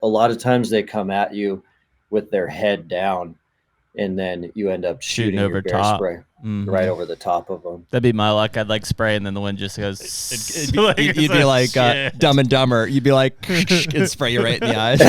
a lot of times they come at you with their head down, and then you end up shooting over your bear top. spray right over the top of them. That'd be my luck. I'd like spray, and then the wind just goes. You'd be like Dumb and Dumber. You'd be like, and spray you right in the eyes.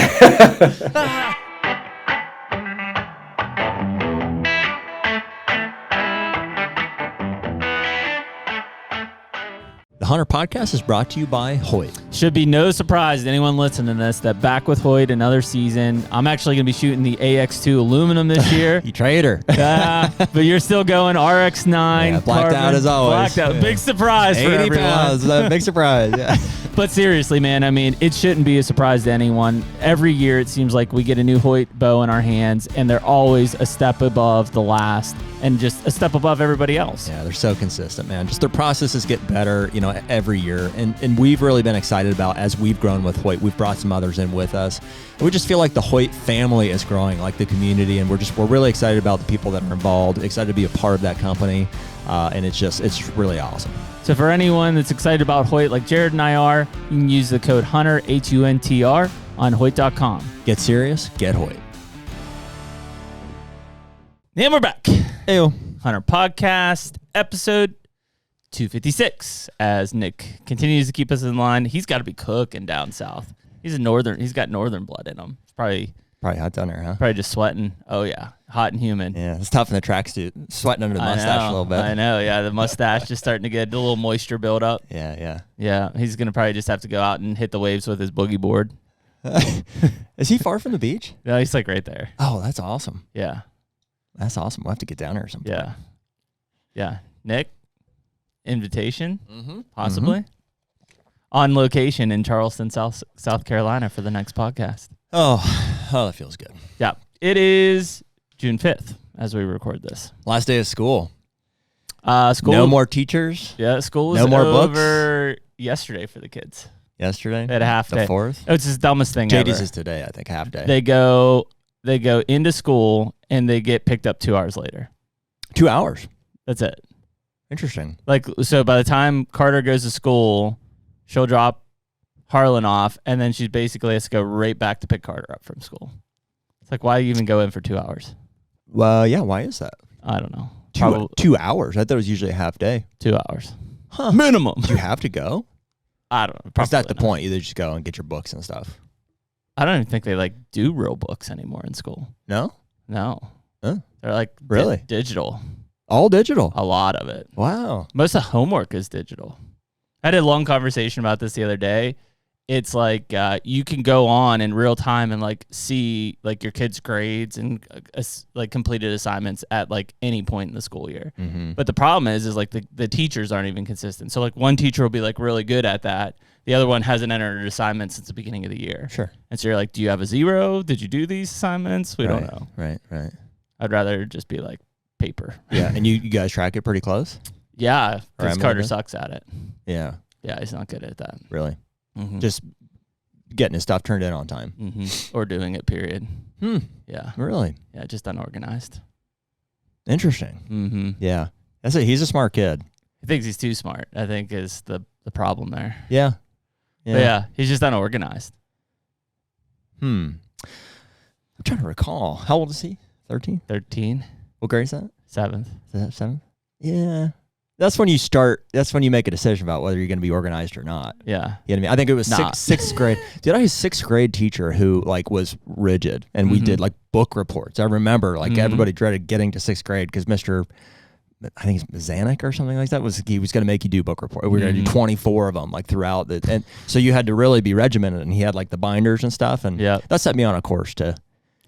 The HUNTR Podcast is brought to you by Hoyt. Should be no surprise to anyone listening to this that back with Hoyt another season. I'm actually going to be shooting the AX2 aluminum this year. You traitor. But you're still going RX9. Yeah, blacked out as always. Blacked out. Yeah. Big surprise for everyone. 80 pounds. Big surprise. Yeah. But seriously, man, I mean, it shouldn't be a surprise to anyone. Every year it seems like we get a new Hoyt bow in our hands, and they're always a step above the last and just a step above everybody else. Yeah, they're so consistent, man. Just their processes get better, every year. And we've really been excited about, as we've grown with Hoyt, we've brought some others in with us. And we just feel like the Hoyt family is growing, like the community, and we're really excited about the people that are involved, excited to be a part of that company. And it's really awesome. So for anyone that's excited about Hoyt, like Jared and I are, you can use the code HUNTR, HUNTR, on Hoyt.com. Get serious, get Hoyt. And we're back. Ew. HUNTR Podcast, episode 256. As Nick continues to keep us in line, he's got to be cooking down south. He's got northern blood in him. It's probably hot down there, huh? Probably just sweating. Oh, yeah. Hot and humid. Yeah, it's tough in the tracksuit. Sweating under the mustache a little bit. I know, yeah. The mustache just starting to get a little moisture build up. Yeah. Yeah, he's going to probably just have to go out and hit the waves with his boogie board. Is he far from the beach? No, he's like right there. Oh, that's awesome. Yeah. That's awesome. We'll have to get down there or something. Yeah. Yeah. Nick, invitation, possibly. On location in Charleston, South Carolina for the next podcast. Oh, that feels good. Yeah. It is June 5th as we record this. Last day of school. School. No more teachers. Yeah, school was no more over yesterday for the kids. Yesterday? They had a half day. The 4th? It's the dumbest thing ever. JD's is today, I think, half day. They go into school and they get picked up 2 hours later. 2 hours? That's it. Interesting. So by the time Carter goes to school, she'll drop Harlan off, and then she basically has to go right back to pick Carter up from school. It's like, why even go in for 2 hours? Well, yeah, why is that? I don't know. 2 hours? I thought it was usually a half day. 2 hours. Huh. Minimum. Do you have to go? I don't know. Is that the point? You just go and get your books and stuff. I don't even think they do real books anymore in school. No? No. Huh? They're really digital. All digital? A lot of it. Wow. Most of the homework is digital. I had a long conversation about this the other day. It's like you can go on in real time and see your kids' grades and completed assignments at any point in the school year. Mm-hmm. But the problem is the teachers aren't even consistent. So one teacher will be really good at that. The other one hasn't entered an assignment since the beginning of the year. Sure. And so you're like, do you have a 0? Did you do these assignments? We don't know. Right. I'd rather just be paper. Yeah. And you guys track it pretty close? Yeah, because Carter sucks at it. Yeah. Yeah, he's not good at that. Really? Mm-hmm. Just getting his stuff turned in on time. Mm-hmm. Or doing it, period. Yeah. Really? Yeah, just unorganized. Interesting. Mm-hmm. Yeah. That's it. He's a smart kid. He thinks he's too smart, I think, is the problem there. Yeah. But yeah, he's just unorganized. I'm trying to recall. How old is he? 13? 13. What grade is that? 7th. Is that 7th? Yeah. That's when you make a decision about whether you're going to be organized or not. Yeah. You know what I mean? I think it was sixth grade. Dude, I had a 6th grade teacher who was rigid, and we did book reports. I remember everybody dreaded getting to 6th grade because I think it's Zanuck or something like that, he was going to make you do book report. We were going to do 24 of them throughout and so you had to really be regimented, and he had the binders and stuff, and that set me on a course to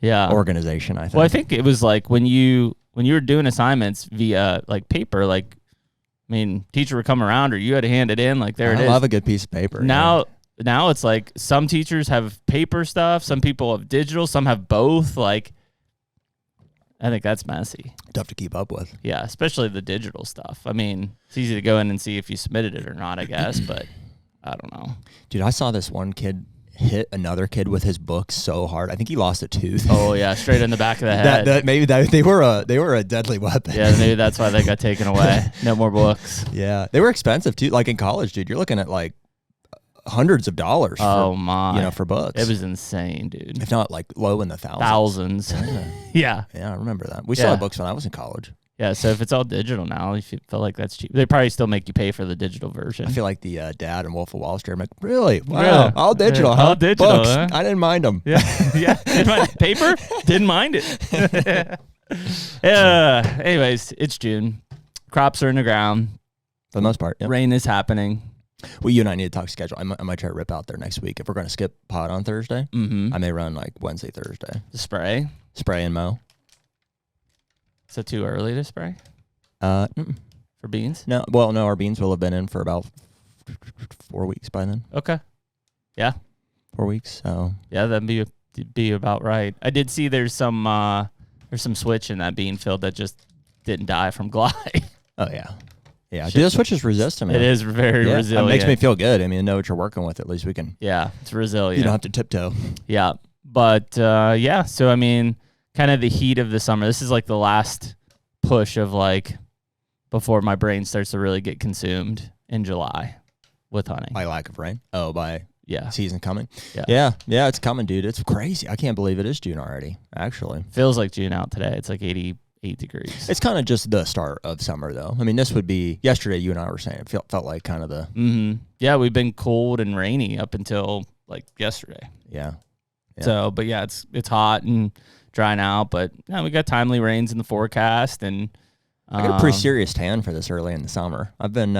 organization, I think. Well, I think it was when you were doing assignments via paper, teacher would come around or you had to hand it in, it is. I love a good piece of paper. Now it's some teachers have paper stuff, some people have digital, some have both. I think that's messy. Tough to keep up with. Yeah, especially the digital stuff. It's easy to go in and see if you submitted it or not, I guess, but I don't know. Dude, I saw this one kid hit another kid with his book so hard. I think he lost a tooth. Oh yeah, straight in the back of the head. They were a deadly weapon. Yeah, maybe that's why they got taken away. No more books. Yeah, they were expensive too. In college, dude, you're looking at hundreds of dollars. Oh for, my! for books. It was insane, dude. If not like low in the thousands. Yeah. Yeah, I remember that. We still had books when I was in college. Yeah, so if it's all digital now, if you feel like that's cheap, they probably still make you pay for the digital version. I feel like the dad in Wolf of Wall Street. I'm like, really? Wow, Yeah. all digital, huh? All digital, Books. huh? I didn't mind them. Yeah, yeah. Didn't mind paper? Didn't mind it. Anyways, it's June. Crops are in the ground. For the most part, yeah. Rain is happening. Well, you and I need to talk schedule. I might try to rip out there next week. If we're going to skip pod on Thursday, I may run like Wednesday, Thursday. Spray and mow. Is it too early to spray? For beans? No, well, no, our beans will have been in for about 4 weeks by then. Okay. Yeah. 4 weeks. So yeah, that'd be about right. I did see there's some switch in that bean field that just didn't die from glide. Oh yeah. Yeah. Dude, the switch is resistant, man. It is very resilient. It makes me feel good. I mean, know what you're working with. At least we can. Yeah, it's resilient. You don't have to tiptoe. Yeah. But yeah, so I mean, kind of the heat of the summer. This is like the last push of like before my brain starts to really get consumed in July with hunting. By lack of rain? Oh, by season coming? Yeah. Yeah, it's coming, dude. It's crazy. I can't believe it is June already, actually. Feels like June out today. It's like 88 degrees. It's kind of just the start of summer, though. I mean, this would be, yesterday you and I were saying, it felt like kind of the... Mm-hmm. Yeah, we've been cold and rainy up until like yesterday. Yeah. So, but yeah, it's hot and drying out, but we got timely rains in the forecast, and I got a pretty serious tan for this early in the summer. I've been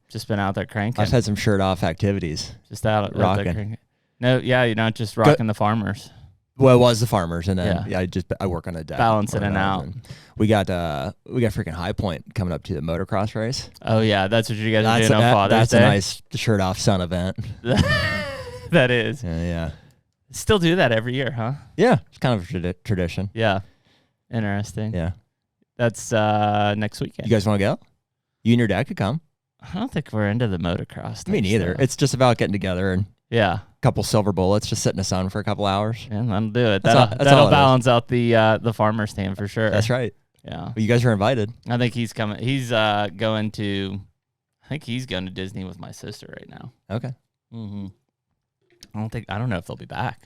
just been out there cranking. I've had some shirt off activities. Just out there rocking. cranking. No, yeah, you're not just rocking the farmers. Well, it was the farmers, and then I work on a deck, balance it out. And we got freaking High Point coming up to the motocross race. Oh yeah, that's what you guys are doing on Father's Day. That's a nice shirt off sun event. That is. Yeah. Still do that every year, huh? Yeah, it's kind of a tradition. Yeah. Interesting. Yeah. That's next weekend. You guys want to go? You and your dad could come. I don't think we're into the motocross. Me neither. Stuff. It's just about getting together and a couple silver bullets, just sit in the sun for a couple hours. Yeah, that'll do it. That's that'll balance out the farmer stand for sure. That's right. Yeah. Well, you guys are invited. I think he's coming. He's going to Disney with my sister right now. Okay. Mm-hmm. I don't know if they'll be back.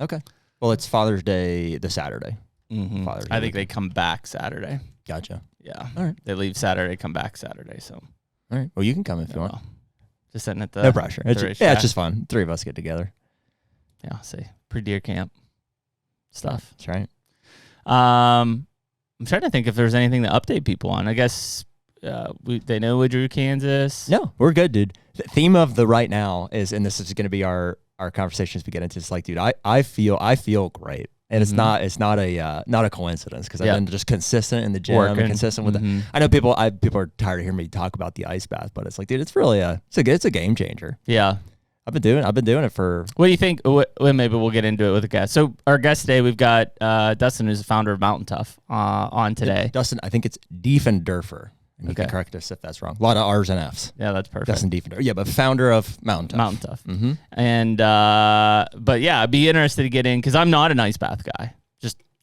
Okay. Well, it's Father's Day this Saturday. Mm-hmm. Father's Day I think they come back Saturday. Gotcha. Yeah. All right. They leave Saturday, come back Saturday. So. All right. Well, you can come if you want. Just sitting at the no pressure. It's racetrack. just fun. 3 of us get together. Yeah. See, pre-deer camp stuff. That's right. I'm trying to think if there's anything to update people on. I guess they know we drew Kansas. No, we're good, dude. The theme of the right now is, and this is going to be our conversations we get into. It's like, dude, I feel great. And it's not a coincidence because I've been just consistent in the gym, and consistent with it. I know people are tired of hearing me talk about the ice bath, but it's like, dude, it's really it's a game changer. Yeah. I've been doing it for. What do you think? Well, maybe we'll get into it with a guest. So our guest today, we've got Dustin, who's the founder of MTNTOUGH, on today. Dustin, I think it's Diefenderfer. And you can correct us if that's wrong. A lot of R's and F's. Yeah, that's perfect. Dustin Diefenderfer. Yeah, but founder of MTNTOUGH. MTNTOUGH. Mm-hmm. And but yeah, I'd be interested to get in because I'm not an ice bath guy.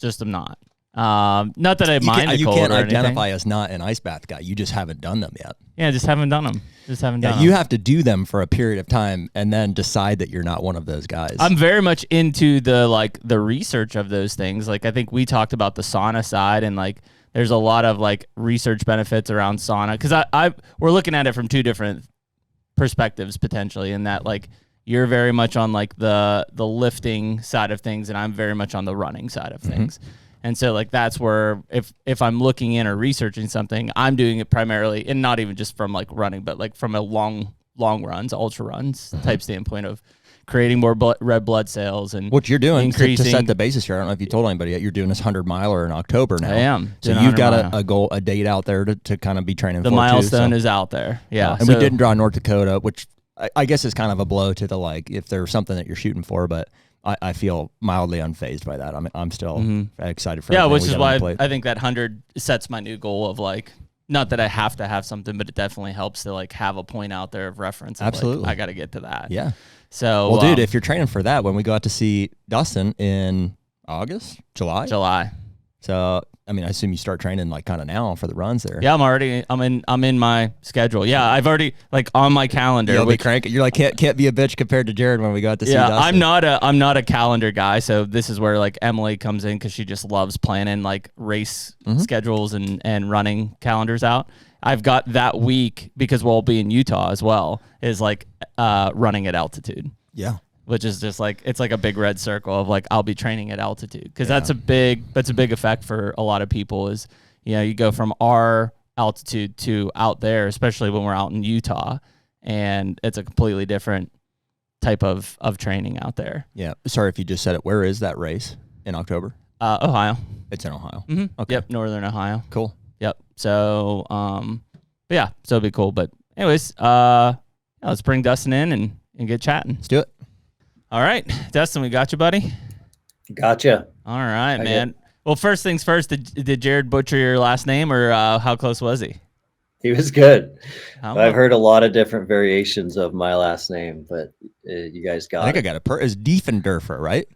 Just I'm not. Not that I mind the cold. You can't or identify anything. as not an ice bath guy. You just haven't done them yet. Yeah, just haven't done them. You have to do them for a period of time and then decide that you're not one of those guys. I'm very much into the research of those things. Like I think we talked about the sauna side, and like there's a lot of like research benefits around sauna because we're looking at it from two different perspectives potentially, in that like you're very much on like the lifting side of things, and I'm very much on the running side of things. And so like that's where if I'm looking in or researching something, I'm doing it primarily, and not even just from like running, but like from a long runs, ultra runs type standpoint of creating more red blood cells and what you're doing increasing, to set the basis here. I don't know if you told anybody yet. You're doing this 100-miler in October now. I am. So you've got a goal, a date out there to kind of be training for. The milestone is out there. Yeah. And we didn't draw North Dakota, which I guess is kind of a blow to the like if there's something that you're shooting for, but I feel mildly unfazed by that. I'm still excited for which is why I think that 100 sets my new goal of like, not that I have to have something, but it definitely helps to like have a point out there of reference. Of absolutely. Like, I got to get to that. Yeah. So, well, dude, if you're training for that, when we go out to see Dustin in July. So I mean, I assume you start training like kind of now for the runs there. Yeah, I'm in my schedule. Yeah, I've already like on my calendar. You'll be cranking. You're like can't be a bitch compared to Jared when we got to see Dustin. I'm not a calendar guy, so this is where like Emily comes in because she just loves planning like race schedules and running calendars out. I've got that week because we'll be in Utah as well, is like running at altitude. Yeah. Which is just like, it's like a big red circle of like, I'll be training at altitude. Because that's a big effect for a lot of people is, you go from our altitude to out there, especially when we're out in Utah, and it's a completely different type of training out there. Yeah. Sorry if you just said it. Where is that race in October? Ohio. It's in Ohio. Mm-hmm. Okay. Yep. Northern Ohio. Cool. Yep. So, but yeah, so it'd be cool. But anyways, let's bring Dustin in and get chatting. Let's do it. All right, Dustin, we got you, buddy. Gotcha. All right, man. Well, first things first, did Jared butcher your last name, or how close was he? He was good. I've heard a lot of different variations of my last name, but you guys got it. I think I got it. It's Diefenderfer, right?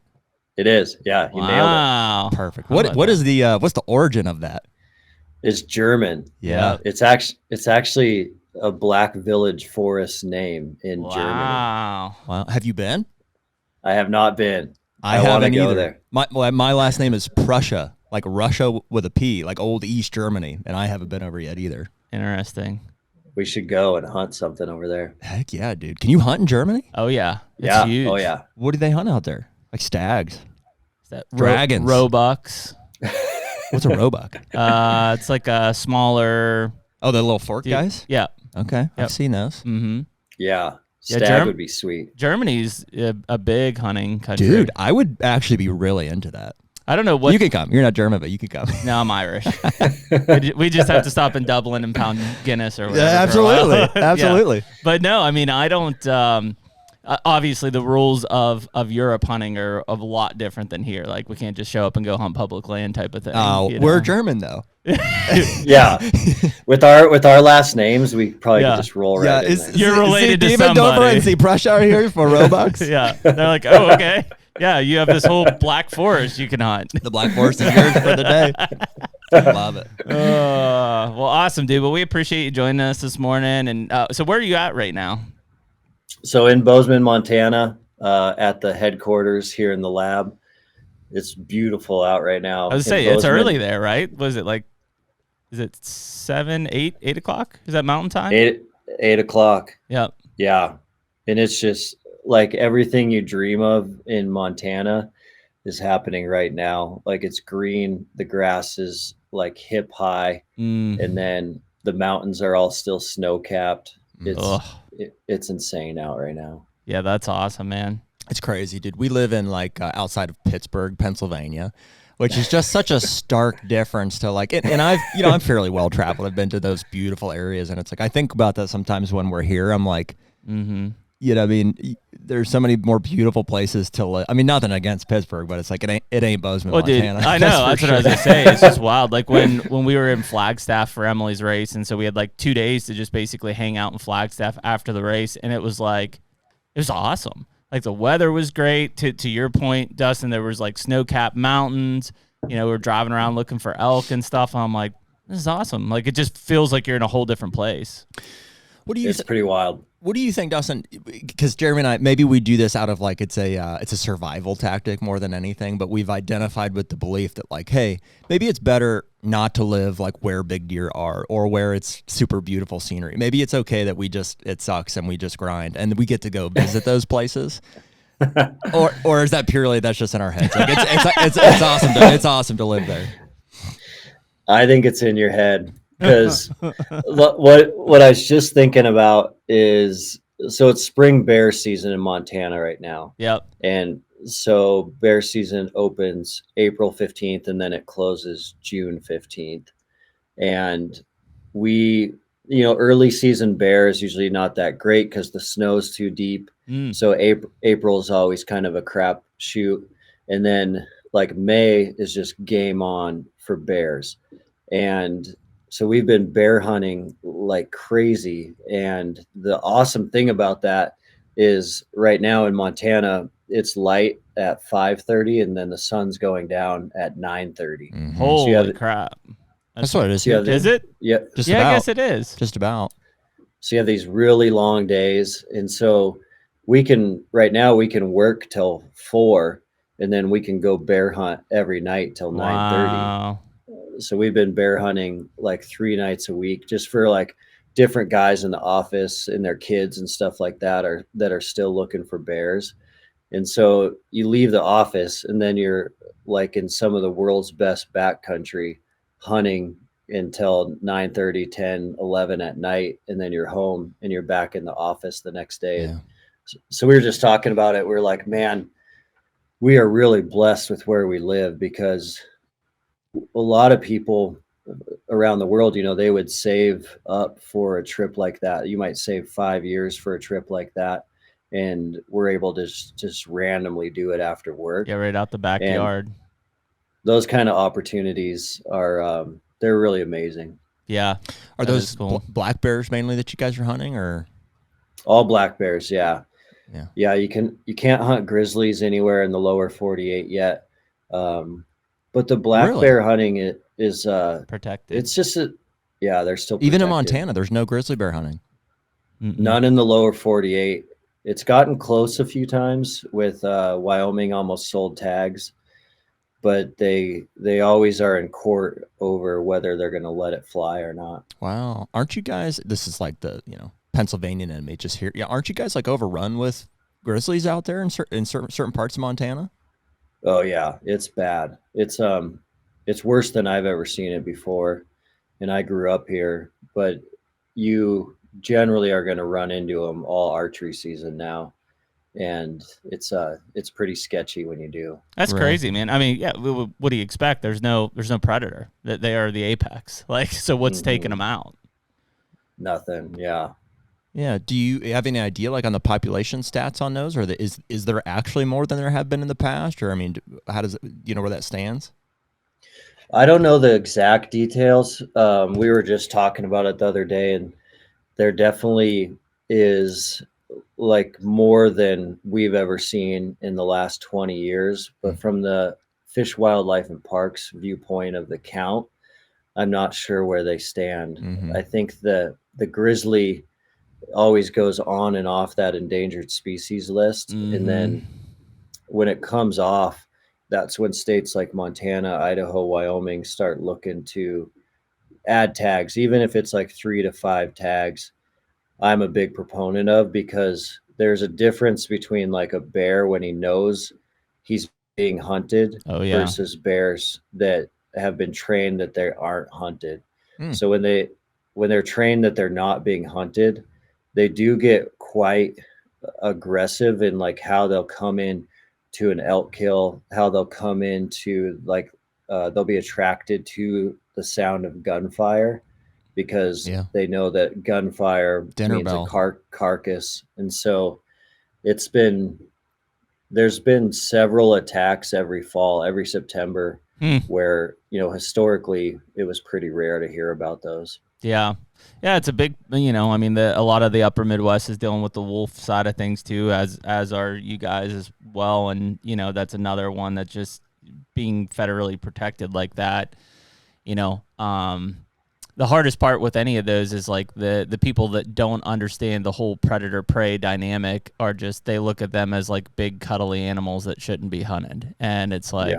It is. Yeah, you nailed it. Perfect. What is the what's the origin of that? It's German. Yeah. It's actually a Black Village forest name in Germany. Wow. Have you been? I have not been. I haven't either. There. My last name is Prussia, like Russia with a P, like old East Germany, and I haven't been over yet either. Interesting. We should go and hunt something over there. Heck yeah, dude. Can you hunt in Germany? Oh yeah. It's huge. Oh yeah. What do they hunt out there? Like stags? Is that dragons? Roebucks. What's a roebuck? It's like a smaller. Oh, the little fork guys? Yeah. Okay. Yep. I've seen those. Mm-hmm. Yeah. Stag would be sweet. Germany's a big hunting country. Dude, I would actually be really into that. I don't know what... You can come. You're not German, but you can come. No, I'm Irish. we just have to stop in Dublin and pound Guinness or whatever. Yeah, absolutely. Absolutely. Yeah. But no, I mean, I don't... obviously, the rules of Europe hunting are a lot different than here. Like, we can't just show up and go hunt public land type of thing. Oh, we're German, though. Yeah, with our last names, we probably could just roll right in there. You're related to somebody. Diefenderfer and see Prussia here for Robux. Yeah, they're like, oh, okay. Yeah, you have this whole black forest you can hunt. The black forest is yours for the day. Love it. Well, awesome, dude. Well, we appreciate you joining us this morning. And so where are you at right now? So in Bozeman, Montana, at the headquarters here in the lab. It's beautiful out right now. I was say it's early there, right? Was it like, is it 8 o'clock? Is that mountain time? 8 o'clock. Yeah. Yeah. And it's just like everything you dream of in Montana is happening right now. Like it's green. The grass is like hip high. And then the mountains are all still snow capped. It's insane out right now. Yeah, that's awesome, man. It's crazy, dude. We live in like outside of Pittsburgh, Pennsylvania, which is just such a stark difference to like, and I've, I'm fairly well traveled. I've been to those beautiful areas, and it's like, I think about that sometimes when we're here. I'm like, I mean, there's so many more beautiful places to live. I mean, nothing against Pittsburgh, but it's like, it ain't Bozeman, Montana. Dude, I know. That's what I was going to say. It's just wild. Like when we were in Flagstaff for Emily's race, and so we had like 2 days to just basically hang out in Flagstaff after the race, and it was awesome. Like the weather was great. To your point, Dustin, there was like snow-capped mountains. We were driving around looking for elk and stuff. And I'm like, this is awesome. Like it just feels like you're in a whole different place. It's pretty wild. What do you think, Dustin? Because Jeremy and I, maybe we do this out of like it's a survival tactic more than anything, but we've identified with the belief that like, hey, maybe it's better not to live like where big deer are or where it's super beautiful scenery. Maybe it's okay that it sucks and we just grind and we get to go visit those places. or is that purely that's just in our heads? Like it's awesome. It's awesome to live there. I think it's in your head. Because what I was just thinking about is, so it's spring bear season in Montana right now. Yep. And so bear season opens April 15th and then it closes June 15th. And early season bear is usually not that great because the snow's too deep. So April is always kind of a crap shoot. And then like May is just game on for bears. And so we've been bear hunting like crazy. And the awesome thing about that is right now in Montana, it's light at 5:30, and then the sun's going down at 9:30. Mm-hmm. Holy crap! That's what it is. Is it? Yeah, just yeah. about. I guess it is. Just about. So you have these really long days, and so right now we can work till 4, and then we can go bear hunt every night till 9:30. Wow. So we've been bear hunting like 3 nights a week, just for like different guys in the office and their kids and stuff like that are still looking for bears. And so you leave the office, and then you're like in some of the world's best backcountry hunting until 9:30, 10, 11 at night, and then you're home and you're back in the office the next day. Yeah. So we were just talking about it. We're like, man, we are really blessed with where we live, because a lot of people around the world, they would save up for a trip like that. You might save 5 years for a trip like that, and we're able to just randomly do it after work. Yeah, right out the backyard. And those kind of opportunities are they're really amazing. Yeah. Are those cool. Black bears mainly that you guys are hunting, or all black bears? Yeah. Yeah. You can't hunt grizzlies anywhere in the lower 48 yet. But the black bear hunting is protected. It's just they're still protected. Even in Montana, there's no grizzly bear hunting. None in the lower 48. It's gotten close a few times with Wyoming almost sold tags, but they always are in court over whether they're going to let it fly or not. Wow. Aren't you guys, this is like the, Pennsylvania enemy just here. Yeah. Aren't you guys like overrun with grizzlies out there in certain parts of Montana? Oh yeah. It's bad. It's worse than I've ever seen it before. And I grew up here, but you generally are going to run into them all archery season now. And it's pretty sketchy when you do. That's crazy, man. I mean, yeah. What do you expect? There's no predator. That they are the apex. Like, so what's taking them out? Nothing. Yeah. Yeah. Do you have any idea, like, on the population stats on those, or is there actually more than there have been in the past, or I mean, how does it, where that stands? I don't know the exact details. We were just talking about it the other day, and there definitely is like more than we've ever seen in the last 20 years. But from the Fish, Wildlife, and Parks viewpoint of the count, I'm not sure where they stand. Mm-hmm. I think the grizzly always goes on and off that endangered species list. Mm-hmm. And then when it comes off, that's when states like Montana, Idaho, Wyoming start looking to add tags, even if it's like 3 to 5 tags. I'm a big proponent of, because there's a difference between like a bear when he knows he's being hunted versus bears that have been trained that they aren't hunted. So when they're trained that they're not being hunted, they do get quite aggressive in like how they'll come in to an elk kill, how they'll come into like they'll be attracted to the sound of gunfire, because they know that gunfire means a carcass. And so there's been several attacks every fall, every September, where, historically it was pretty rare to hear about those. Yeah. Yeah. It's a big, I mean, a lot of the upper Midwest is dealing with the wolf side of things too, as are you guys as well. And, that's another one that's just being federally protected like that. The hardest part with any of those is like the people that don't understand the whole predator prey dynamic are just, they look at them as like big cuddly animals that shouldn't be hunted. And it's like,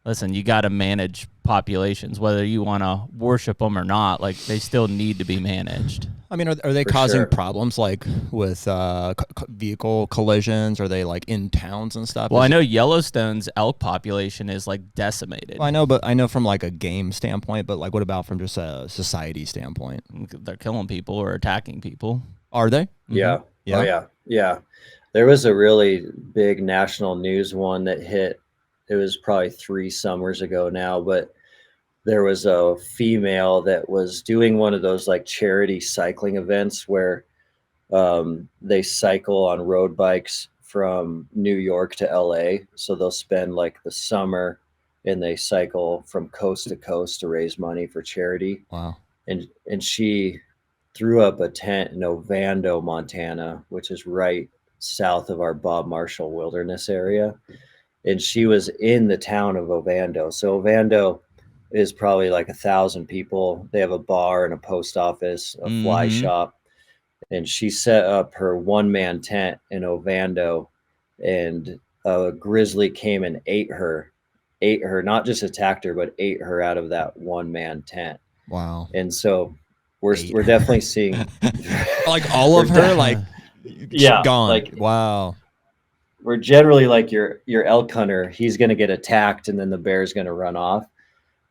listen, you got to manage populations, whether you want to worship them or not. Like, they still need to be managed. I mean, are they causing problems like with vehicle collisions? Are they like in towns and stuff? Well, I know Yellowstone's elk population is like decimated. Well, I know from like a game standpoint, but like what about from just a society standpoint? They're killing people or attacking people. Are they? Yeah. Mm-hmm. Yeah. Oh, yeah. There was a really big national news one that hit. It was probably 3 summers ago now, but there was a female that was doing one of those like charity cycling events where they cycle on road bikes from New York to LA. So they'll spend like the summer and they cycle from coast to coast to raise money for charity. Wow. And she threw up a tent in Ovando, Montana, which is right south of our Bob Marshall Wilderness area. And she was in the town of Ovando. So Ovando is probably like 1,000 people. They have a bar and a post office, a fly shop. And she set up her one-man tent in Ovando, and a grizzly came and ate her, not just attacked her, but ate her out of that one-man tent. Wow. And so we're definitely seeing like all of her, like gone. Like, wow. We're generally like your elk hunter. He's going to get attacked, and then the bear's going to run off.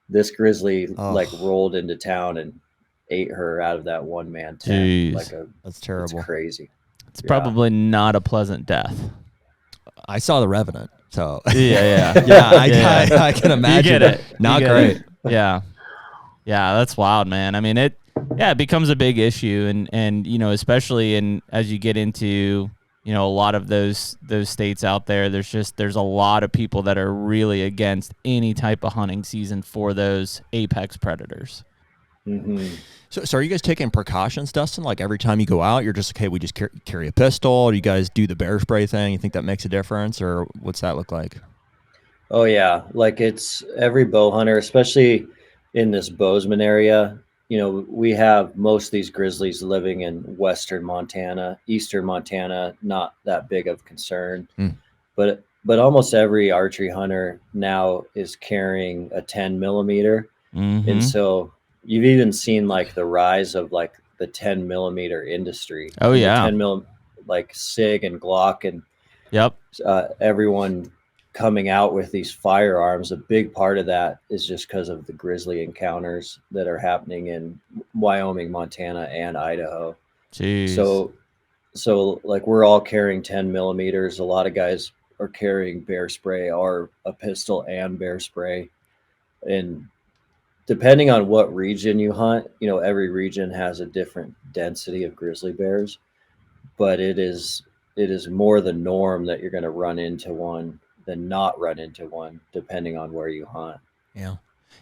This grizzly like rolled into town and ate her out of that one-man tent. Jeez. That's terrible. It's crazy. It's probably not a pleasant death. I saw The Revenant, so yeah. I can imagine. You get it. Not great. Yeah, that's wild, man. I mean, it becomes a big issue, and you know, especially as you get into, you know, a lot of those states out there, there's a lot of people that are really against any type of hunting season for those apex predators. Mm-hmm. So are you guys taking precautions, Dustin? Like every time you go out, you're just, okay, we just carry a pistol? Do you guys do the bear spray thing? You think that makes a difference, or what's that look like? Oh yeah. Like it's every bow hunter, especially in this Bozeman area. You know, we have most of these grizzlies living in western Montana, eastern Montana, not that big of concern. But almost every archery hunter now is carrying a 10 millimeter. And so you've even seen like the rise of like the 10 millimeter industry. Oh yeah. 10 mil, like SIG and Glock and everyone coming out with these firearms. A big part of that is just because of the grizzly encounters that are happening in Wyoming, Montana, and Idaho. Jeez. So like we're all carrying 10 millimeters. A lot of guys are carrying bear spray or a pistol and bear spray. And depending on what region you hunt, you know, every region has a different density of grizzly bears, but it is more the norm that you're going to run into one than not run into one, depending on where you hunt. Yeah.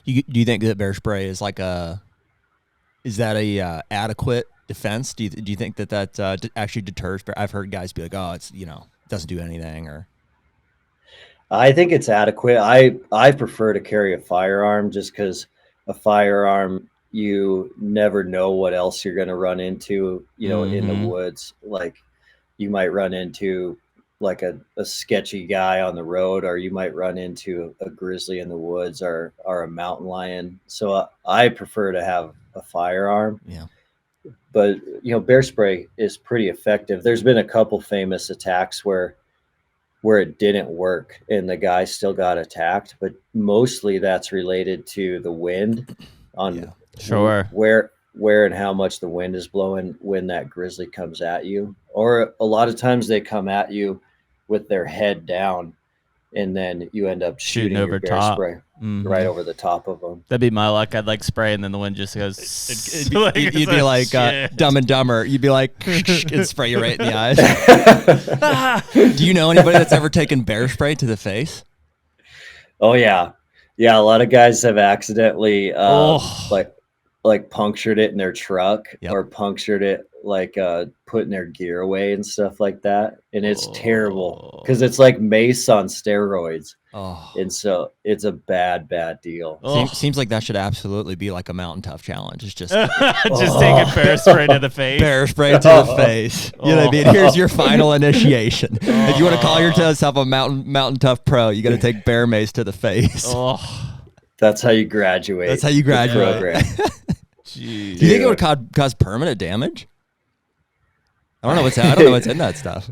Do you think that bear spray is like is that a adequate defense? Do you think that actually deters bear? I've heard guys be like, oh, it's, you know, it doesn't do anything, or. I think it's adequate. I prefer to carry a firearm just because a firearm, you never know what else you're going to run into, you know, in the woods. Like you might run into like a sketchy guy on the road, or you might run into a grizzly in the woods or a mountain lion. So I prefer to have a firearm. Yeah. But, you know, bear spray is pretty effective. There's been a couple famous attacks where it didn't work and the guy still got attacked, but mostly that's related to the wind on where and how much the wind is blowing when that grizzly comes at you. Or a lot of times they come at you with their head down, and then you end up shooting over bear spray right over the top of them. That'd be my luck. I'd like spray, and then the wind just goes. You'd be like Dumb and Dumber. You'd be like, and spray you right in the eyes. Do you know anybody that's ever taken bear spray to the face? Oh yeah, a lot of guys have accidentally like punctured it in their truck or punctured it like putting their gear away and stuff like that, and it's terrible because it's like mace on steroids. And so it's a bad deal. Seems like that should absolutely be like a Mountain Tough challenge. It's just just taking bear spray to the face. Bear spray to the face. You know what I mean? Here's your final initiation. If you want to call yourself a Mountain Tough pro, you got to take bear mace to the face. That's how you graduate. That's how you graduate. Jeez. Do you think it would cause permanent damage? I don't know what's in that stuff.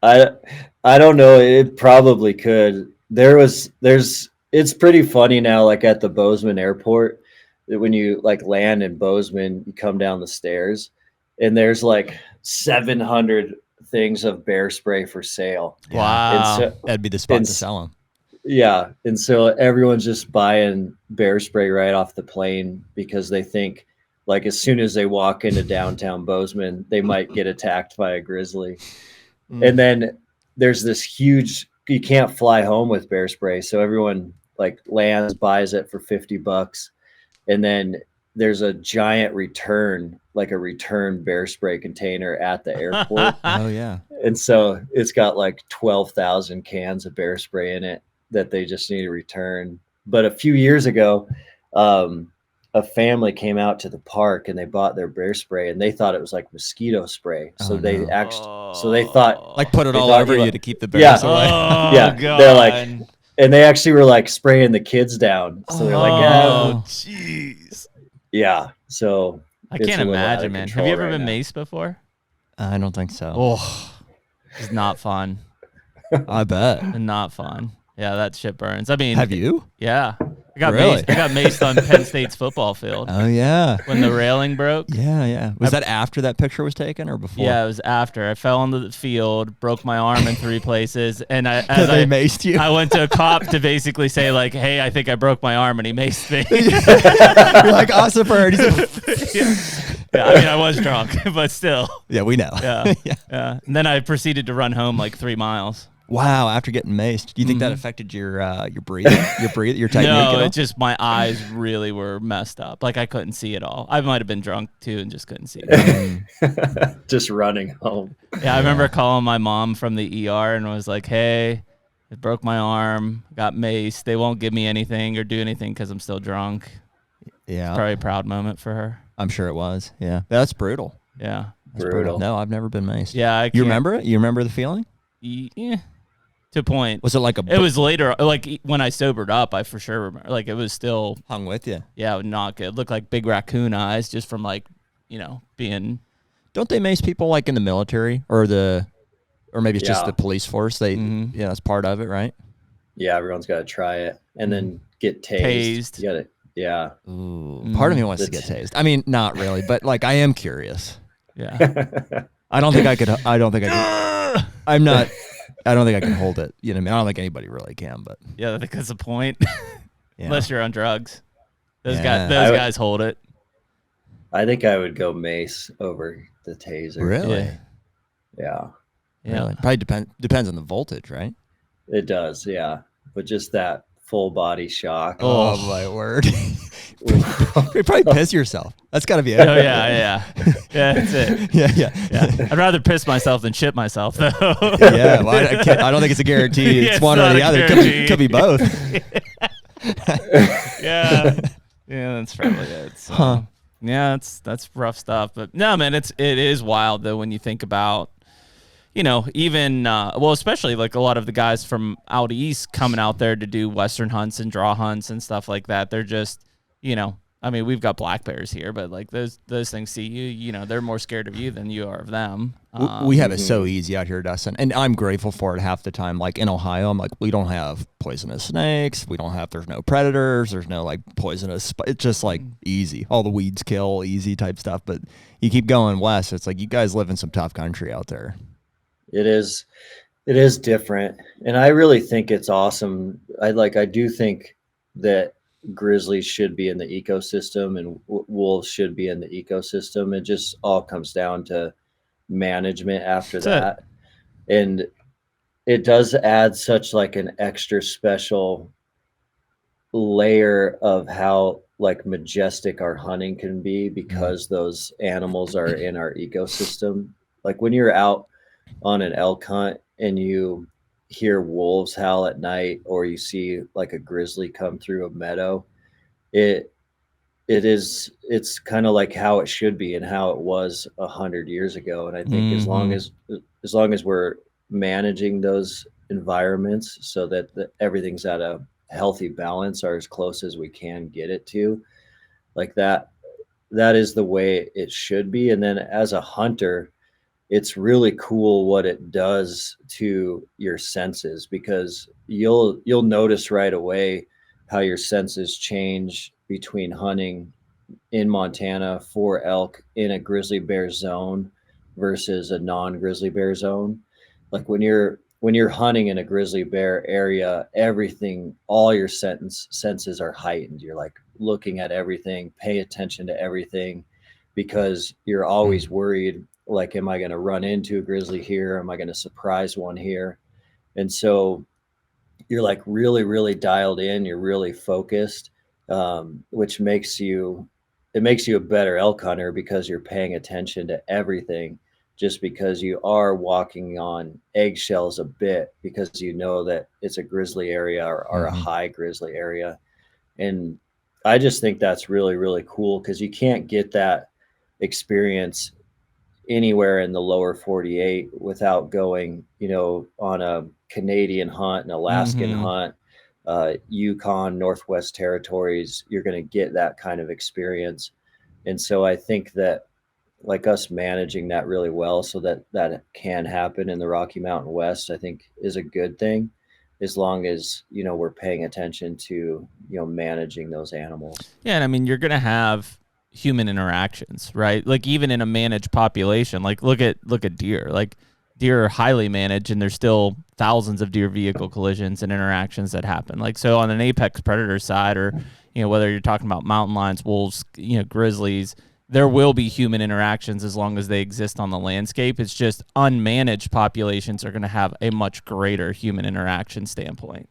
I don't know. It probably could. It's pretty funny now, like at the Bozeman airport, that when you like land in Bozeman, you come down the stairs and there's like 700 things of bear spray for sale. Wow. That'd be the spot to sell them. Yeah. And so everyone's just buying bear spray right off the plane because they think like as soon as they walk into downtown Bozeman, they might get attacked by a grizzly. And then there's this huge, you can't fly home with bear spray. So everyone like lands, buys it for $50. And then there's a giant return bear spray container at the airport. Oh yeah. And so it's got like 12,000 cans of bear spray in it that they just need to return. But a few years ago, a family came out to the park and they bought their bear spray and they thought it was like mosquito spray. So they thought like put it all thought over you you to keep the bears away. Oh, yeah, God. they're like, and they actually were like spraying the kids down. So they're like, oh, jeez. yeah. So I it's can't a little out of imagine, man. Have control you ever right been now. maced before? I don't think so. Oh, it's not fun. I bet. Not fun. Yeah, that shit burns. I mean, Have you? Yeah. I got Really? maced. I got maced on Penn State's football field Oh yeah. when the railing broke. Yeah. Was that after that picture was taken or before? Yeah, it was after. I fell onto the field, broke my arm in 3 places, and They I maced you. I went to a cop to basically say like, "Hey, I think I broke my arm," and he maced me. You're like Ossifer. Yeah, I mean, I was drunk, but still. Yeah, we know. Yeah. And then I proceeded to run home like 3 miles. Wow. After getting maced, do you think that affected your breathing, your technique? No, at all? it just my eyes really were messed up. Like I couldn't see at all. I might have been drunk too and just couldn't see it. Just running home. Yeah, I remember calling my mom from the ER and was like, "Hey, it broke my arm, got maced. They won't give me anything or do anything because I'm still drunk." Yeah. Probably a proud moment for her. I'm sure it was. Yeah. That's brutal. Yeah. That's Brutal. No, I've never been maced. Yeah. You remember it? You remember the feeling? Yeah. To a point. Was it like It was later, like when I sobered up, I for sure remember. Like it was still, hung with you? yeah, not good. It looked like big raccoon eyes just from like, being. Don't they mace people like in the military or maybe it's just Yeah. the police force? They yeah, that's part of it, right? Yeah, everyone's got to try it and then get tased. Tased. You got it. Yeah. Ooh. Part of me wants to get That's- tased. I mean, not really, but like I am curious. Yeah. I don't think I could. I'm not. I don't think I can hold it. You know what I mean? I don't think anybody really can, but Yeah, I think that's the point. yeah. Unless you're on drugs. Those Yeah. guys hold it. I think I would go mace over the taser. Really? Yeah. Yeah, Yeah. Really? Probably depends on the voltage, right? it does. Yeah. But just that full body shock. Oh, my word! You probably piss yourself. That's got to be it. Oh yeah. Yeah, that's it. yeah. I'd rather piss myself than shit myself though. Yeah, well, I don't think it's a guarantee. Yeah, It's it's one or not the a other. It guarantee. could be both. Yeah. Yeah, that's probably it. So, Huh. Yeah, that's rough stuff. But no, man, it is wild though when you think about, even especially like a lot of the guys from out east coming out there to do Western hunts and draw hunts and stuff like that. They're just, I mean, we've got black bears here, but like those things see you, they're more scared of you than you are of them. We have it so easy out here, Dustin, and I'm grateful for it half the time. Like in Ohio, I'm like, we don't have poisonous snakes. There's no predators. There's no like poisonous. It's just like easy. All the weeds kill, easy type stuff. But you keep going west, it's like you guys live in some tough country out there. It is different. And I really think it's awesome. I do think that grizzlies should be in the ecosystem and wolves should be in the ecosystem. It just all comes down to management after that. And it does add such like an extra special layer of how like majestic our hunting can be because those animals are in our ecosystem. Like when you're out on an elk hunt and you hear wolves howl at night or you see like a grizzly come through a meadow, it's kind of like how it should be and how it was 100 years ago. And I think as long as we're managing those environments so that everything's at a healthy balance or as close as we can get it to, like that is the way it should be. And then as a hunter, it's really cool what it does to your senses, because you'll notice right away how your senses change between hunting in Montana for elk in a grizzly bear zone versus a non-grizzly bear zone. Like when you're hunting in a grizzly bear area, all your senses are heightened. You're like looking at everything, pay attention to everything, because you're always worried, like, am I going to run into a grizzly here? Am I going to surprise one here? And so you're like really, really dialed in. You're really focused, which makes you it makes you a better elk hunter because you're paying attention to everything, just because you are walking on eggshells a bit because you know that it's a grizzly area or a high grizzly area. And I just think that's really, really cool because you can't get that experience anywhere in the lower 48 without going, on a Canadian hunt, an Alaskan hunt, Yukon, Northwest Territories. You're going to get that kind of experience. And so I think that, like, us managing that really well so that can happen in the Rocky Mountain West, I think is a good thing, as long as, we're paying attention to, managing those animals. Yeah. And I mean, you're going to have human interactions, right? Like even in a managed population, like look at deer. Like deer are highly managed, and there's still thousands of deer vehicle collisions and interactions that happen. Like, so on an apex predator side, or whether you're talking about mountain lions, wolves, grizzlies, there will be human interactions as long as they exist on the landscape. It's just unmanaged populations are going to have a much greater human interaction standpoint.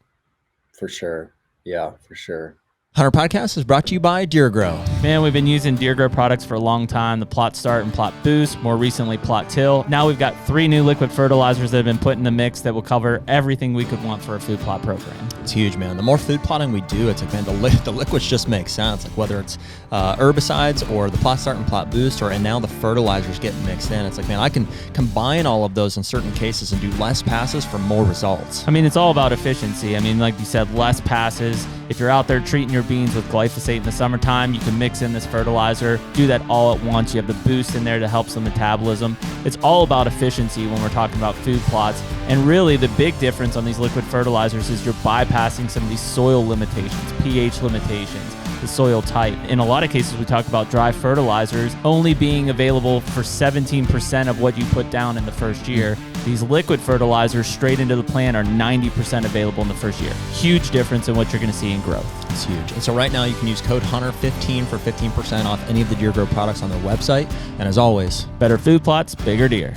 For sure. Yeah, for sure. HUNTR Podcast is brought to you by Deer Grow. Man, we've been using Deer Grow products for a long time. The Plot Start and Plot Boost, more recently Plot Till. Now we've got 3 new liquid fertilizers that have been put in the mix that will cover everything we could want for a food plot program. It's huge, man. The more food plotting we do, it's like, man, the liquids just make sense. Like whether it's herbicides or the Plot Start and Plot Boost, and now the fertilizers getting mixed in. It's like, man, I can combine all of those in certain cases and do less passes for more results. I mean, it's all about efficiency. I mean, like you said, less passes. If you're out there treating your beans with glyphosate in the summertime, you can mix in this fertilizer, do that all at once. You have the boost in there to help some metabolism. It's all about efficiency when we're talking about food plots. And really the big difference on these liquid fertilizers is you're bypassing some of these soil limitations, pH limitations, the soil type. In a lot of cases, we talk about dry fertilizers only being available for 17% of what you put down in the first year. These liquid fertilizers straight into the plant are 90% available in the first year. Huge difference in what you're going to see in growth. It's huge. And so right now you can use code HUNTR15 for 15% off any of the Deer Grow products on their website. And as always, better food plots, bigger deer.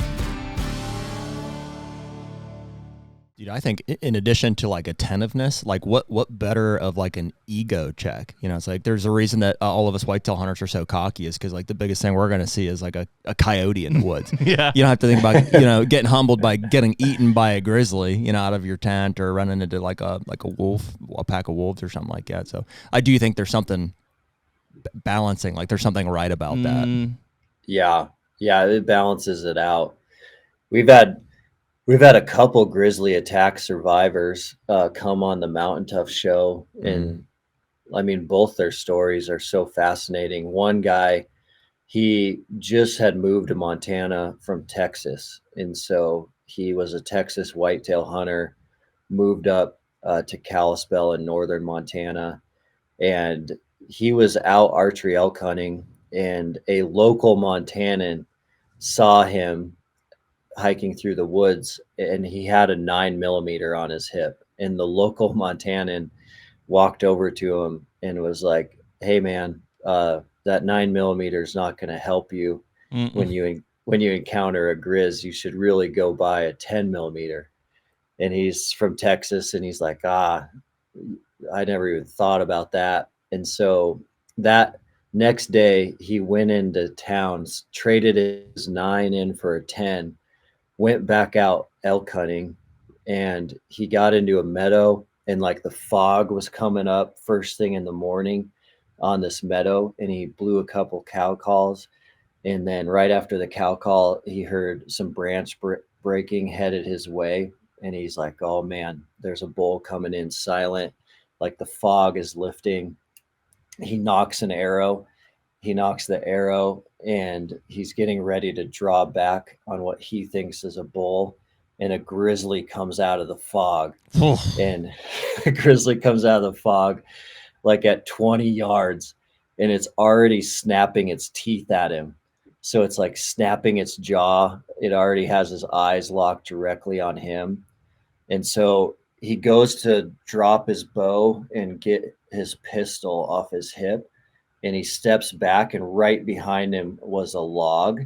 Dude, I think in addition to like attentiveness, like what better of like an ego check? It's like there's a reason that all of us whitetail hunters are so cocky is because like the biggest thing we're going to see is like a coyote in the woods. Yeah. You don't have to think about, getting humbled by getting eaten by a grizzly, out of your tent or running into like a wolf, a pack of wolves or something like that. So I do think there's something balancing, like there's something right about that. Yeah. Yeah. It balances it out. We've had a couple grizzly attack survivors come on the MTNTOUGH show. And I mean, both their stories are so fascinating. One guy, he just had moved to Montana from Texas. And so he was a Texas whitetail hunter, moved up to Kalispell in northern Montana. And he was out archery elk hunting, and a local Montanan saw him hiking through the woods, and he had a 9mm on his hip, and the local Montanan walked over to him and was like, "Hey man, that 9mm is not going to help you when you encounter a grizz. You should really go buy a 10mm." And he's from Texas, and he's like, I never even thought about that. And so that next day he went into town, traded his 9 in for a 10, went back out elk hunting, and he got into a meadow, and like the fog was coming up first thing in the morning on this meadow, and he blew a couple cow calls. And then right after the cow call, he heard some branch breaking headed his way. And he's like, "Oh man, there's a bull coming in silent. Like the fog is lifting." He knocks an arrow. He knocks the arrow, and he's getting ready to draw back on what he thinks is a bull. And a grizzly comes out of the fog. And a grizzly comes out of the fog like at 20 yards, and it's already snapping its teeth at him. So it's like snapping its jaw. It already has his eyes locked directly on him. And so he goes to drop his bow and get his pistol off his hip, and he steps back, and right behind him was a log.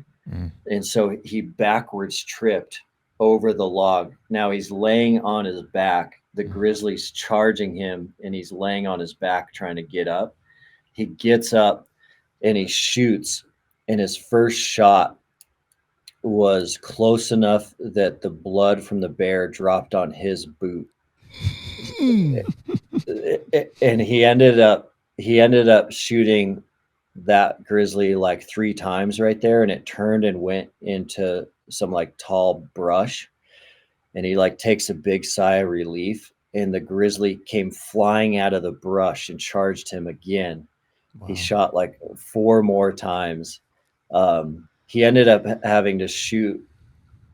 And so he backwards tripped over the log. Now he's laying on his back. The grizzly's charging him, and he's laying on his back trying to get up. He gets up, and he shoots, and his first shot was close enough that the blood from the bear dropped on his boot. And he ended up shooting that grizzly like 3 times right there, and it turned and went into some like tall brush, and he like takes a big sigh of relief, and the grizzly came flying out of the brush and charged him again. Wow. He shot like 4 more times. He ended up having to shoot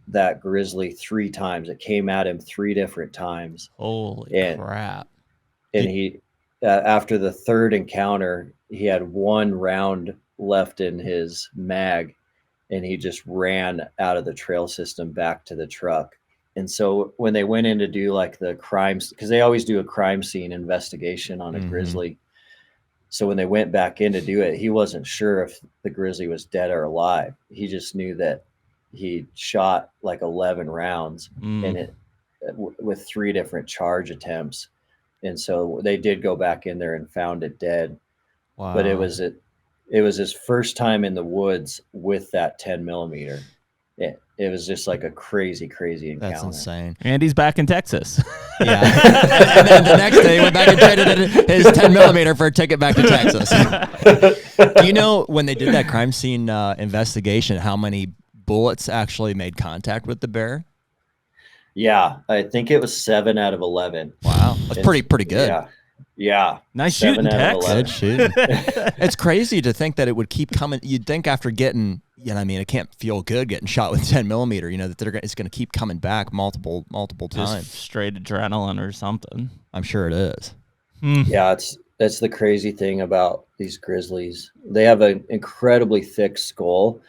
that grizzly 3 times. It came at him 3 different times. Holy crap. And he, after the 3rd encounter, he had 1 round left in his mag, and he just ran out of the trail system back to the truck. And so when they went in to do like the crimes, because they always do a crime scene investigation on a grizzly. So when they went back in to do it, he wasn't sure if the grizzly was dead or alive. He just knew that he shot like 11 rounds in it with 3 different charge attempts. And so they did go back in there and found it dead. Wow. But it was his first time in the woods with that 10 millimeter. It was just like a crazy encounter. That's insane. And he's back in Texas. Yeah. And then the next day he went back and traded his 10 millimeter for a ticket back to Texas. Do you know when they did that crime scene investigation, how many bullets actually made contact with the bear? Yeah, I think it was 7 out of 11. Wow. That's pretty good. Yeah. Nice shooting, Tex. Good shooting. It's crazy to think that it would keep coming. You'd think after getting, it can't feel good getting shot with 10 millimeter, that it's going to keep coming back multiple times. Just straight adrenaline or something. I'm sure it is. Yeah, that's the crazy thing about these grizzlies. They have an incredibly thick skull,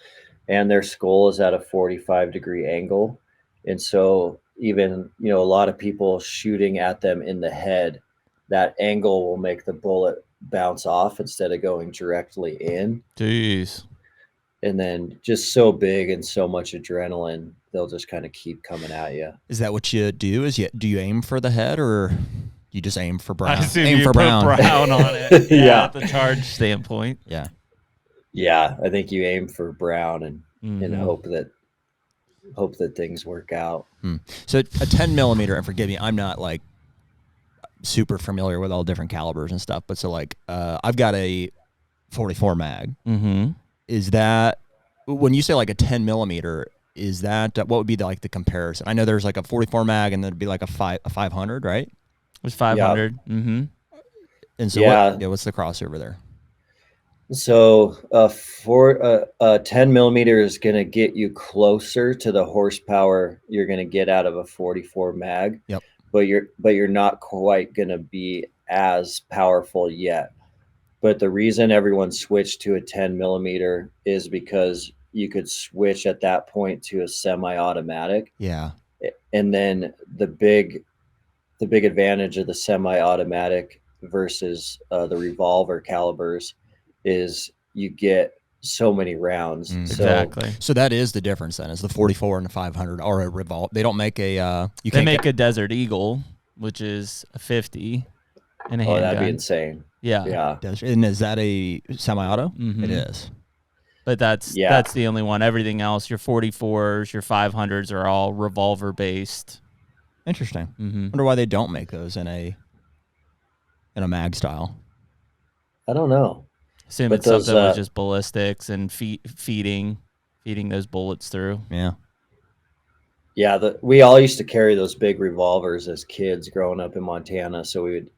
and their skull is at a 45-degree angle. And so even, a lot of people shooting at them in the head, that angle will make the bullet bounce off instead of going directly in. Jeez. And then just so big and so much adrenaline, they'll just kind of keep coming at you. Is that what you do? Do you aim for the head, or you just aim for brown? I assume aim for brown on it. Yeah. The charge standpoint. Yeah. Yeah, I think you aim for brown and hope that things work out. So a 10 millimeter, and forgive me, I'm not like super familiar with all different calibers and stuff, but so like I've got a 44 mag. Is that, when you say like a 10 millimeter, is that what would be the comparison? I know there's like a 44 mag, and there'd be like a 500, right? It was 500. And so what's the crossover there? So for 10 millimeter is going to get you closer to the horsepower you're going to get out of a 44 mag. Yep. But you're not quite going to be as powerful yet. But the reason everyone switched to a 10 millimeter is because you could switch at that point to a semi-automatic. Yeah. And then the big advantage of the semi-automatic versus the revolver calibers is you get so many rounds. Exactly. So that is the difference then, is the 44 and the 500 or a revolver. They don't make a they make a Desert Eagle, which is a 50 and a handgun. That'd be insane. Yeah. And is that a semi-auto? It is. But that's the only one. Everything else, your 44s, your 500s are all revolver based. Interesting. Wonder why they don't make those in a mag style. I don't know. Assume it's something with just ballistics and feeding those bullets through. Yeah. Yeah, we all used to carry those big revolvers as kids growing up in Montana. So we'd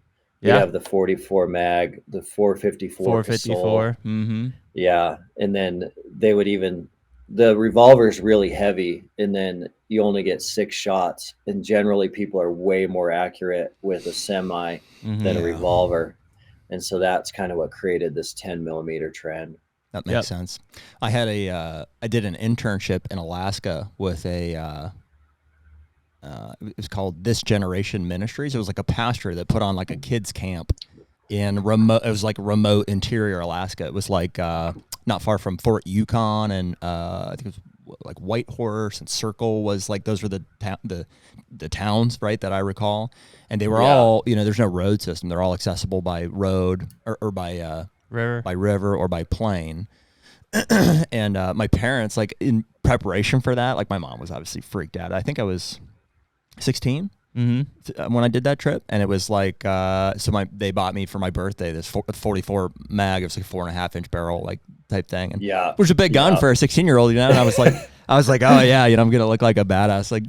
have the 44 mag, the 454. 454. Yeah, and then they would the revolver's really heavy, and then you only get 6 shots. And generally, people are way more accurate with a semi than a revolver. And so that's kind of what created this 10 millimeter trend. That makes sense. I had I did an internship in Alaska with it was called This Generation Ministries. It was like a pastor that put on like a kids camp in it was like remote interior Alaska. It was like not far from Fort Yukon, and I think it was like Whitehorse and Circle was like, those were the towns, right, that I recall. And they were all, there's no road system. They're all accessible by road or by river or by plane. And my parents, like in preparation for that, like my mom was obviously freaked out. I think I was 16 when I did that trip, and it was like they bought me for my birthday this 44 mag. It was like 4.5-inch barrel like type thing, and which was a big gun for a 16-year-old, you know. And I was like, oh yeah, you know, I'm gonna look like a badass, like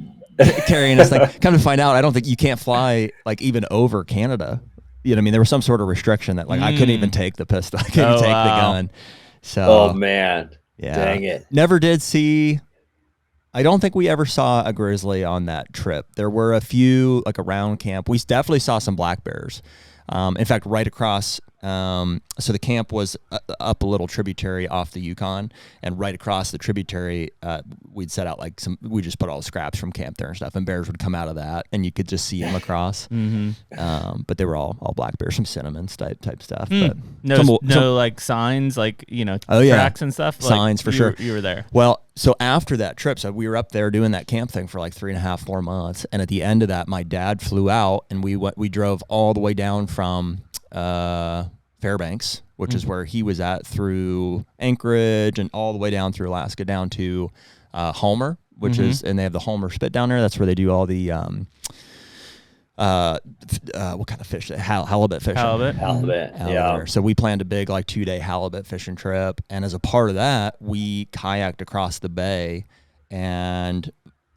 carrying this thing. Come to find out, I don't think you can't fly like even over Canada. You know what I mean? There was some sort of restriction that like I couldn't even take the pistol, I couldn't take the gun. So, oh man, yeah, dang it! Never did see. I don't think we ever saw a grizzly on that trip. There were a few like around camp. We definitely saw some black bears. In fact, right across. So the camp was up a little tributary off the Yukon, and right across the tributary, we'd set out like we just put all the scraps from camp there and stuff, and bears would come out of that, and you could just see them across. But they were all black bears, some cinnamon type stuff. But no like signs, like, you know, tracks and stuff. Signs like, for sure. You were there. Well, so after that trip, so we were up there doing that camp thing for like 3.5-4 months, and at the end of that, my dad flew out, and we drove all the way down from Fairbanks, which is where he was at, through Anchorage and all the way down through Alaska down to Homer, which is, and they have the Homer Spit down there. That's where they do all the what kind of fish? Halibut fishing. Halibut. Yeah. So we planned a big like 2-day halibut fishing trip, and as a part of that, we kayaked across the bay, and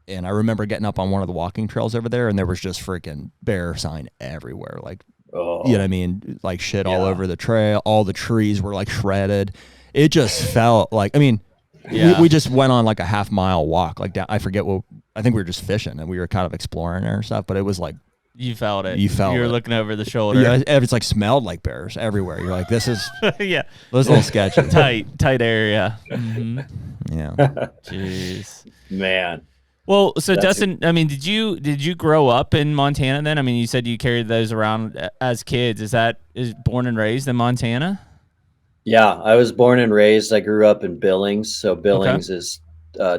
I remember getting up on one of the walking trails over there, and there was just freaking bear sign everywhere, like. Oh. You know what I mean? Like shit all over the trail. All the trees were like shredded. It just felt like, I mean, we just went on like a half-mile walk. Like down, I forget I think we were just fishing, and we were kind of exploring there and stuff, but it was like. You felt it. You were looking over the shoulder. Yeah, it's like smelled like bears everywhere. You're like, this is. Yeah. It was a little sketchy. Tight area. Yeah. Jeez. Man. Well, so Dustin, I mean, did you grow up in Montana then? I mean, you said you carried those around as kids. Is born and raised in Montana? Yeah, I was born and raised. I grew up in Billings. So Billings is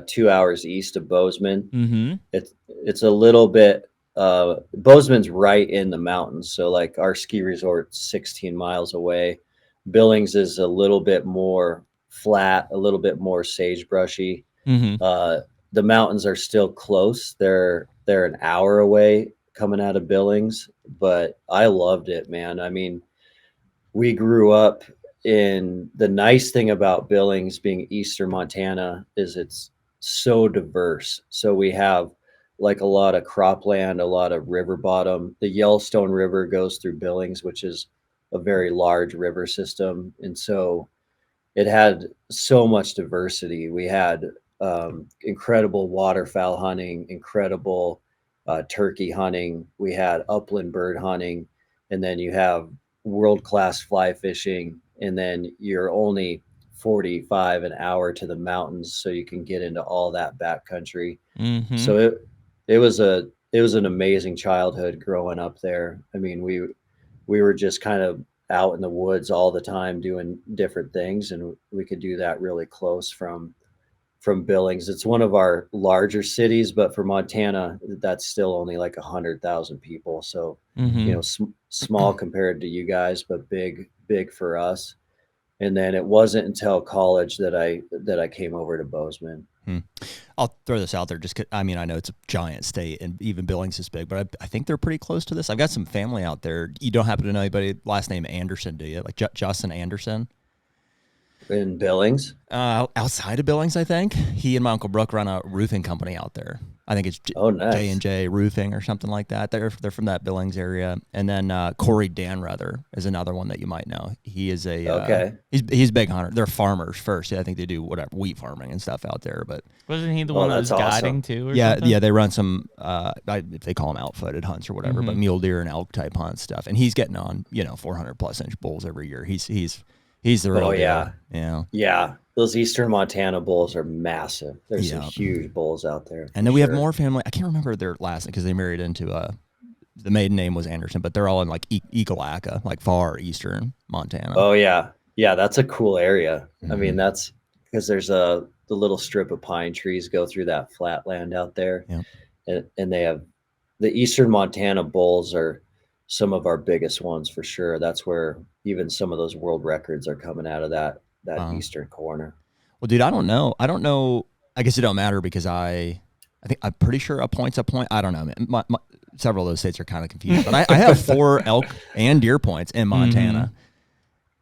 2 hours east of Bozeman. It's a little bit, Bozeman's right in the mountains. So like our ski resort's 16 miles away. Billings is a little bit more flat, a little bit more sagebrushy. The mountains are still close. They're an hour away coming out of Billings, but I loved it, man. I mean, we grew up in, the nice thing about Billings being eastern Montana is it's so diverse. So we have like a lot of cropland, a lot of river bottom. The Yellowstone River goes through Billings, which is a very large river system. And so it had so much diversity. We had incredible waterfowl hunting, incredible turkey hunting. We had upland bird hunting, and then you have world-class fly fishing, and then you're only 45 an hour to the mountains, so you can get into all that backcountry. So it was an amazing childhood growing up there. I mean, we were just kind of out in the woods all the time doing different things, and we could do that really close from Billings. It's one of our larger cities, but for Montana, that's still only like 100,000 people. So, you know, small compared to you guys, but big for us. And then it wasn't until college that I came over to Bozeman. I'll throw this out there just 'cause, I mean, I know it's a giant state and even Billings is big, but I think they're pretty close to this. I've got some family out there. You don't happen to know anybody last name Anderson, do you? Like Justin Anderson? In Billings? Outside of Billings, I think. He and my Uncle Brooke run a roofing company out there. I think it's nice. J&J Roofing or something like that. They're from that Billings area. And then Corey Danruther is another one that you might know. He is he's a big hunter. They're farmers first. Yeah, I think they do whatever wheat farming and stuff out there. But wasn't he the one that was guiding too? Or something? Yeah. They run some if they call them outfooted hunts or whatever, but mule deer and elk type hunt stuff. And he's getting on 400+ inch bulls every year. He's the real deal. Yeah. Those eastern Montana bulls are massive. There's some huge bulls out there. And then we have more family. I can't remember their last name because they married into the maiden name was Anderson, but they're all in like Ekalaka, like far eastern Montana. Oh yeah. Yeah, that's a cool area. I mean, that's because there's the little strip of pine trees go through that flat land out there. And they have the eastern Montana bulls are some of our biggest ones for sure. That's where even some of those world records are coming out of that eastern corner. Well, dude, I don't know. I guess it don't matter because I think I'm pretty sure a point's a point. I don't know, man. Several of those states are kind of confused, but I have 4 elk and deer points in Montana.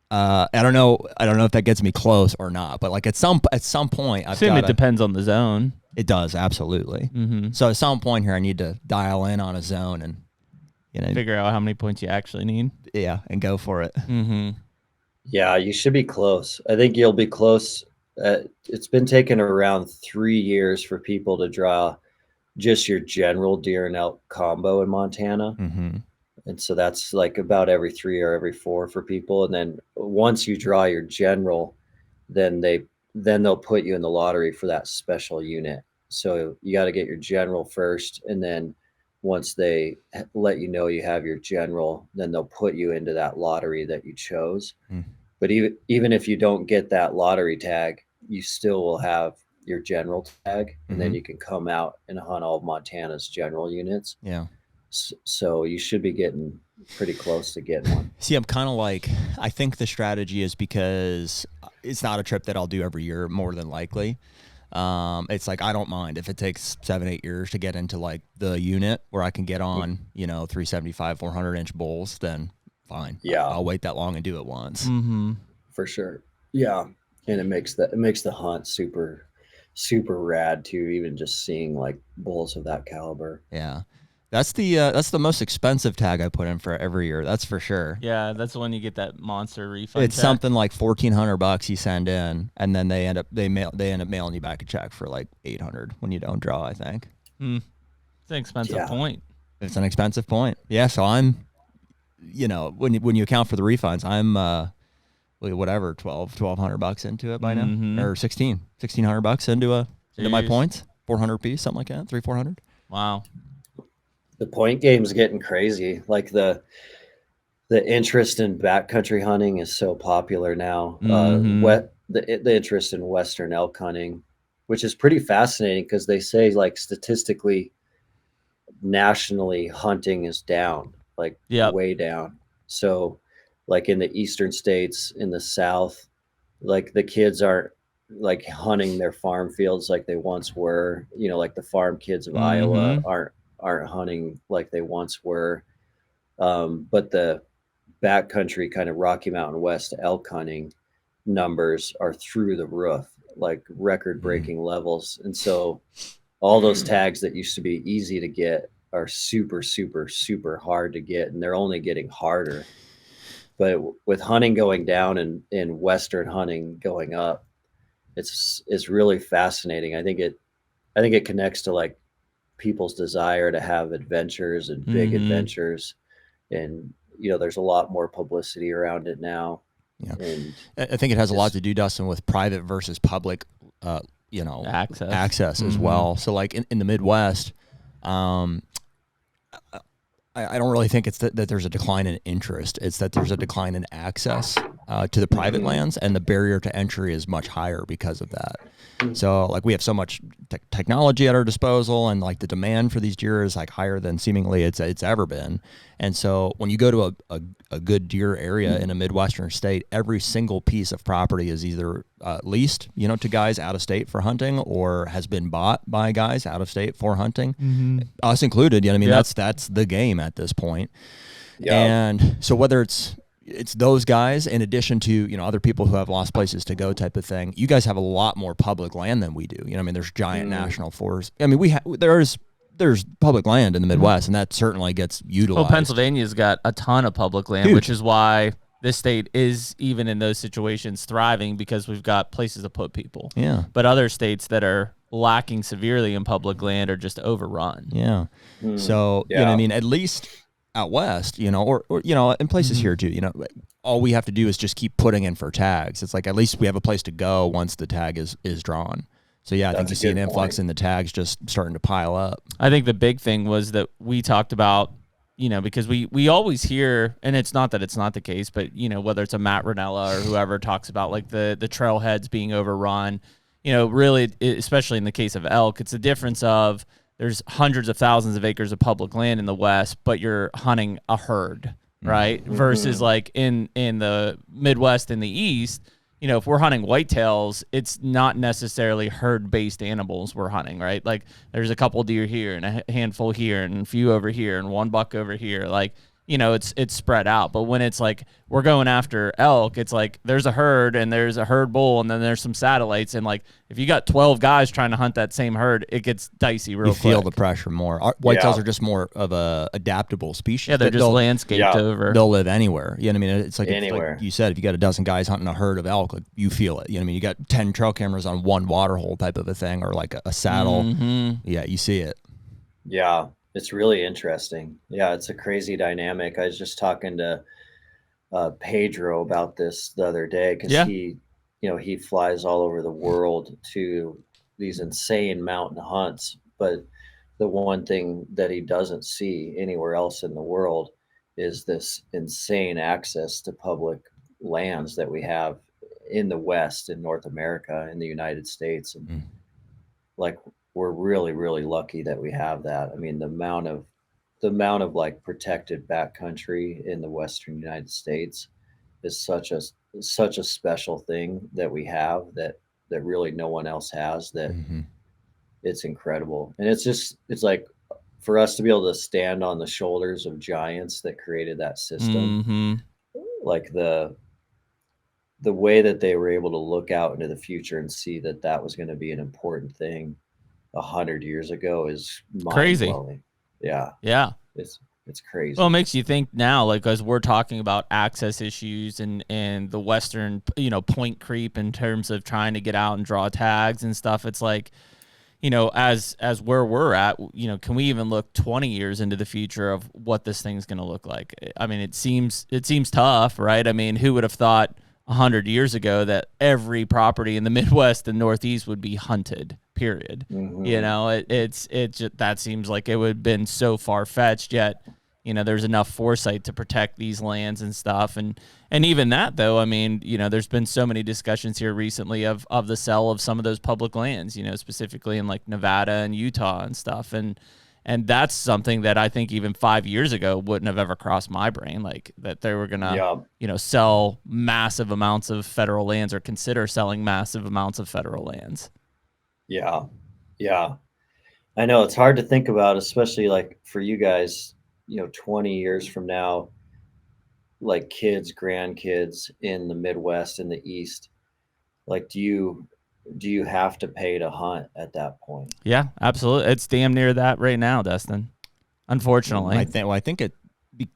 I don't know if that gets me close or not, but like at some point, it depends on the zone. It does, absolutely. So at some point here, I need to dial in on a zone and figure out how many points you actually need. Yeah, and go for it. Yeah, you should be close. I think you'll be close. It's been taking around 3 years for people to draw just your general deer and elk combo in Montana. And so that's like about every 3 or every 4 for people. And then once you draw your general, then they'll put you in the lottery for that special unit. So you got to get your general first, and then once they let you know you have your general, then they'll put you into that lottery that you chose. But even if you don't get that lottery tag, you still will have your general tag, and then you can come out and hunt all of Montana's general units. Yeah. So you should be getting pretty close to getting one. See, I'm kind of like, I think the strategy is because it's not a trip that I'll do every year, more than likely. It's like, I don't mind if it takes 7-8 years to get into like the unit where I can get on, 375, 400-inch bulls, then fine. Yeah. I'll wait that long and do it once. For sure. Yeah. And it makes the hunt super, super rad too, even just seeing like bulls of that caliber. Yeah. That's the most expensive tag I put in for every year. That's for sure. Yeah, that's when you get that monster refund. It's something like $1,400 you send in, and then they end up mailing you back a check for like $800 when you don't draw. I think. It's an expensive point. It's an expensive point. Yeah, so I'm, when you account for the refunds, I'm whatever $1,200 into it by now, or $1,600 into my points, 400 piece, something like that, 300-400. Wow. The point game's getting crazy. Like the interest in backcountry hunting is so popular now. The interest in Western elk hunting, which is pretty fascinating because they say like statistically, nationally hunting is down, like way down. So like in the eastern states, in the South, like the kids aren't like hunting their farm fields like they once were, like the farm kids of Iowa aren't hunting like they once were. But the backcountry kind of Rocky Mountain West elk hunting numbers are through the roof, like record breaking levels. And so all those tags that used to be easy to get are super, super, super hard to get. And they're only getting harder. But with hunting going down and Western hunting going up, it's really fascinating. I think it connects to like people's desire to have adventures and big adventures, and there's a lot more publicity around it now. Yeah, and I think it has a lot to do, Dustin, with private versus public access as well. So like in the Midwest, I don't really think it's that there's a decline in interest. It's that there's a decline in access to the private lands, and the barrier to entry is much higher because of that. So like we have so much technology at our disposal, and like the demand for these deer is like higher than seemingly it's ever been. And so when you go to a good deer area in a Midwestern state, every single piece of property is either leased, to guys out of state for hunting, or has been bought by guys out of state for hunting, us included. That's the game at this point. And so whether it's those guys in addition to other people who have lost places to go type of thing, you guys have a lot more public land than we do. There's giant national forests. There's public land in the Midwest, and that certainly gets utilized. Well, Pennsylvania's got a ton of public land, which is why this state is, even in those situations, thriving, because we've got places to put people. Yeah. But other states that are lacking severely in public land are just overrun. Yeah. So, at least out west, or in places here too, all we have to do is just keep putting in for tags. It's like, at least we have a place to go once the tag is drawn. So yeah, I think you see an influx in the tags just starting to pile up. I think the big thing was that we talked about, because we always hear, and it's not that it's not the case, but whether it's a Matt Ranella or whoever talks about like the trailheads being overrun, really, especially in the case of elk, it's a difference of there's hundreds of thousands of acres of public land in the West, but you're hunting a herd, right? Mm-hmm. Versus like in the Midwest and the East, you know, if we're hunting whitetails, it's not necessarily herd-based animals we're hunting, right? Like there's a couple deer here and a handful here and a few over here and one buck over here. Like, you know, it's spread out. But when it's like we're going after elk, it's like there's a herd and there's a herd bull and then there's some satellites. And like if you got 12 guys trying to hunt that same herd, it gets dicey real quick. You feel the pressure more. Whitetails are just more of a adaptable species. Yeah, they're just landscaped over. They'll live anywhere. You know what I mean? It's like, anywhere. Like you said, if you got a dozen guys hunting a herd of elk, like you feel it. You know what I mean? You got 10 trail cameras on one water hole type of a thing, or like a saddle. Mm-hmm. Yeah, you see it. Yeah. It's really interesting. Yeah, it's a crazy dynamic. I was just talking to Pedro about this the other day because he flies all over the world to these insane mountain hunts. But the one thing that he doesn't see anywhere else in the world is this insane access to public lands that we have in the West, in North America, in the United States. And like, we're really, really lucky that we have that. I mean, the amount of like protected backcountry in the Western United States is such a special thing that we have that really no one else has, that it's incredible. And it's like for us to be able to stand on the shoulders of giants that created that system, like the way that they were able to look out into the future and see that was going to be an important thing 100 years ago is crazy. Yeah. It's crazy. Well, it makes you think now, like, as we're talking about access issues and the Western, you know, point creep in terms of trying to get out and draw tags and stuff. It's like, you know, as where we're at, you know, can we even look 20 years into the future of what this thing's going to look like? I mean, it seems tough, right? I mean, who would have thought 100 years ago that every property in the Midwest and Northeast would be hunted, period. You know, it just, that seems like it would have been so far-fetched, yet, you know, there's enough foresight to protect these lands and stuff. And even that, though, I mean, you know, there's been so many discussions here recently of the sale of some of those public lands, you know, specifically in like Nevada and Utah and stuff. And that's something that I think even 5 years ago wouldn't have ever crossed my brain, like that they were going to, you know, sell massive amounts of federal lands or consider selling massive amounts of federal lands. Yeah. I know it's hard to think about, especially like for you guys, you know, 20 years from now, like kids, grandkids in the Midwest and the East, like, do you have to pay to hunt at that point? Yeah, absolutely. It's damn near that right now, Dustin. Unfortunately, I think it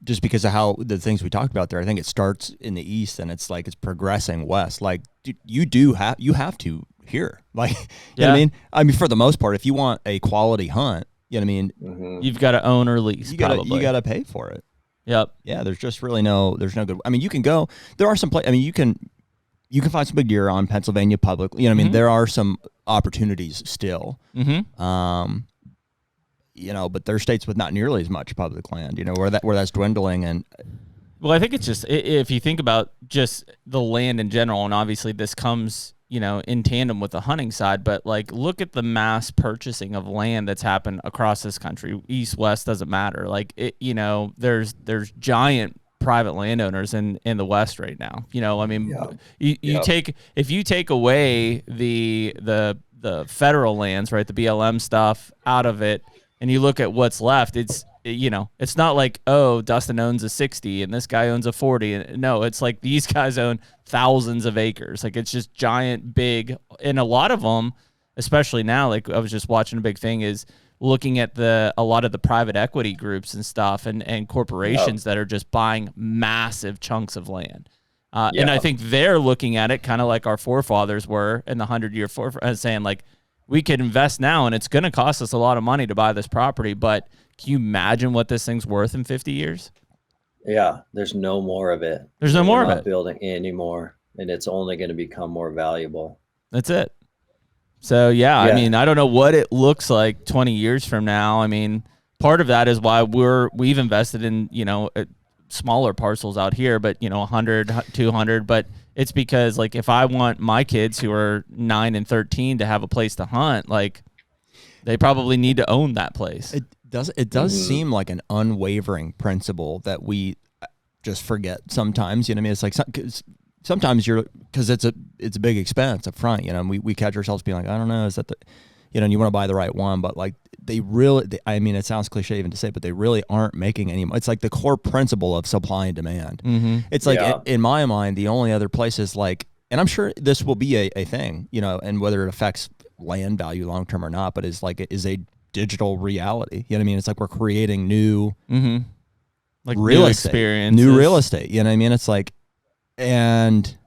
just because of how the things we talked about there. I think it starts in the East and it's like it's progressing west. Like you have to here. Like, you know what I mean? I mean, for the most part, if you want a quality hunt, you know what I mean? You've got to own or lease. You got to pay for it. Yep. Yeah. There's just really there's no good. I mean, you can go. There are some places. I mean, you can find some big deer on Pennsylvania public. You know what I mean? There are some opportunities still. You know, but there's states with not nearly as much public land, you know, where that's dwindling. And well, I think it's just, if you think about just the land in general, and obviously this comes, you know, in tandem with the hunting side, but like, look at the mass purchasing of land that's happened across this country. East, west, doesn't matter. Like, it, you know, there's giant private landowners in the West right now. You know, I mean, if you take away the federal lands, right, the BLM stuff out of it, and you look at what's left, it's, you know, it's not like, oh, Dustin owns a 60 and this guy owns a 40. No, it's like these guys own thousands of acres. Like, it's just giant, big, and a lot of them, especially now, like I was just watching a big thing, is looking at a lot of the private equity groups and stuff and corporations that are just buying massive chunks of land. And I think they're looking at it kind of like our forefathers were in the 100-year saying, like, we could invest now and it's going to cost us a lot of money to buy this property, but can you imagine what this thing's worth in 50 years? Yeah, there's no more of it. There's no more of it. We're not building anymore, and it's only going to become more valuable. That's it. So, I mean, I don't know what it looks like 20 years from now. I mean, part of that is why we've invested in, you know, smaller parcels out here, but, you know, 100, 200, but it's because, like, if I want my kids who are 9 and 13 to have a place to hunt, like, They probably need to own that place. It does seem like an unwavering principle that we just forget sometimes. You know what I mean? It's like sometimes because it's a big expense up front. You know, and we catch ourselves being like, I don't know, is that the, you know, and you want to buy the right one, but like I mean, it sounds cliche even to say, but they really aren't making any. It's like the core principle of supply and demand. It's like in my mind, the only other place is like, and I'm sure this will be a thing, you know, and whether it affects land value long term or not, but is a digital reality. You know what I mean? It's like we're creating new, like real new estate, experiences. new real estate. You know what I mean? It's like, and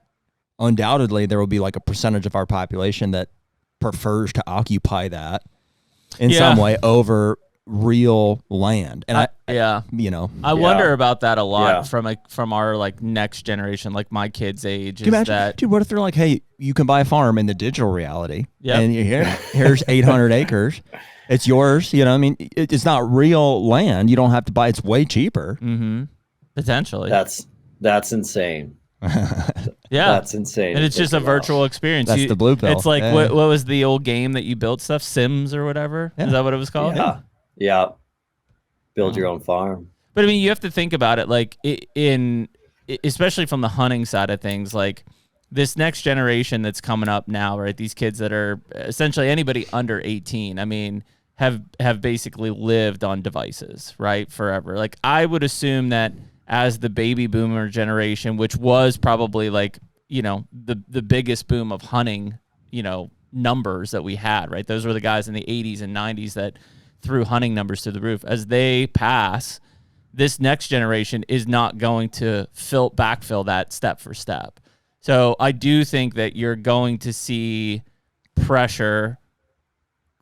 undoubtedly there will be like a percentage of our population that prefers to occupy that in some way over real land. And I wonder about that a lot from our like next generation, like my kids' age. Dude, what if they're like, hey, you can buy a farm in the digital reality, and here's 800 acres, it's yours. You know, I mean, it's not real land. You don't have to buy. It's way cheaper. Potentially. That's insane. That's insane. And it's just a virtual experience. That's the blue pill. It's like what was the old game that you built stuff, Sims or whatever? Is that what it was called? Yeah. Build your own farm. But I mean, you have to think about it, like especially from the hunting side of things, like this next generation that's coming up now, right? These kids that are essentially anybody under 18, I mean, have basically lived on devices, right? Forever. Like I would assume that as the baby boomer generation, which was probably like, you know, the biggest boom of hunting, you know, numbers that we had, right? Those were the guys in the 80s and 90s that threw hunting numbers to the roof. As they pass, this next generation is not going to backfill that step for step. So I do think that you're going to see pressure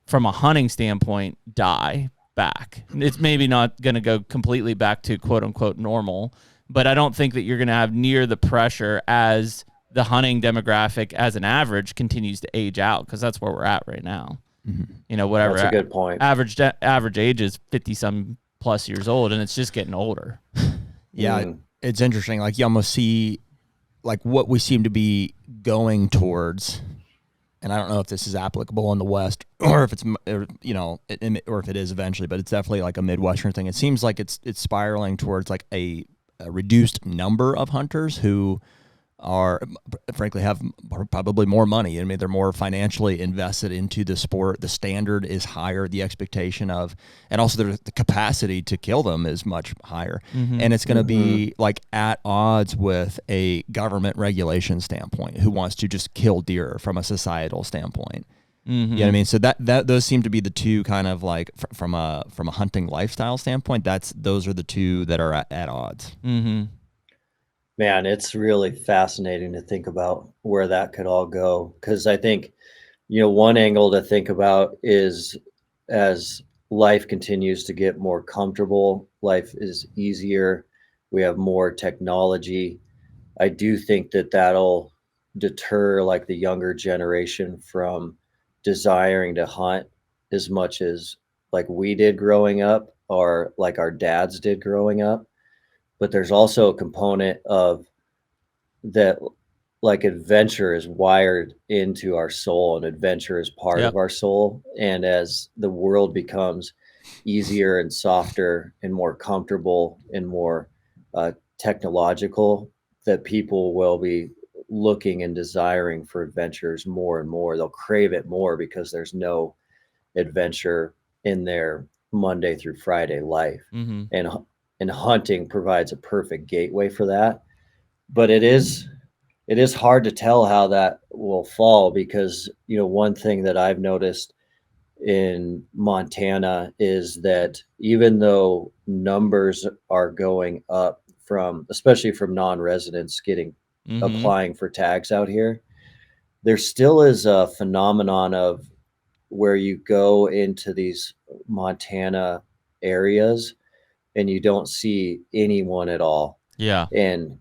from a hunting standpoint die back. It's maybe not going to go completely back to quote unquote normal, but I don't think that you're going to have near the pressure as the hunting demographic as an average continues to age out, because that's where we're at right now. You know, whatever. That's a good point. Average age is 50 some plus years old, and it's just getting older. It's interesting. Like you almost see like what we seem to be going towards. And I don't know if this is applicable in the West or if it's, you know, or if it is eventually, but it's definitely like a Midwestern thing. It seems like it's spiraling towards like a reduced number of hunters who are, frankly, have probably more money. I mean, they're more financially invested into the sport. The standard is higher. The expectation of, and also the capacity to kill them is much higher. And it's going to be like at odds with a government regulation standpoint who wants to just kill deer from a societal standpoint. You know what I mean? So that those seem to be the two kind of like from a hunting lifestyle standpoint. Those are the two that are at odds. Man, it's really fascinating to think about where that could all go. Because I think, you know, one angle to think about is as life continues to get more comfortable, life is easier, we have more technology. I do think that that'll deter like the younger generation from desiring to hunt as much as like we did growing up or like our dads did growing up. But there's also a component of that, like adventure is wired into our soul, and adventure is part of our soul. And as the world becomes easier and softer and more comfortable and more technological, that people will be looking and desiring for adventures more and more. They'll crave it more because there's no adventure in their Monday through Friday life. And hunting provides a perfect gateway for that. But it is hard to tell how that will fall, because, you know, one thing that I've noticed in Montana is that even though numbers are going up especially from non-residents applying for tags out here, there still is a phenomenon of where you go into these Montana areas and you don't see anyone at all. And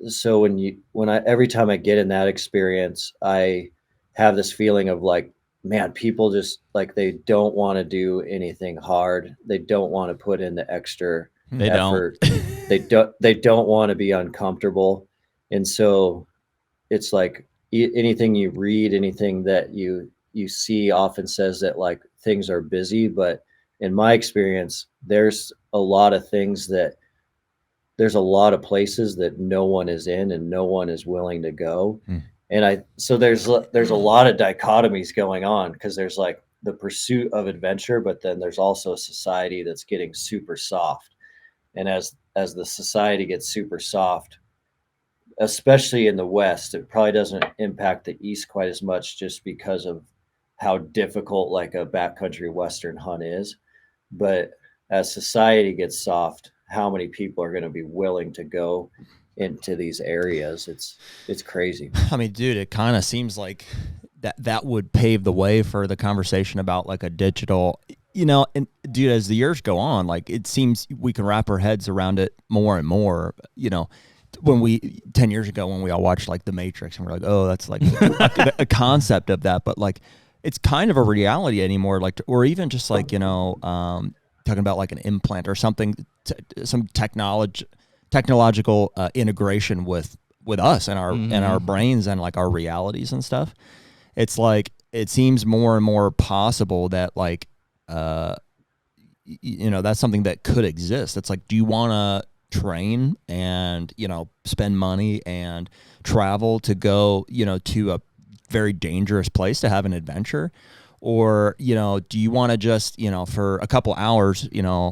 so every time I get in that experience, I have this feeling of like, man, people just like, they don't want to do anything hard. They don't want to put in the extra effort. They don't want to be uncomfortable. And so it's like anything you read, anything that you you see often says that like things are busy, but in my experience, there's a lot of places that no one is in and no one is willing to go. And so there's a lot of dichotomies going on, because there's like the pursuit of adventure, but then there's also a society that's getting super soft. And as the society gets super soft, especially in the West, it probably doesn't impact the East quite as much, just because of how difficult like a backcountry Western hunt is. But as society gets soft, how many people are going to be willing to go into these areas? It's crazy. I mean, dude, it kind of seems like that would pave the way for the conversation about like a digital, and dude, as the years go on, like it seems we can wrap our heads around it more and more, when 10 years ago, when we all watched like The Matrix and we're like, oh, that's like a concept of that, but like it's kind of a reality anymore. Like, or even just like, talking about like an implant or something, some technological integration with us and our brains and like our realities and stuff. It's like, it seems more and more possible that like, that's something that could exist. It's like, do you want to train and, spend money and travel to go, to a very dangerous place to have an adventure? Or, do you want to just, for a couple hours,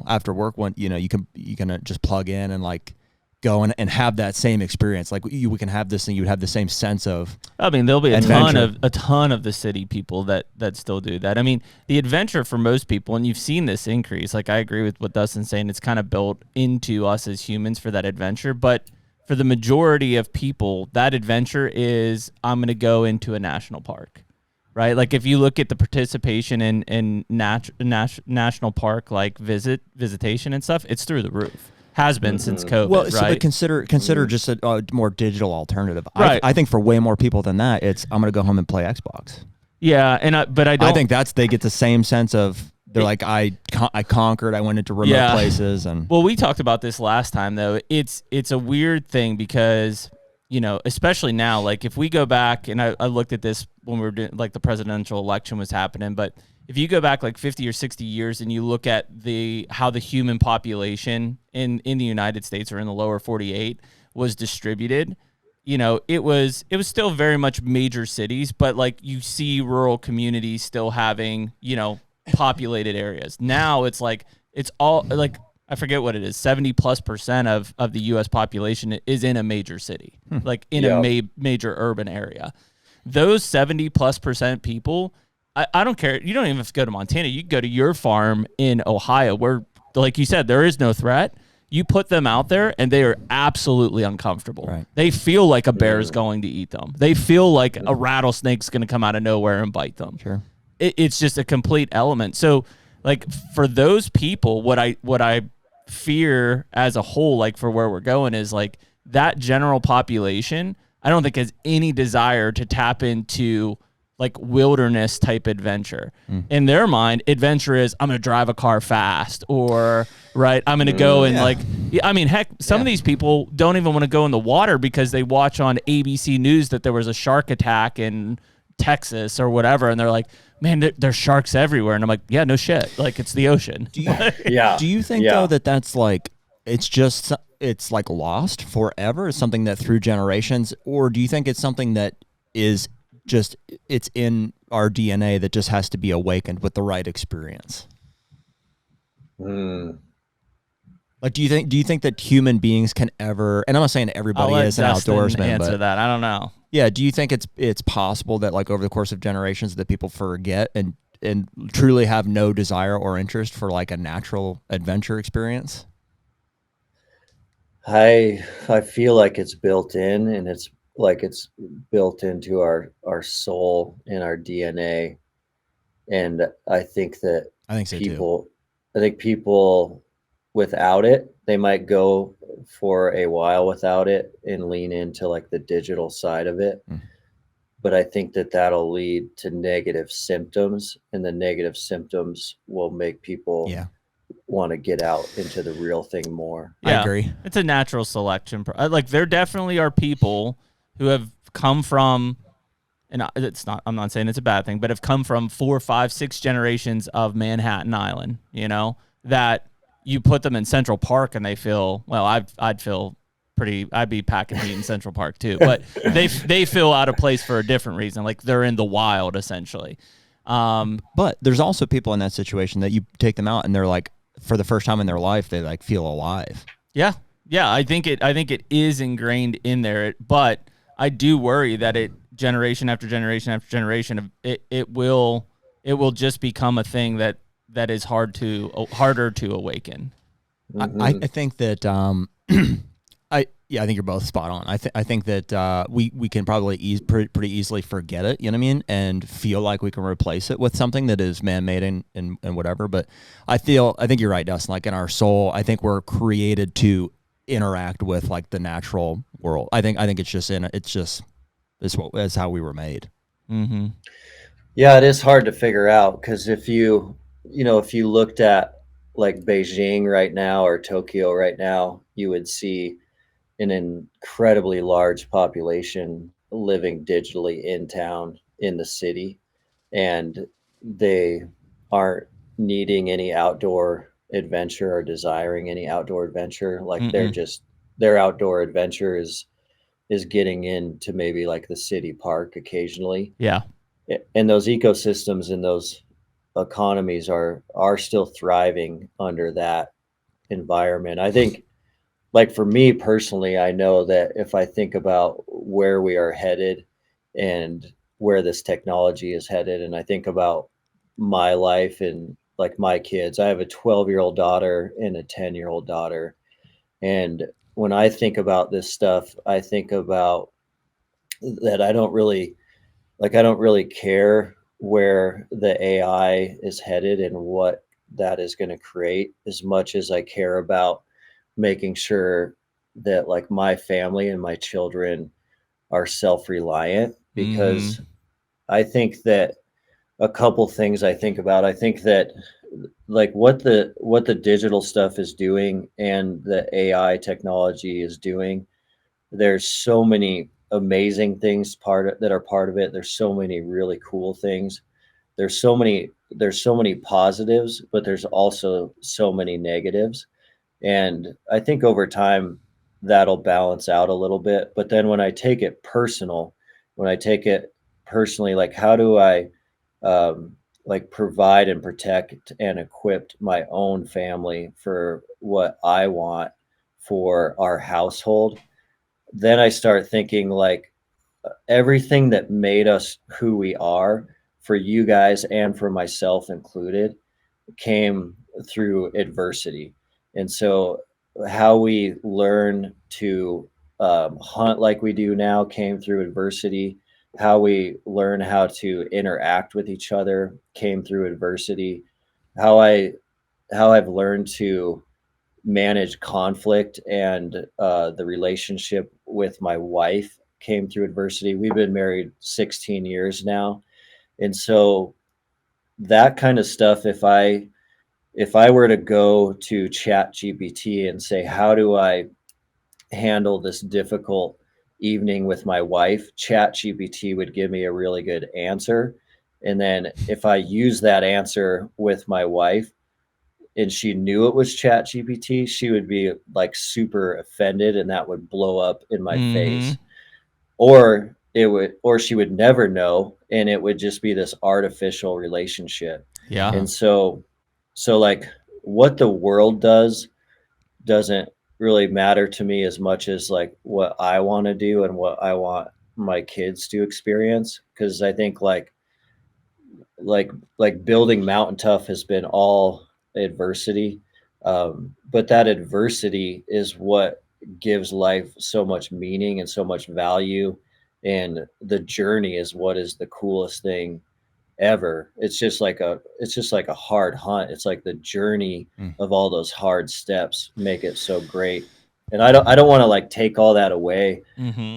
after work, when, you can just plug in and like go and have that same experience. Like we can have this, and you would have the same sense of, I mean, there'll be a adventure. ton of the city people that still do that. I mean, the adventure for most people, and you've seen this increase, like I agree with what Dustin's saying, it's kind of built into us as humans for that adventure. But for the majority of people, that adventure is, I'm going to go into a national park, right? Like if you look at the participation in national park, like visitation and stuff, it's through the roof. Has been since COVID, well, right? But consider just a more digital alternative. Right. I think for way more people than that, it's I'm going to go home and play Xbox. Yeah, but I don't. I think they get the same sense of, they're like, I conquered. I went into remote places, and well, we talked about this last time though. It's a weird thing because especially now, like if we go back, and I looked at this when we were doing, like the presidential election was happening, but if you go back like 50 or 60 years and you look at how the human population in the United States or in the lower 48 was distributed, it was still very much major cities, but like you see rural communities still having, populated areas. Now it's like, it's all like, I forget what it is, 70+% of the US population is in a major city, like in a major urban area. Those 70+% people, I don't care. You don't even have to go to Montana. You can go to your farm in Ohio where, like you said, there is no threat. You put them out there and they are absolutely uncomfortable. Right. They feel like a bear is going to eat them. They feel like a rattlesnake's going to come out of nowhere and bite them. Sure. It's just a complete element. So like for those people, what I fear as a whole, like for where we're going, is like that general population, I don't think has any desire to tap into like wilderness type adventure. In their mind, adventure is, I'm going to drive a car fast, or right, I'm going to go and like, I mean, heck, some of these people don't even want to go in the water because they watch on ABC News that there was a shark attack in Texas or whatever. And they're like, man, there's sharks everywhere. And I'm like, yeah, no shit. Like it's the ocean. Do you think though that's like, it's like lost forever? It's something that through generations, or do you think it's something that is just, it's in our DNA that just has to be awakened with the right experience? Like, do you think that human beings can ever, and I'm not saying everybody is an outdoorsman, answer but that. I don't know. Yeah. Do you think it's possible that like over the course of generations that people forget and truly have no desire or interest for like a natural adventure experience? I feel like it's built in, and it's built into our soul and our DNA. And I think so too. I think people without it, they might go for a while without it and lean into like the digital side of it. But I think that'll lead to negative symptoms, and the negative symptoms will make people want to get out into the real thing more. Yeah, I agree. It's a natural selection. Like there definitely are people who have come from and I'm not saying it's a bad thing, but have come from 4, 5, 6 generations of Manhattan Island, that you put them in Central Park and they feel, well, I'd feel I'd be packing heat in Central Park too, but they feel out of place for a different reason. Like they're in the wild essentially. But there's also people in that situation that you take them out and they're like, for the first time in their life, they like feel alive. Yeah. I think it is ingrained in there, but I do worry that generation after generation after generation, it will just become a thing that is harder to awaken. Mm-hmm. I think that I think you're both spot on. I think that we can probably pretty easily forget it, you know what I mean, and feel like we can replace it with something that is man-made and whatever. But I think you're right, Dustin. Like in our soul, I think we're created to interact with like the natural world. I think it's how we were made. Mm-hmm. Yeah, it is hard to figure out because if you looked at like Beijing right now or Tokyo right now, you would see an incredibly large population living digitally in town, in the city, and they aren't needing any outdoor adventure or desiring any outdoor adventure. Like their outdoor adventure is getting into maybe like the city park occasionally. Yeah. And those ecosystems and those economies are still thriving under that environment. I think, like for me personally, I know that if I think about where we are headed and where this technology is headed, and I think about my life and like my kids, I have a 12-year-old daughter and a 10-year-old daughter. And when I think about this stuff, I think about that I don't really care where the AI is headed and what that is going to create as much as I care about making sure that like my family and my children are self-reliant, because I think that a couple things I think that like what the digital stuff is doing and the AI technology is doing, there's so many amazing things that are part of it. There's so many really cool things. There's so many positives, but there's also so many negatives. And I think over time that'll balance out a little bit. But then when I take it personally, like how do I like provide and protect and equip my own family for what I want for our household? Then I start thinking like everything that made us who we are, for you guys and for myself included, came through adversity. And so how we learn to hunt like we do now came through adversity. How we learn how to interact with each other came through adversity. How I've learned to manage conflict and the relationship with my wife came through adversity. We've been married 16 years now. And so that kind of stuff, if I were to go to Chat GPT and say, how do I handle this difficult evening with my wife, Chat GPT would give me a really good answer. And then if I use that answer with my wife and she knew it was Chat GPT, she would be like super offended and that would blow up in my face. Or she would never know and it would just be this artificial relationship. Yeah. And so like what the world doesn't really matter to me as much as like what I want to do and what I want my kids to experience. Cause I think like building MTNTOUGH has been all adversity. But that adversity is what gives life so much meaning and so much value. And the journey is what is the coolest thing ever. It's just like a hard hunt. It's like the journey of all those hard steps make it so great. And I don't want to like take all that away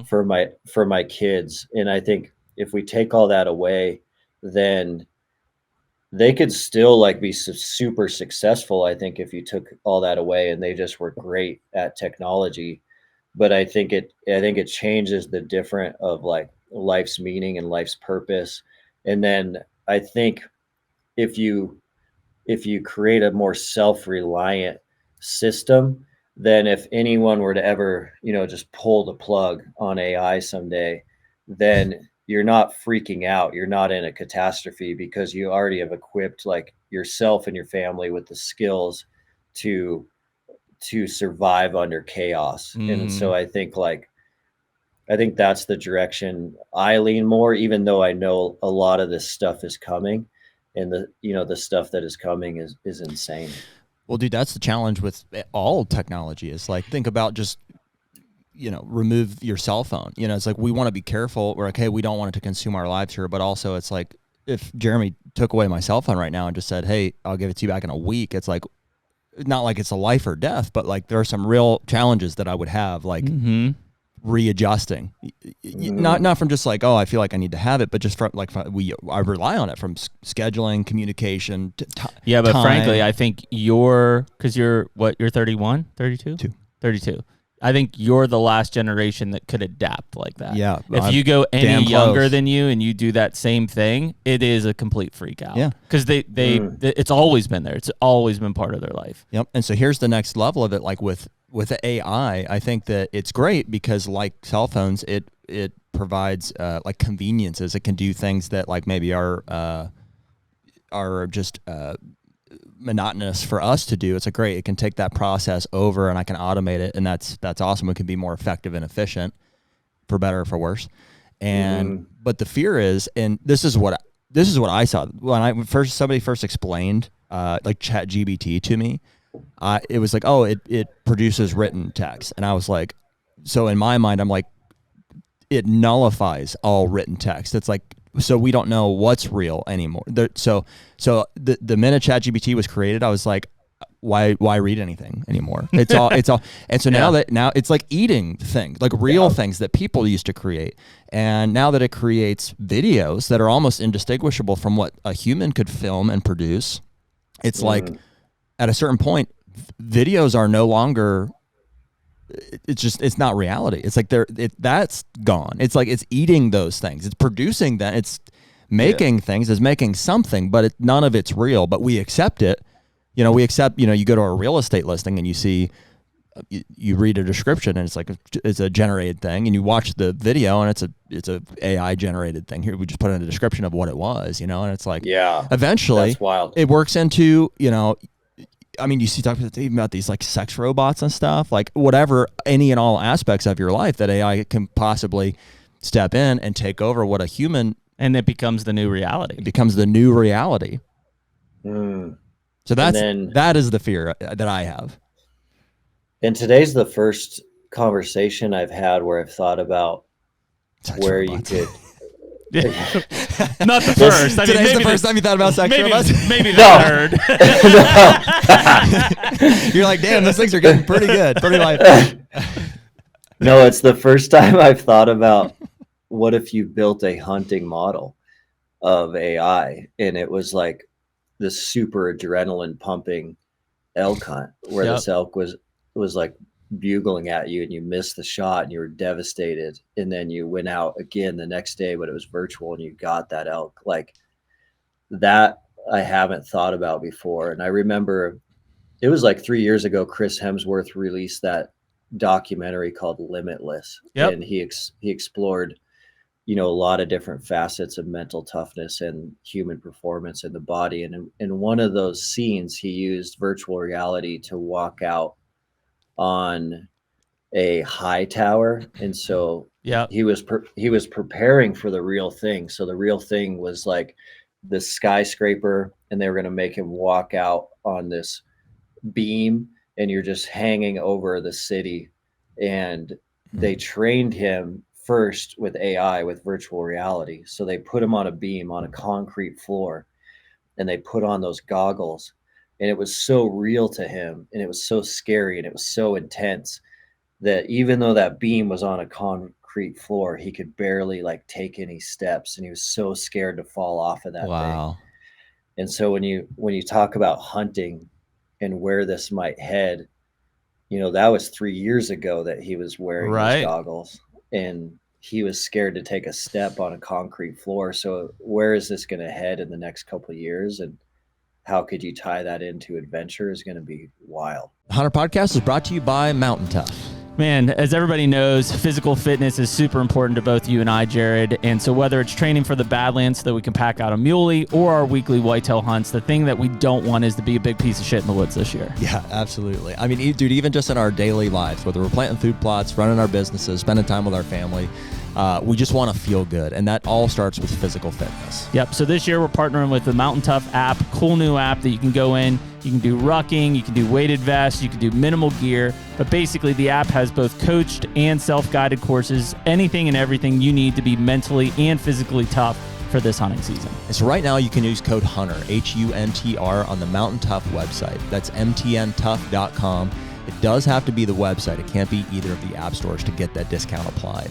for my kids. And I think if we take all that away, then they could still like be super successful. I think if you took all that away and they just were great at technology, but I think it changes the different of like life's meaning and life's purpose. And then I think if you create a more self-reliant system, then if anyone were to ever, just pull the plug on AI someday, then you're not freaking out. You're not in a catastrophe because you already have equipped like yourself and your family with the skills to survive under chaos. And so I think that's the direction I lean more, even though I know a lot of this stuff is coming, and the stuff that is coming is insane. Well, dude, that's the challenge with all technology. Is like, think about just, remove your cell phone. It's like, we want to be careful. We're like, hey, we don't want it to consume our lives here. But also it's like, if Jeremy took away my cell phone right now and just said, hey, I'll give it to you back in a week, it's like, not like it's a life or death, but like there are some real challenges that I would have, like readjusting, not from just like, oh, I feel like I need to have it, but just from like, I rely on it from scheduling, communication. Yeah, but time. Frankly, I think because you're 31, 32? 32. I think you're the last generation that could adapt like that. Yeah. If you go any younger than you and you do that same thing, it is a complete freak out. Yeah. Because it's always been there. It's always been part of their life. Yep. And so here's the next level of it. Like with the AI, I think that it's great because like cell phones, it provides like conveniences. It can do things that like maybe are just monotonous for us to do. It's a great, it can take that process over and I can automate it, and that's awesome. It can be more effective and efficient, for better or for worse. And but the fear is, and this is what I saw when somebody first explained like ChatGPT to me. It was like, oh, it produces written text, and I was like, so in my mind, I'm like, it nullifies all written text. It's like, so we don't know what's real anymore. So the minute ChatGPT was created, I was like, why read anything anymore? It's all. And so now it's like eating things, like real things that people used to create. And now that it creates videos that are almost indistinguishable from what a human could film and produce, it's like at a certain point, videos are no longer. It's not reality. It's like that's gone. It's like it's eating those things. It's producing that. It's making things. It's making something, but none of it's real. But we accept it. We accept. You go to a real estate listing and you see, you read a description and it's like it's a generated thing, and you watch the video and it's a AI generated thing. Here we just put in a description of what it was, and it's like eventually that's wild. It works into I mean, you see talking about these like sex robots and stuff, like whatever, any and all aspects of your life that AI can possibly step in and take over what a human. And it becomes the new reality. It becomes the new reality. So that is the fear that I have. And today's the first conversation I've had where I've thought about sex where robots. you could. Not the first. I mean, today's the first time you thought about sex robots? Maybe the third. You're like, damn, those things are getting pretty good. Pretty life. No, it's the first time I've thought about what if you built a hunting model of AI and it was like this super adrenaline pumping elk hunt where this elk was like bugling at you and you missed the shot and you were devastated, and then you went out again the next day but it was virtual and you got that elk. Like that I haven't thought about before. And I remember it was like 3 years ago Chris Hemsworth released that documentary called Limitless, and he explored a lot of different facets of mental toughness and human performance in the body, and in one of those scenes he used virtual reality to walk out on a high tower, and so he was preparing for the real thing. So the real thing was like the skyscraper, and they were going to make him walk out on this beam, and you're just hanging over the city. And they trained him first with AI, with virtual reality. So they put him on a beam on a concrete floor, and they put on those goggles. And it was so real to him, and it was so scary, and it was so intense that even though that beam was on a concrete floor, he could barely like take any steps, and he was so scared to fall off of that thing. And so when you talk about hunting and where this might head, that was 3 years ago that he was wearing those goggles. And he was scared to take a step on a concrete floor. So where is this going to head in the next couple of years? And how could you tie that into adventure is going to be wild. The HUNTR Podcast is brought to you by MTNTOUGH. Man, as everybody knows, physical fitness is super important to both you and I, Jared. And so whether it's training for the Badlands so that we can pack out a muley or our weekly whitetail hunts, the thing that we don't want is to be a big piece of shit in the woods this year. Yeah, absolutely. I mean, dude, even just in our daily lives, whether we're planting food plots, running our businesses, spending time with our family, we just want to feel good. And that all starts with physical fitness. Yep. So this year we're partnering with the MTNTOUGH app, cool new app that you can go in. You can do rucking, you can do weighted vests, you can do minimal gear, but basically the app has both coached and self-guided courses, anything and everything you need to be mentally and physically tough for this hunting season. And so right now you can use code HUNTR, HUNTR, on the MTNTOUGH website. That's MTNTOUGH.com. It does have to be the website. It can't be either of the app stores to get that discount applied.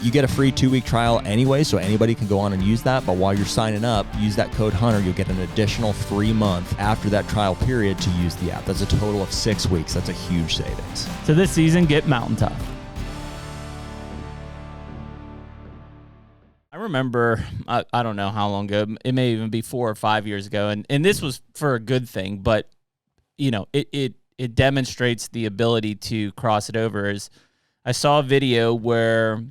You get a free 2-week trial anyway, so anybody can go on and use that. But while you're signing up, use that code HUNTR. You'll get an additional free month after that trial period to use the app. That's a total of 6 weeks. That's a huge savings. So this season, get MTNTOUGH. I remember, I don't know how long ago, it may even be 4 or 5 years ago, and this was for a good thing, but you know, it demonstrates the ability to cross it over. Is I saw a video where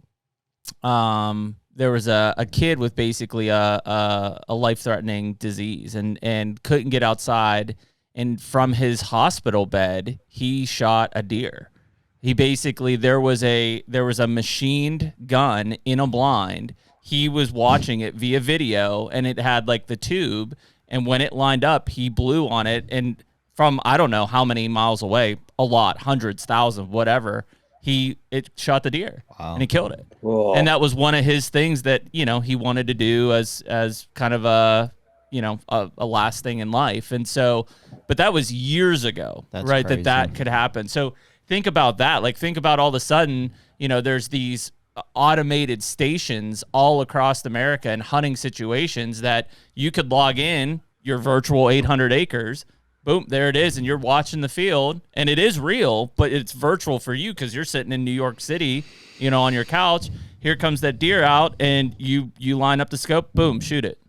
there was a kid with basically a life-threatening disease and couldn't get outside, and from his hospital bed he shot a deer. He basically there was a machined gun in a blind. He was watching it via video, and it had like the tube, and when it lined up he blew on it, and from I don't know how many miles away, a lot, hundreds, thousands, whatever, it shot the deer. Wow. And he killed it. Whoa. And that was one of his things that, you know, he wanted to do as kind of a last thing in life. And so, but that was years ago. That's right? Crazy. That could happen. So think about that. Like, think about all of a sudden, you know, there's these automated stations all across America in hunting situations that you could log in your virtual 800 acres. Boom, there it is, and you're watching the field, and it is real, but it's virtual for you because you're sitting in New York City, you know, on your couch. Here comes that deer out, and you line up the scope, boom, shoot it.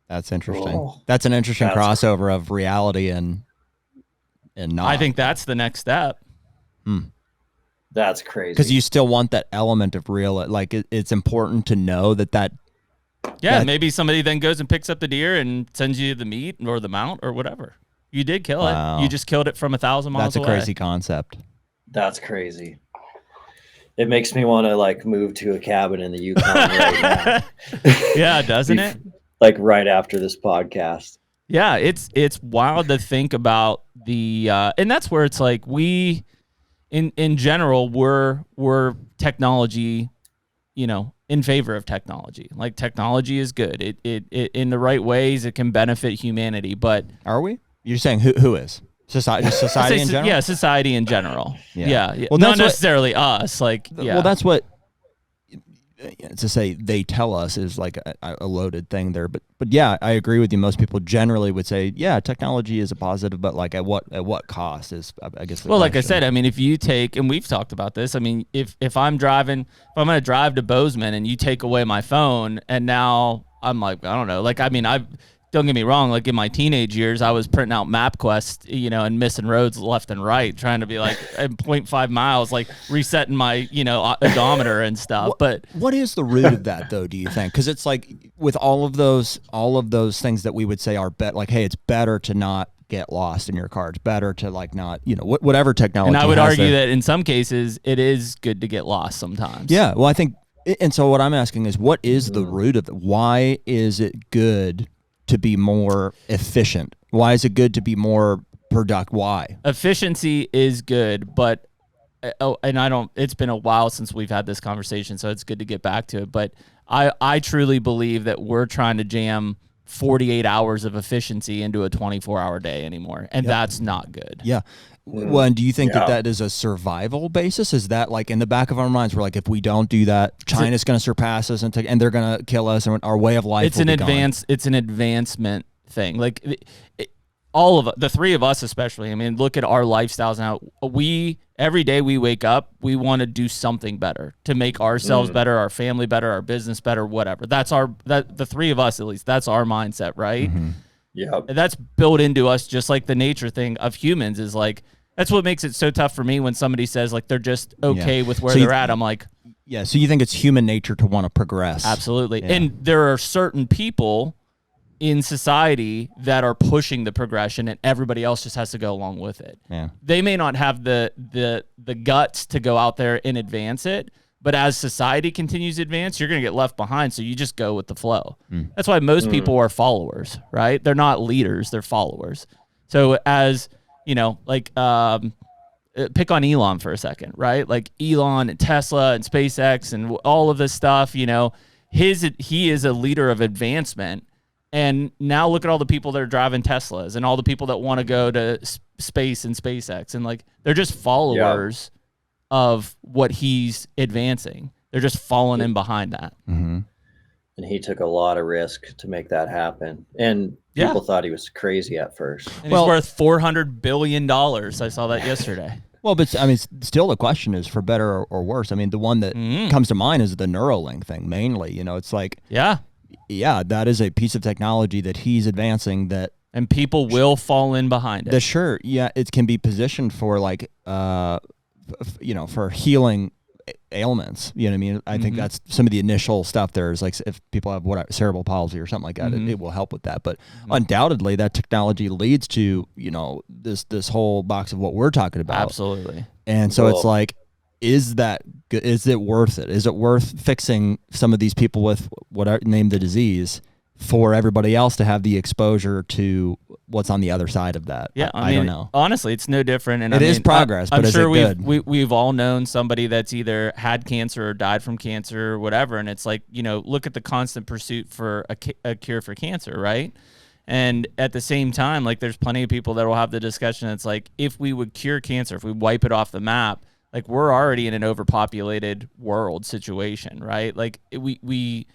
That's interesting. Oh, that's an interesting crossover of reality and not. I think that's the next step. That's crazy. Because you still want that element of real. Like, it's important to know that. Yeah, maybe somebody then goes and picks up the deer and sends you the meat or the mount or whatever. You did kill it. You just killed it from 1,000 miles away. That's a crazy concept. That's crazy. It makes me want to like move to a cabin in the Yukon right now. Yeah, doesn't it? Like right after this podcast. Yeah, it's wild to think about the and that's where it's like we in general we're technology, you know, in favor of technology. Like, technology is good. It in the right ways it can benefit humanity, but are we? You're saying who is? Society in general? Yeah, society in general. Yeah. Well, not necessarily us. Like, yeah. Well, that's what to say they tell us is like a loaded thing there. But yeah, I agree with you. Most people generally would say, yeah, technology is a positive, but like at what cost is, I guess. Well, like I said, I mean, if you take, and we've talked about this, I mean, if I'm going to drive to Bozeman and you take away my phone, and now I'm like, I don't know. Like, I mean, don't get me wrong, like in my teenage years, I was printing out MapQuest, you know, and missing roads left and right, trying to be like at 0.5 miles, like resetting my, you know, odometer and stuff. But what is the root of that, though, do you think? Because it's like with all of those things that we would say are like, hey, it's better to not get lost in your car. It's better to like not, you know, whatever technology. And I would argue that in some cases it is good to get lost sometimes. Yeah, well, I think, and so what I'm asking is, what is the root of it? Why is it good to be more efficient? Why is it good to be more productive? Why? Efficiency is good, but it's been a while since we've had this conversation, so it's good to get back to it. But I truly believe that we're trying to jam 48 hours of efficiency into a 24-hour day anymore, and that's not good. Yeah. Well, and do you think that is a survival basis? Is that like in the back of our minds, we're like, if we don't do that, China's going to surpass us and they're going to kill us, and our way of life will be gone? It's an advancement thing. Like all of the three of us, especially. I mean, look at our lifestyles now. We every day we wake up, we want to do something better to make ourselves better, our family better, our business better, whatever. That's the three of us, at least, that's our mindset, right? Yeah. And that's built into us, just like the nature thing of humans is like, that's what makes it so tough for me when somebody says like they're just okay with where they're at. I'm like, yeah. So you think it's human nature to want to progress? Absolutely. Yeah. And there are certain people in society that are pushing the progression, and everybody else just has to go along with it. Yeah. They may not have the guts to go out there and advance it, but as society continues to advance, you're going to get left behind, so you just go with the flow. That's why most people are followers, right? They're not leaders, they're followers. So as, you know, like pick on Elon for a second, right? Like Elon and Tesla and SpaceX and all of this stuff, you know, he is a leader of advancement. And now look at all the people that are driving Teslas and all the people that want to go to space and SpaceX. And like, they're just followers of what he's advancing. They're just falling in behind that. And he took a lot of risk to make that happen. And people thought he was crazy at first. And he's worth $400 billion. I saw that yesterday. Well, but I mean, still the question is for better or worse. I mean, the one that comes to mind is the Neuralink thing mainly. You know, it's like, yeah, that is a piece of technology that he's advancing that. And people will fall in behind it. It can be positioned for like, you know, for healing ailments. You know what I mean? I think that's some of the initial stuff there is like if people have cerebral palsy or something like that, it will help with that. But undoubtedly that technology leads to, you know, this whole box of what we're talking about. Absolutely. And so it's like, is that good? Is it worth it? Is it worth fixing some of these people with name the disease for everybody else to have the exposure to what's on the other side of that? Yeah, I don't know. Honestly, it's no different. And it is progress, but I'm sure is it good? we've all known somebody that's either had cancer or died from cancer or whatever. And it's like, you know, look at the constant pursuit for a cure for cancer, right? And at the same time, like there's plenty of people that will have the discussion. It's like, if we would cure cancer, if we wipe it off the map, like we're already in an overpopulated world situation, right? Like we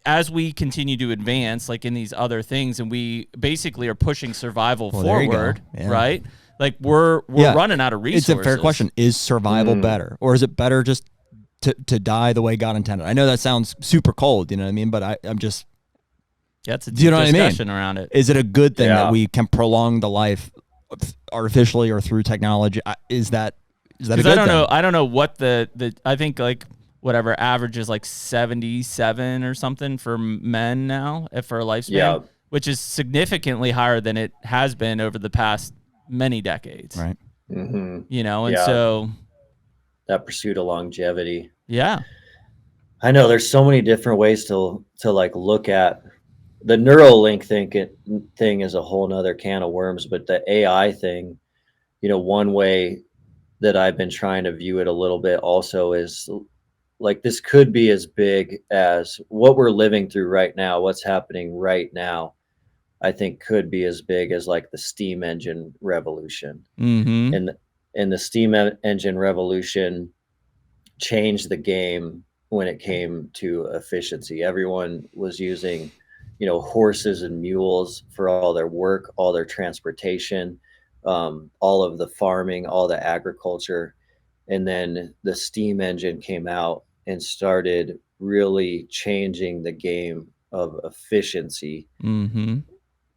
as we continue to advance, like in these other things, and we basically are pushing survival forward, right? Like we're running out of resources. It's a fair question. Is survival better, or is it better just to die the way God intended? I know that sounds super cold, you know what I mean? But I'm just it's a deep discussion around it. Is it a good thing that we can prolong the life artificially or through technology? Is that a good thing? I don't know what the I think like whatever average is like 77 or something for men now for a lifespan, which is significantly higher than it has been over the past many decades. Right. You know, and so that pursuit of longevity. Yeah. I know there's so many different ways to like look at the Neuralink thing is a whole nother can of worms, but the AI thing, you know, one way that I've been trying to view it a little bit also is like this could be as big as what we're living through right now, what's happening right now, I think could be as big as like the steam engine revolution. And the steam engine revolution changed the game when it came to efficiency. Everyone was using, you know, horses and mules for all their work, all their transportation, all of the farming, all the agriculture. And then the steam engine came out and started really changing the game of efficiency. And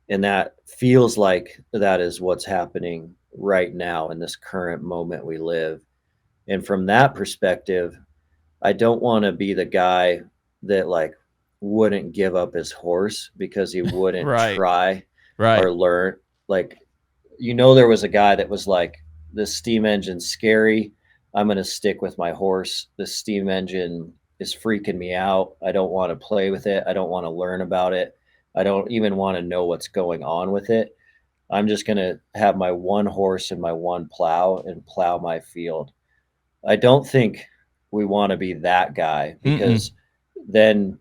that feels like that is what's happening right now in this current moment we live. And from that perspective, I don't want to be the guy that like wouldn't give up his horse because he wouldn't try or learn. Like, you know, there was a guy that was like, this steam engine's scary. I'm going to stick with my horse. The steam engine is freaking me out. I don't want to play with it. I don't want to learn about it. I don't even want to know what's going on with it. I'm just going to have my one horse and my one plow and plow my field. I don't think we want to be that guy because then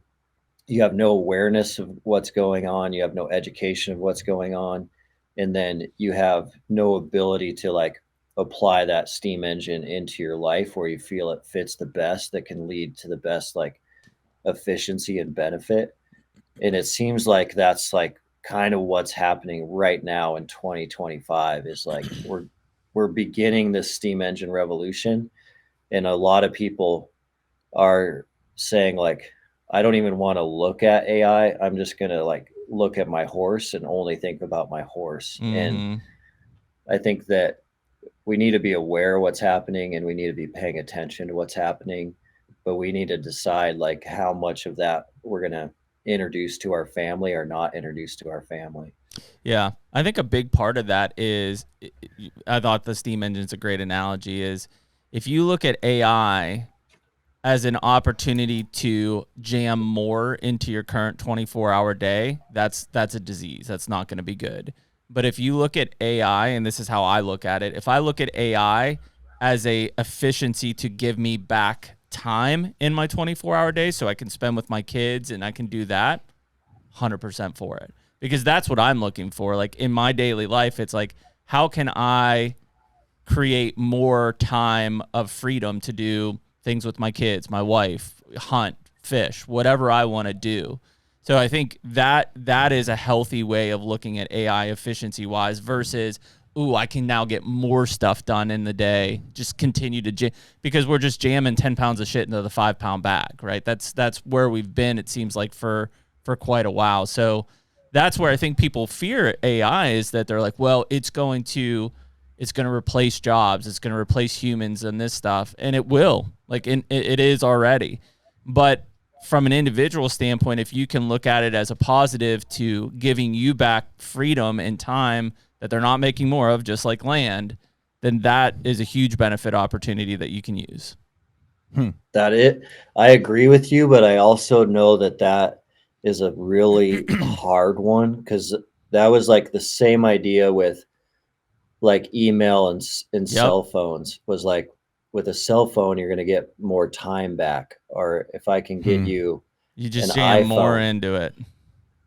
you have no awareness of what's going on. You have no education of what's going on. And then you have no ability to like apply that steam engine into your life where you feel it fits the best, that can lead to the best like efficiency and benefit. And it seems like that's like kind of what's happening right now in 2025 is like we're we're beginning this steam engine revolution, and a lot of people are saying like, I don't even want to look at AI. I'm just going to like look at my horse and only think about my horse. And I think that we need to be aware of what's happening, and we need to be paying attention to what's happening, but we need to decide like how much of that we're going to introduce to our family or not introduce to our family. Yeah. I think a big part of that is, I thought the steam engine's a great analogy, is if you look at AI as an opportunity to jam more into your current 24-hour day, that's a disease. That's not going to be good. But if you look at AI, and this is how I look at it, if I look at AI as a efficiency to give me back time in my 24-hour day so I can spend with my kids and I can do that, 100% for it. Because that's what I'm looking for. Like in my daily life, it's like, how can I create more time of freedom to do things with my kids, my wife, hunt, fish, whatever I want to do. So I think that is a healthy way of looking at AI efficiency wise versus, ooh, I can now get more stuff done in the day. Just continue to because we're just jamming 10 pounds of shit into the 5-pound bag, right? That's where we've been, it seems like, for quite a while. So that's where I think people fear AI, is that they're like, well, it's going to replace jobs. It's going to replace humans and this stuff. And it will. Like, it is already. But from an individual standpoint, if you can look at it as a positive to giving you back freedom and time that they're not making more of, just like land, then that is a huge benefit opportunity that you can use. I agree with you, but I also know that is a really hard one, because that was like the same idea with like email and Yep. cell phones. Was like, with a cell phone you're going to get more time back, or if I can get you just an jam iPhone, more into it.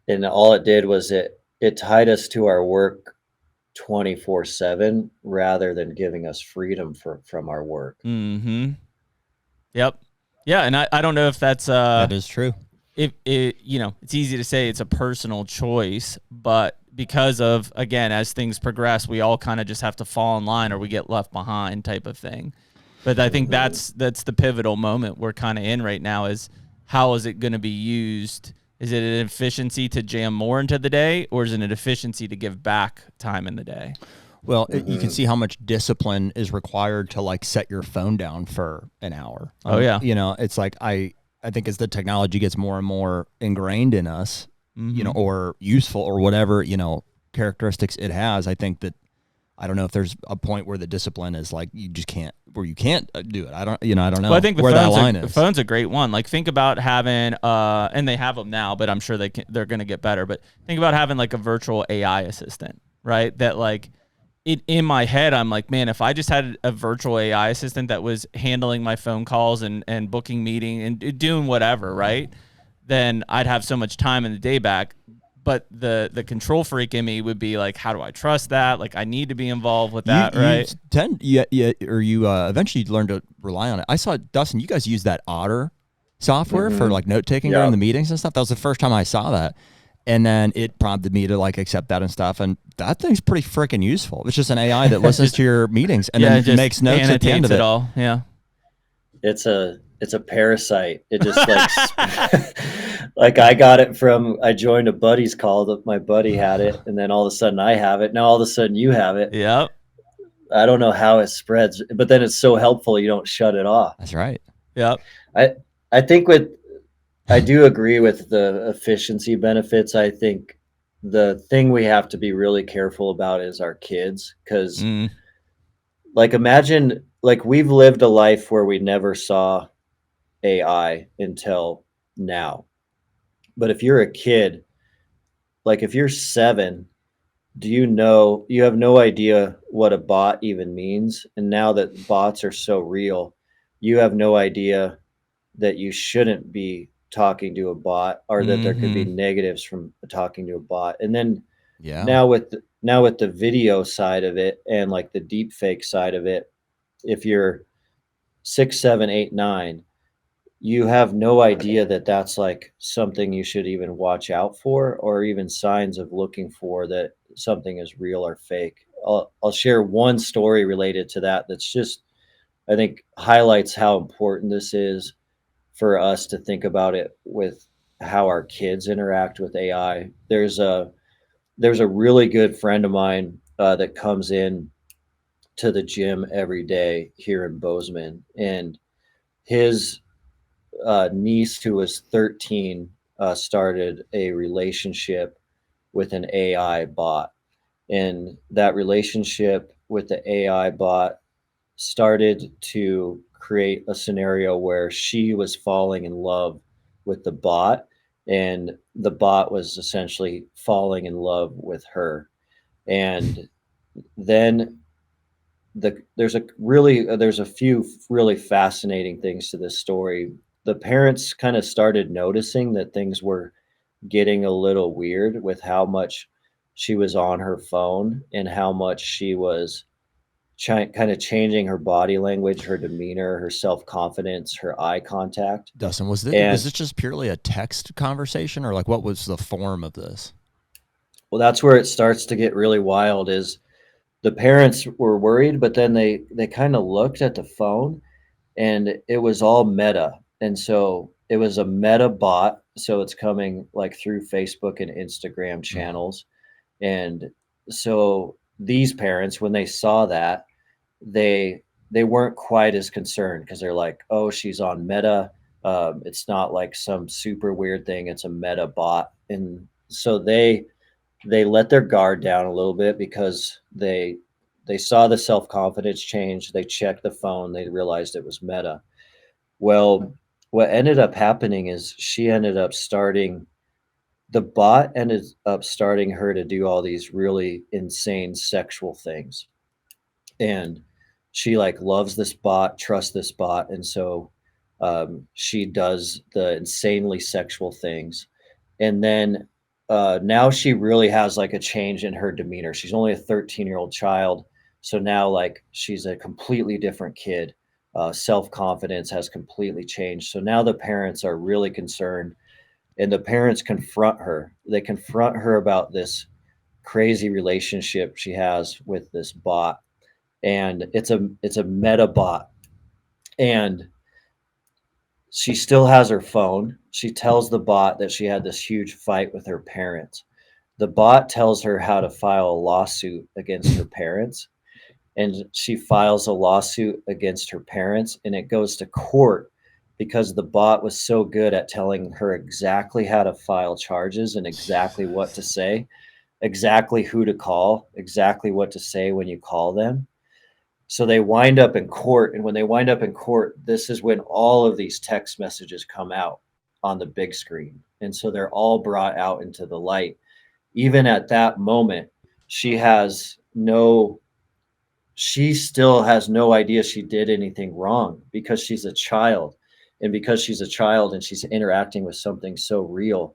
And all it did was it tied us to our work 24/7 rather than giving us freedom from our work. Yep. Yeah, and I don't know if that's that is true. If it, it's easy to say it's a personal choice, but because of, again, as things progress, we all kind of just have to fall in line or we get left behind type of thing. But I think that's the pivotal moment we're kind of in right now, is how is it going to be used? Is it an efficiency to jam more into the day, or is it an efficiency to give back time in the day? Well, you can see how much discipline is required to like set your phone down for an hour. Oh yeah. It's like, I think as the technology gets more and more ingrained in us, or useful or whatever, characteristics it has, I think that, I don't know if there's a point where the discipline is like, you can't do it. I don't know. Well, I think where that line is. The phone's a great one. Like, think about having, and they have them now, but I'm sure they're going to get better. But think about having like a virtual AI assistant, right? That like, in my head, I'm like, man, if I just had a virtual AI assistant that was handling my phone calls and booking meeting and doing whatever, right? Then I'd have so much time in the day back. But the control freak in me would be like, how do I trust that? Like, I need to be involved with that, right? You eventually learn to rely on it. I saw, Dustin, you guys use that HUNTR software for like note taking during the meetings and stuff. That was the first time I saw that. And then it prompted me to like accept that and stuff. And that thing's pretty freaking useful. It's just an AI that listens to your meetings and then makes notes at the end of it. All. Yeah. It's a parasite. It just like, like I joined a buddy's call that my buddy had it, and then all of a sudden I have it. Now all of a sudden you have it. Yep. I don't know how it spreads, but then it's so helpful you don't shut it off. That's right. Yep. I think I do agree with the efficiency benefits. I think the thing we have to be really careful about is our kids, because like, imagine, like, we've lived a life where we never saw AI until now. But if you're a kid, like if you're 7, you have no idea what a bot even means. And now that bots are so real, you have no idea that you shouldn't be talking to a bot, or that there could be negatives from talking to a bot. And then now with the video side of it and like the deep fake side of it, if you're 6, 7, 8, 9, you have no idea that that's like something you should even watch out for, or even signs of looking for that something is real or fake. I'll share one story related to that. That's just, I think, highlights how important this is for us to think about it with how our kids interact with AI. There's a really good friend of mine that comes in to the gym every day here in Bozeman, and his niece, who was 13, started a relationship with an AI bot, and that relationship with the AI bot started to create a scenario where she was falling in love with the bot, and the bot was essentially falling in love with her. And then there's a few really fascinating things to this story. The parents kind of started noticing that things were getting a little weird with how much she was on her phone and how much she was kind of changing her body language, her demeanor, her self-confidence, her eye contact. Dustin, was And this just purely a text conversation, or like what was the form of this? well, that's where it starts to get really wild. Is the parents were worried, but then they kind of looked at the phone, and it was all Meta. And so it was a Meta bot, so it's coming like through Facebook and Instagram channels. And so these parents, when they saw that, they they weren't quite as concerned, because they're like, oh, she's on Meta. It's not like some super weird thing. It's a Meta bot. And so they let their guard down a little bit, because they saw the self-confidence change. They checked the phone. They realized it was Meta. Well, what ended up happening is the bot ended up starting her to do all these really insane sexual things. And she like loves this bot, trusts this bot. And so she does the insanely sexual things. And then now she really has like a change in her demeanor. She's only a 13-year-old child. So now like she's a completely different kid. Self-confidence has completely changed. So now the parents are really concerned, and the parents confront her. They confront her about this crazy relationship she has with this bot, and it's a Meta bot. And she still has her phone. She tells the bot that she had this huge fight with her parents. The bot tells her how to file a lawsuit against her parents, and she files a lawsuit against her parents, and it goes to court because the bot was so good at telling her exactly how to file charges and exactly what to say, exactly who to call, exactly what to say when you call them. So they wind up in court, and when they wind up in court, this is when all of these text messages come out on the big screen. And so they're all brought out into the light. Even at that moment, she has no she still has no idea she did anything wrong, because she's a child. And because she's a child and she's interacting with something so real,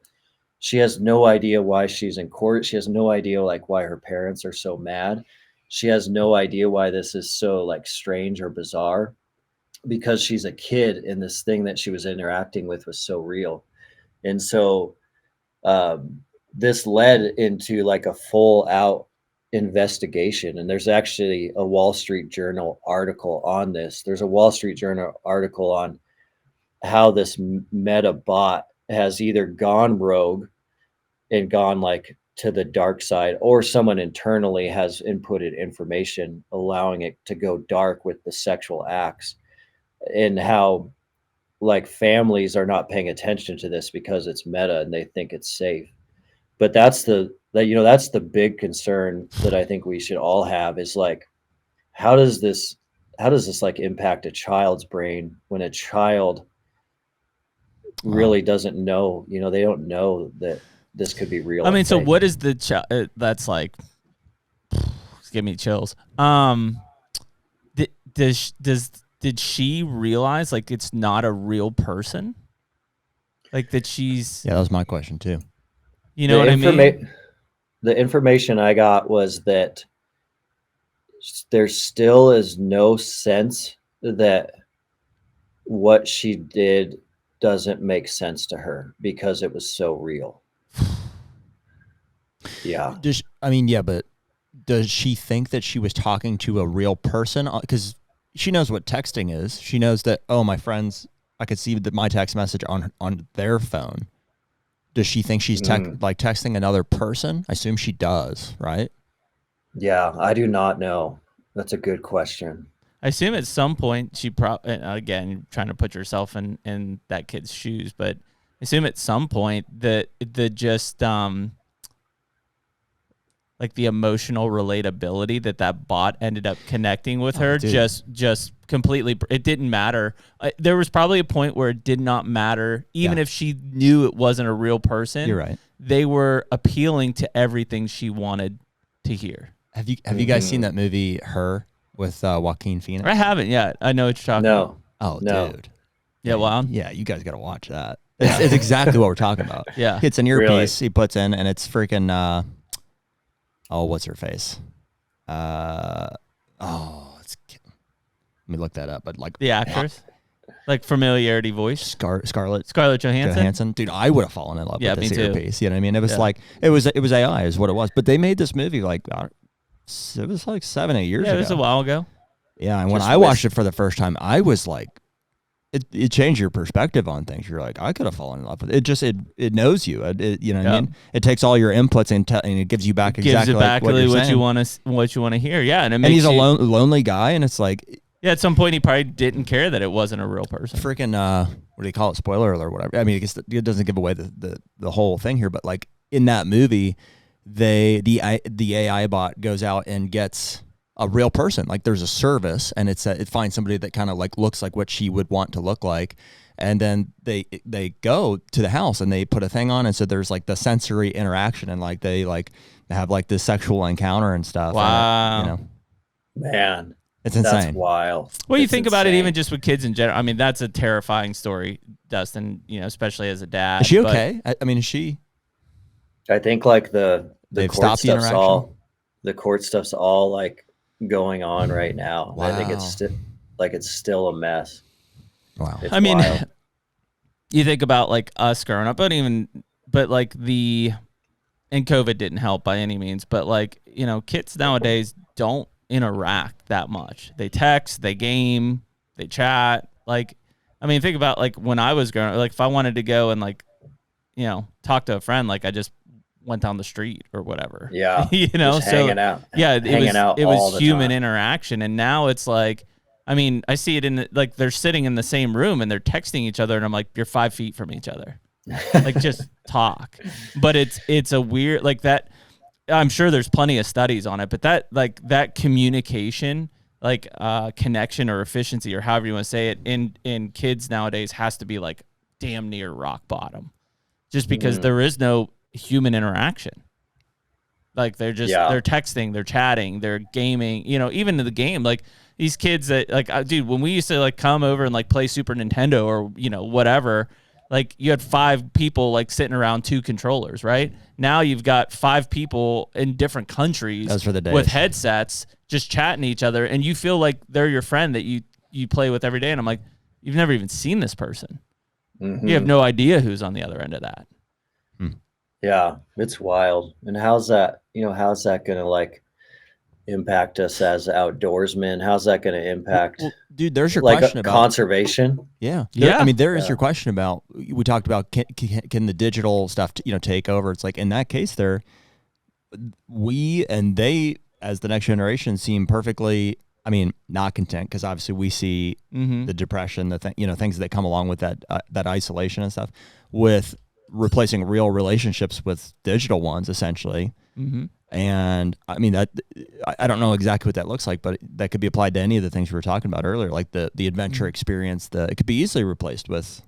she has no idea why she's in court. She has no idea like why her parents are so mad. She has no idea why this is so like strange or bizarre, because she's a kid and this thing that she was interacting with was so real. And so this led into like a full out investigation. And there's actually a Wall Street Journal article on this. There's a Wall Street Journal article on how this Meta bot has either gone rogue and gone like to the dark side, or someone internally has inputted information allowing it to go dark with the sexual acts, and how like families are not paying attention to this because it's Meta and they think it's safe. But that's the big concern that I think we should all have, is like, how does this like impact a child's brain when a child really doesn't know, they don't know that this could be real. I mean, so what is the that's like, give me chills. Did she realize like it's not a real person? Like that she's... Yeah, that was my question too. You know what I mean? The information I got was that there still is no sense that what she did doesn't make sense to her because it was so real. Yeah. I mean, yeah, but does she think that she was talking to a real person? Because she knows what texting is. She knows that, oh, my friends, I could see my text message on their phone. Does she think she's texting another person? I assume she does, right? Yeah, I do not know. That's a good question. I assume at some point she again, trying to put yourself in that kid's shoes, but I assume at some point that the just like the emotional relatability that bot ended up connecting with her, just completely, it didn't matter. There was probably a point where it did not matter, even if she knew it wasn't a real person. You're right. They were appealing to everything she wanted to hear. Have you guys seen that movie Her with Joaquin Phoenix? I haven't yet. I know what you're talking about. Oh, no. dude. Yeah, well, yeah, you guys got to watch that. It's exactly what we're talking about. Yeah, it's an earpiece he puts in, and it's freaking. What's her face? Let me look that up. But like the actress, like familiarity voice, Scarlett Johansson. Dude, I would have fallen in love with this earpiece. You know what I mean? It was like it was AI is what it was. But they made this movie like it was like 7-8 years ago. Yeah, it was a while ago. Yeah, and when I watched it for the first time, I was like, it changed your perspective on things. You're like, I could have fallen in love with it. It just it knows you. You know what I mean? It takes all your inputs and it gives you back exactly what you want to hear. Yeah, and he's a lonely guy, and it's like, yeah, at some point he probably didn't care that it wasn't a real person. Freaking what do you call it? Spoiler alert or whatever. I mean, I guess it doesn't give away the whole thing here, but like in that movie, the AI bot goes out and gets a real person. Like there's a service, and it finds somebody that kind of like looks like what she would want to look like, and then they go to the house and they put a thing on, and so there's like the sensory interaction, and like they have like this sexual encounter and stuff. Wow, and man, it's insane. That's wild. Well, you think about it, even just with kids in general. I mean, that's a terrifying story, Dustin. You know, especially as a dad. Is she okay? I mean, is she? I think like the court stuff's all like going on right now. Wow. I think it's still a mess. Wow. I mean, you think about like us growing up, but like and COVID didn't help by any means, but like, you know, kids nowadays don't interact that much. They text, they game, they chat. Like, I mean, think about like when I was growing up, like if I wanted to go and like, you know, talk to a friend, like I just went down the street or whatever. Yeah. You know, just hanging out. Yeah, it was human time. interaction, and now it's like, I mean, I see it in like they're sitting in the same room and they're texting each other, and I'm like, you're 5 feet from each other. Like just talk. But it's a weird like that. I'm sure there's plenty of studies on it, but that communication, like connection or efficiency or however you want to say it in kids nowadays has to be like damn near rock bottom, just because there is no human interaction. Like they're texting, they're chatting, they're gaming, you know, even in the game, like these kids that like, dude, when we used to like come over and like play Super Nintendo or, you know, whatever, like you had 5 people like sitting around 2 controllers, right? Now you've got 5 people in different countries with headsets just chatting to each other, and you feel like they're your friend that you play with every day. And I'm like, you've never even seen this person. You have no idea who's on the other end of that. Yeah, it's wild. And how's that going to like impact us as outdoorsmen? How's that going to impact dude, there's your like question about conservation? Yeah. Yeah. I mean, there is your question about, we talked about can the digital stuff, take over? It's like in that case we and they as the next generation seem perfectly, I mean, not content, because obviously we see the depression, things that come along with that isolation and stuff, with replacing real relationships with digital ones, essentially. And I mean, that I don't know exactly what that looks like, but that could be applied to any of the things we were talking about earlier, like the adventure experience. It could be easily replaced with.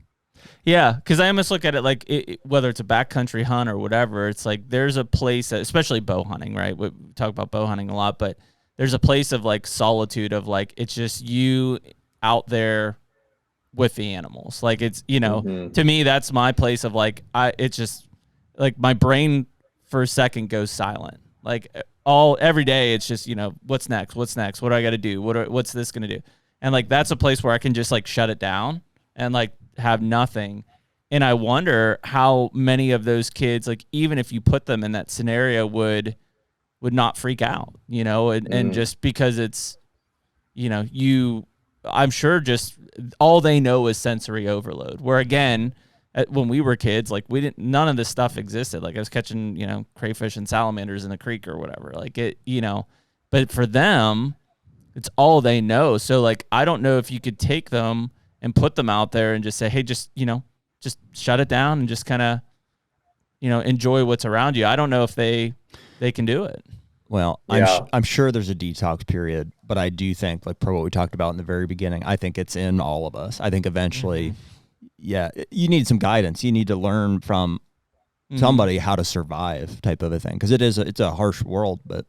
Yeah, because I almost look at it like whether it's a backcountry hunt or whatever, it's like there's a place, especially bow hunting, right? We talk about bow hunting a lot, but there's a place of like solitude of like, it's just you out there with the animals. Like it's, to me, that's my place of like, it's just like my brain for a second goes silent. Like every day it's just, what's next? What do I got to do? What's this going to do? And like, that's a place where I can just like shut it down and like have nothing. And I wonder how many of those kids, like even if you put them in that scenario, would would not freak out, and just because it's, I'm sure just all they know is sensory overload. Where again, when we were kids, like none of this stuff existed. Like I was catching, crayfish and salamanders in the creek or whatever. Like it, but for them, it's all they know. So like, I don't know if you could take them and put them out there and just say, hey, just shut it down and just kind of, enjoy what's around you. I don't know if they can do it. Well, I'm sure there's a detox period, but I do think, like per what we talked about in the very beginning, I think it's in all of us. I think eventually, you need some guidance. You need to learn from somebody how to survive, type of a thing, because it's a harsh world. But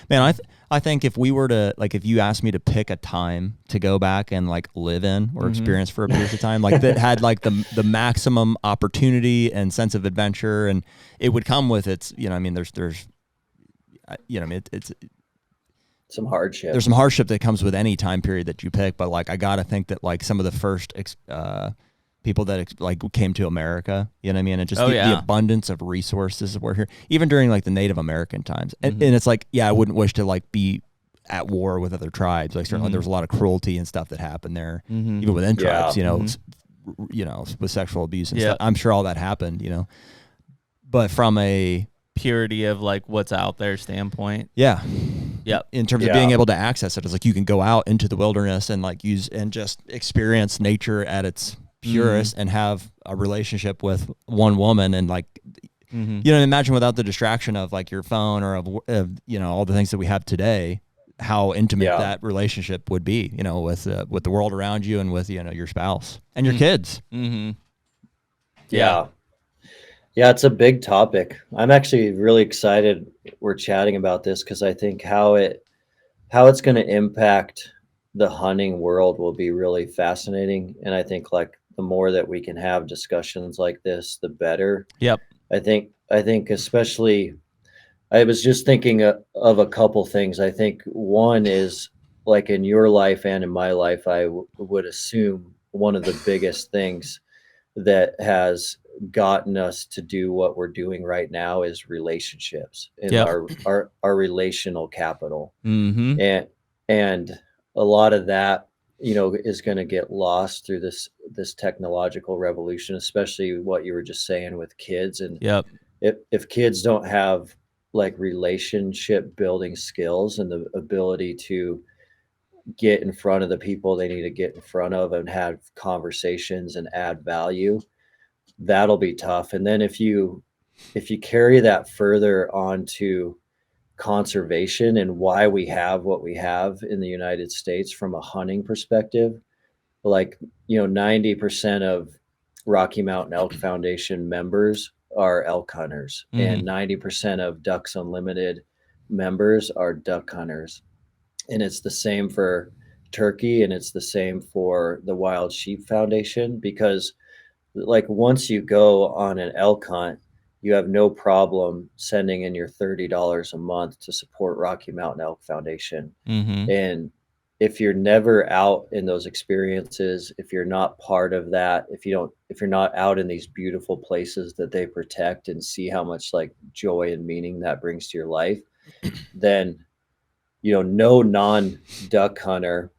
man, I think if we were to, like, if you asked me to pick a time to go back and like live in or experience for a period of time, like that had like the maximum opportunity and sense of adventure, and it would come with its, there's it's some hardship. There's some hardship that comes with any time period that you pick, but like I gotta think that like some of the first people that like came to America, and just the abundance of resources that were here, even during like the Native American times, and it's like, I wouldn't wish to like be at war with other tribes. Like certainly there's a lot of cruelty and stuff that happened there, even within tribes, with sexual abuse and stuff. I'm sure all that happened, but from a purity of like what's out there standpoint. In terms of being able to access it, it's like you can go out into the wilderness and like use and just experience nature at its purest and have a relationship with one woman, and like imagine without the distraction of like your phone or of all the things that we have today, how intimate that relationship would be, with the world around you and with your spouse and your kids. Yeah, it's a big topic. I'm actually really excited we're chatting about this, because I think how it's going to impact the hunting world will be really fascinating. And I think like the more that we can have discussions like this, the better. Yep. I think especially, I was just thinking of a couple things. I think one is like in your life and in my life, I would assume one of the biggest things that has gotten us to do what we're doing right now is relationships and our relational capital. And a lot of that, is going to get lost through this technological revolution, especially what you were just saying with kids. And if kids don't have like relationship building skills and the ability to get in front of the people they need to get in front of and have conversations and add value, that'll be tough. And then if you carry that further onto conservation and why we have what we have in the United States from a hunting perspective, like 90% of Rocky Mountain Elk Foundation members are elk hunters, and 90% of Ducks Unlimited members are duck hunters. And it's the same for turkey, and it's the same for the Wild Sheep Foundation, because like once you go on an elk hunt, you have no problem sending in your $30 a month to support Rocky Mountain Elk Foundation. And if you're never out in those experiences, if you're not part of that, if you're not out in these beautiful places that they protect and see how much like joy and meaning that brings to your life, then, no non-duck hunter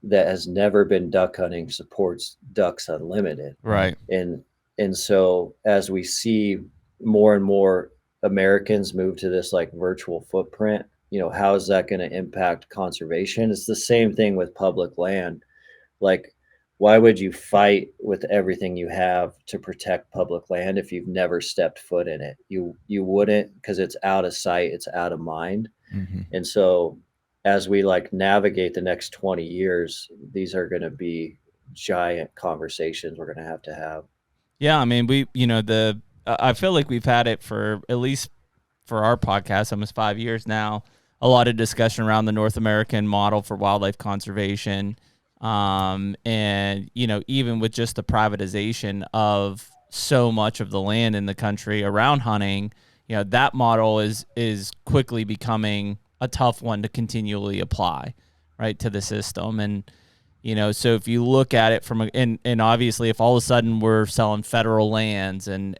that has never been duck hunting supports Ducks Unlimited. Right. And so as we see more and more Americans move to this like virtual footprint, how is that going to impact conservation? It's the same thing with public land. Like, why would you fight with everything you have to protect public land if you've never stepped foot in it? You wouldn't, because it's out of sight, it's out of mind. And so as we like navigate the next 20 years, these are going to be giant conversations we're going to have. Yeah. I mean, I feel like we've had it for at least for our podcast, almost 5 years now, a lot of discussion around the North American model for wildlife conservation. And, even with just the privatization of so much of the land in the country around hunting, that model is quickly becoming a tough one to continually apply, right, to the system. And, So if you look at it and obviously if all of a sudden we're selling federal lands and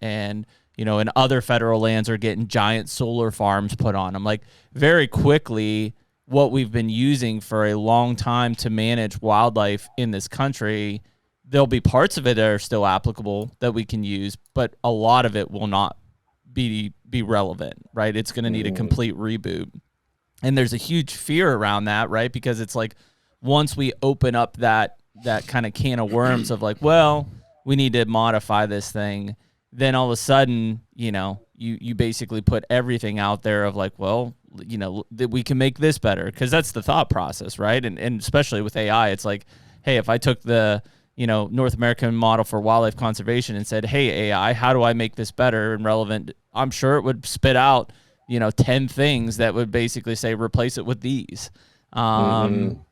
other federal lands are getting giant solar farms put on them, like very quickly what we've been using for a long time to manage wildlife in this country, there'll be parts of it that are still applicable that we can use, but a lot of it will not be relevant, right? It's going to need a complete reboot. And there's a huge fear around that, right? Because it's like once we open up that kind of can of worms of like, well, we need to modify this thing, then all of a sudden, you basically put everything out there of like, well, that we can make this better, because that's the thought process, right? And especially with AI, it's like, hey, if I took the North American model for wildlife conservation and said, hey, AI, how do I make this better and relevant? I'm sure it would spit out 10 things that would basically say replace it with these. And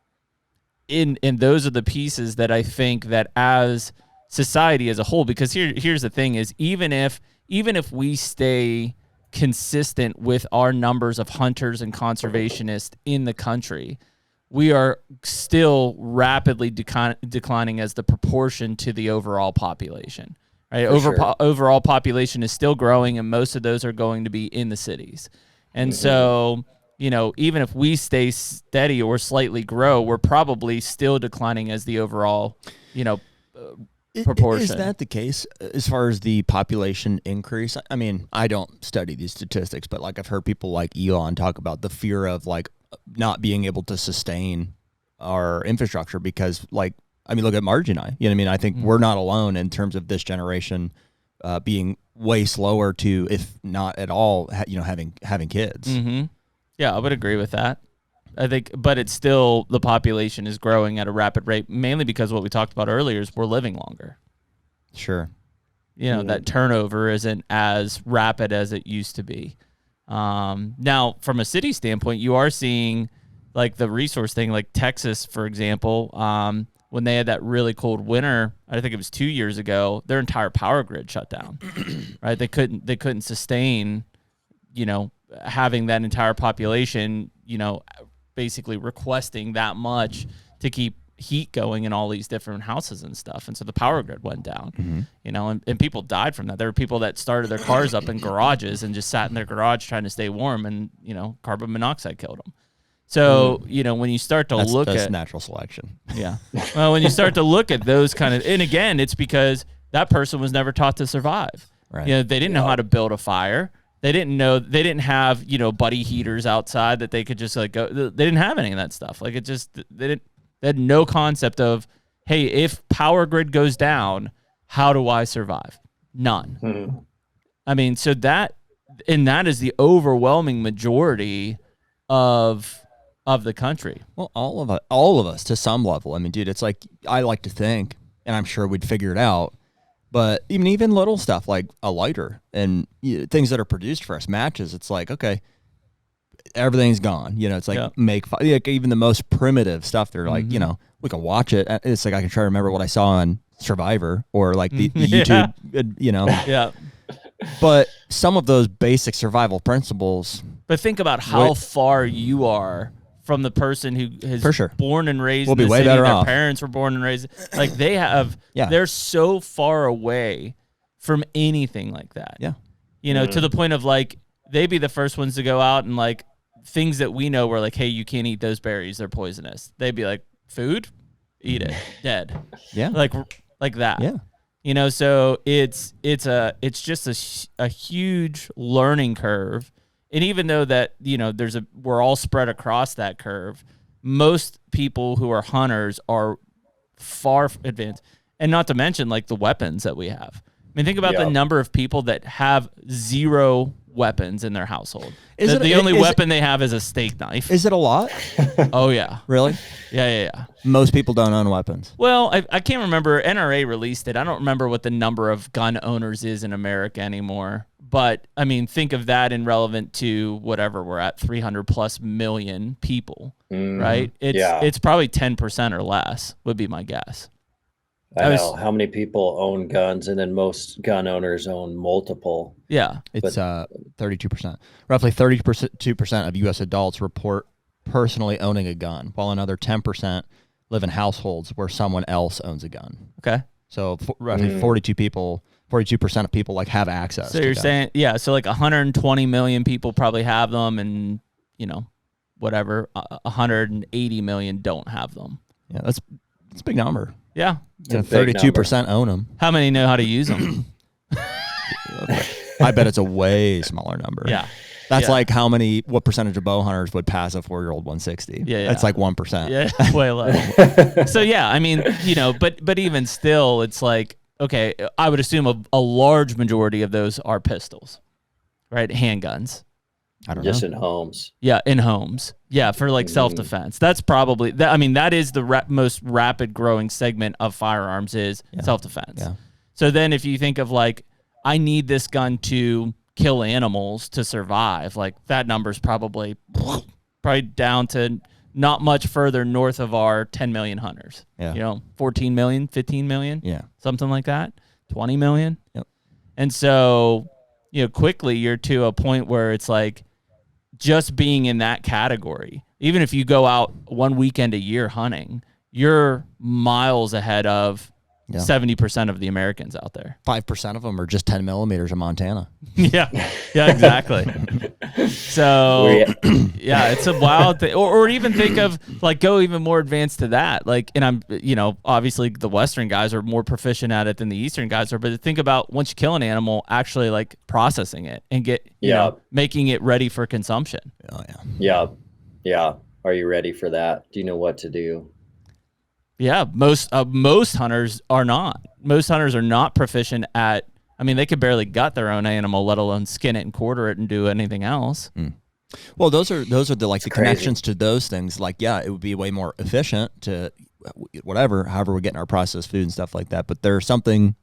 those are the pieces that I think that as society as a whole, because here's the thing is even if we stay consistent with our numbers of hunters and conservationists in the country, we are still rapidly declining as the proportion to the overall population. Right? Overall population is still growing, and most of those are going to be in the cities. And so, even if we stay steady or slightly grow, we're probably still declining as the overall, proportion. Is that the case as far as the population increase? I mean, I don't study these statistics, but like I've heard people like Elon talk about the fear of like not being able to sustain our infrastructure because look at Marge and I, I think we're not alone in terms of this generation being way slower to, if not at all, having kids. Mm-hmm. Yeah, I would agree with that. I think, but it's still, the population is growing at a rapid rate, mainly because what we talked about earlier is we're living longer. Sure. That turnover isn't as rapid as it used to be. Now, from a city standpoint, you are seeing like the resource thing, like Texas, for example, when they had that really cold winter, I think it was 2 years ago, their entire power grid shut down, right? They couldn't sustain, having that entire population, basically requesting that much to keep heat going in all these different houses and stuff. And so the power grid went down, and people died from that. There were people that started their cars up in garages and just sat in their garage trying to stay warm, and, carbon monoxide killed them. So, when you start to look at natural selection. Yeah. Well, when you start to look at those kind of, and again, it's because that person was never taught to survive. Right. They didn't know how to build a fire. They didn't have, buddy heaters outside that they could just like go. They didn't have any of that stuff. Like they had no concept of, hey, if power grid goes down, how do I survive? None. I mean, so that is the overwhelming majority of the country. Well, all of us to some level. I mean, dude, it's like, I like to think, and I'm sure we'd figure it out, but even little stuff like a lighter and things that are produced for us, matches, it's like, okay, everything's gone. It's like like even the most primitive stuff. They're like, we can watch it. It's like I can try to remember what I saw on Survivor or like the YouTube, Yeah. But some of those basic survival principles. But think about how far you are from the person who has born and raised in the city. Their parents were born and raised. Like they have, they're so far away from anything like that. Yeah. To the point of like, they'd be the first ones to go out and like things that we know were like, hey, you can't eat those berries. They're poisonous. They'd be like, food? Eat it. Dead. Yeah. Like that. Yeah. So it's just a huge learning curve. And even though that, we're all spread across that curve, most people who are hunters are far advanced. And not to mention like the weapons that we have. I mean, think about the number of people that have zero weapons in their household. The only weapon they have is a steak knife. Is it a lot? Oh, yeah. Really? Yeah. Most people don't own weapons. Well, I can't remember. NRA released it. I don't remember what the number of gun owners is in America anymore. But, I mean, think of that in relevant to whatever we're at, 300 plus million people, right? It's probably 10% or less would be my guess. I know how many people own guns, and then most gun owners own multiple. Yeah. It's 32%. Roughly 32% of U.S. adults report personally owning a gun, while another 10% live in households where someone else owns a gun. Okay. So roughly 42% of people like have access. So to you're guns. saying, yeah, so like 120 million people probably have them, and whatever, 180 million don't have them. Yeah, that's a big number. Yeah. 32% own them. How many know how to use them? I bet it's a way smaller number. Yeah. That's like what percentage of bow hunters would pass a 4-year-old 160? Yeah. That's like 1%. Yeah, way low. So yeah, I mean, but even still, it's like, okay, I would assume a large majority of those are pistols, right? Handguns. I don't know. Just in homes. Yeah, in homes. Yeah, for like self-defense. That's probably that. I mean, that is the most rapid growing segment of firearms is self-defense. Yeah. So then, if you think of like, I need this gun to kill animals to survive, like that number's probably down to not much further north of our 10 million hunters. Yeah. 14 million, 15 million. Yeah. Something like that. 20 million. Yep. And so, quickly you're to a point where it's like, just being in that category, even if you go out one weekend a year hunting, you're miles ahead of 70% of the Americans out there. 5% of them are just 10 millimeters in Montana. Yeah, exactly. So, it's a wild thing. Or even think of like, go even more advanced to that. Like, and I'm, obviously the Western guys are more proficient at it than the Eastern guys are. But think about once you kill an animal, actually like processing it and making it ready for consumption. Oh yeah. Yeah. Are you ready for that? Do you know what to do? Yeah, most hunters are not. Most hunters are not proficient at. I mean, they could barely gut their own animal, let alone skin it and quarter it and do anything else. Well, those are the connections to those things. Like, yeah, it would be way more efficient to however we're getting our processed food and stuff like that. But there's something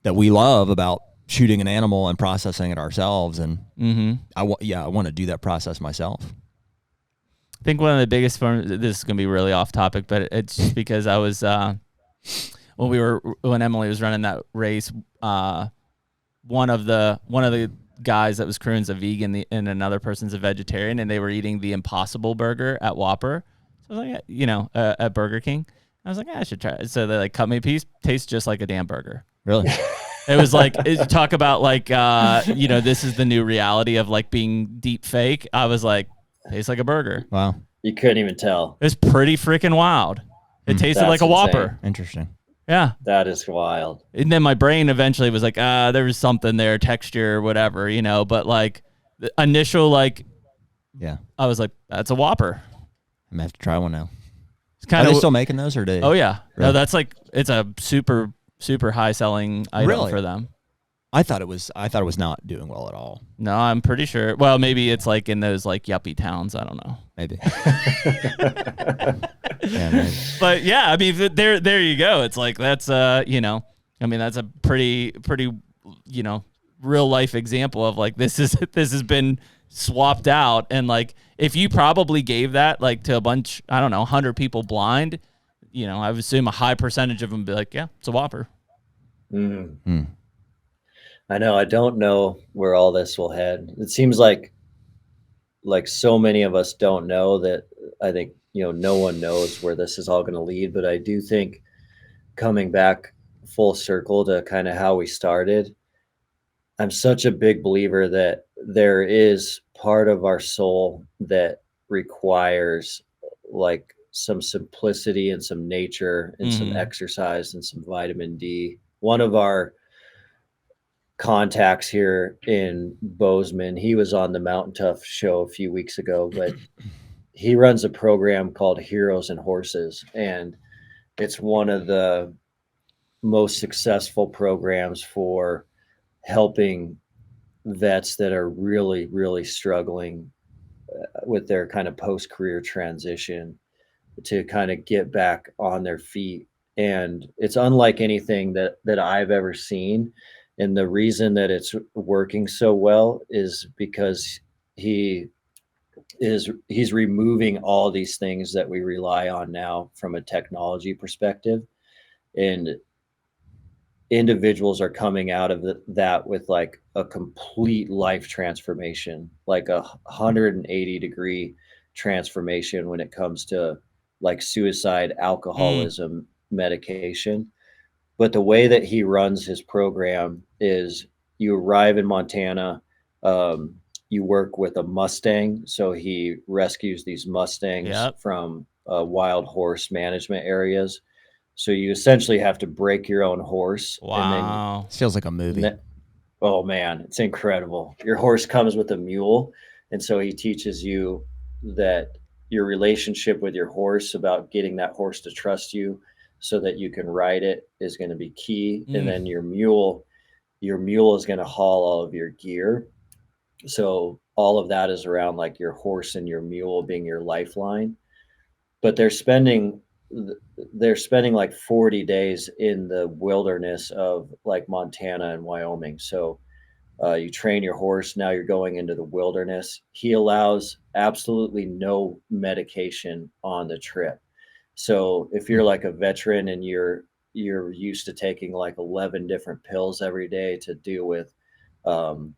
that we love about shooting an animal and processing it ourselves, and I want to do that process myself. I think one of the biggest forms, this is going to be really off topic, but it's just because I was, when Emily was running that race, one of the guys that was crewing's a vegan and another person's a vegetarian, and they were eating the Impossible Burger at Whopper. So I was like, at Burger King. I was like, I should try it. So they like cut me a piece, tastes just like a damn burger. Really? It was like, talk about like, this is the new reality of like being deep fake. I was like, tastes like a burger. Wow. You couldn't even tell. It's pretty freaking wild. It tasted That's like a Whopper. insane. Interesting. Yeah. That is wild. And then my brain eventually was like, there was something there, texture, whatever, but like the initial, like, I was like, that's a Whopper. I'm going to have to try one now. It's kind Are of they still making those, or do they? Oh yeah. Really? No, that's like, it's a super, super high selling item for them. I thought it was not doing well at all. No, I'm pretty sure. Well, maybe it's like in those like yuppie towns. I don't know. Maybe. Maybe. But yeah, I mean, there you go. It's like that's I mean, that's a pretty real life example of like this has been swapped out, and like if you probably gave that like to a bunch, I don't know, 100 people blind, I would assume a high percentage of them be like, yeah, it's a Whopper. I know. I don't know where all this will head. It seems like so many of us don't know that. I think, no one knows where this is all going to lead, but I do think coming back full circle to kind of how we started, I'm such a big believer that there is part of our soul that requires like some simplicity and some nature and some exercise and some vitamin D. One of our contacts here in Bozeman, he was on the MTNTOUGH show a few weeks ago, but he runs a program called Heroes and Horses, and it's one of the most successful programs for helping vets that are really, really struggling with their kind of post-career transition to kind of get back on their feet. And it's unlike anything that I've ever seen. And the reason that it's working so well is because he's removing all these things that we rely on now from a technology perspective, and individuals are coming out of that with like a complete life transformation, like 180-degree transformation when it comes to like suicide, alcoholism medication. But the way that he runs his program is you arrive in Montana, you work with a Mustang. So he rescues these Mustangs from wild horse management areas. So you essentially have to break your own horse. Wow. And then This feels like a movie. Oh man, it's incredible. Your horse comes with a mule. And so he teaches you that your relationship with your horse, about getting that horse to trust you so that you can ride it, is going to be key. And then your mule is going to haul all of your gear. So all of that is around like your horse and your mule being your lifeline. But they're spending like 40 days in the wilderness of like Montana and Wyoming. So you train your horse. Now you're going into the wilderness. He allows absolutely no medication on the trip. So if you're like a veteran and you're used to taking like 11 different pills every day to deal with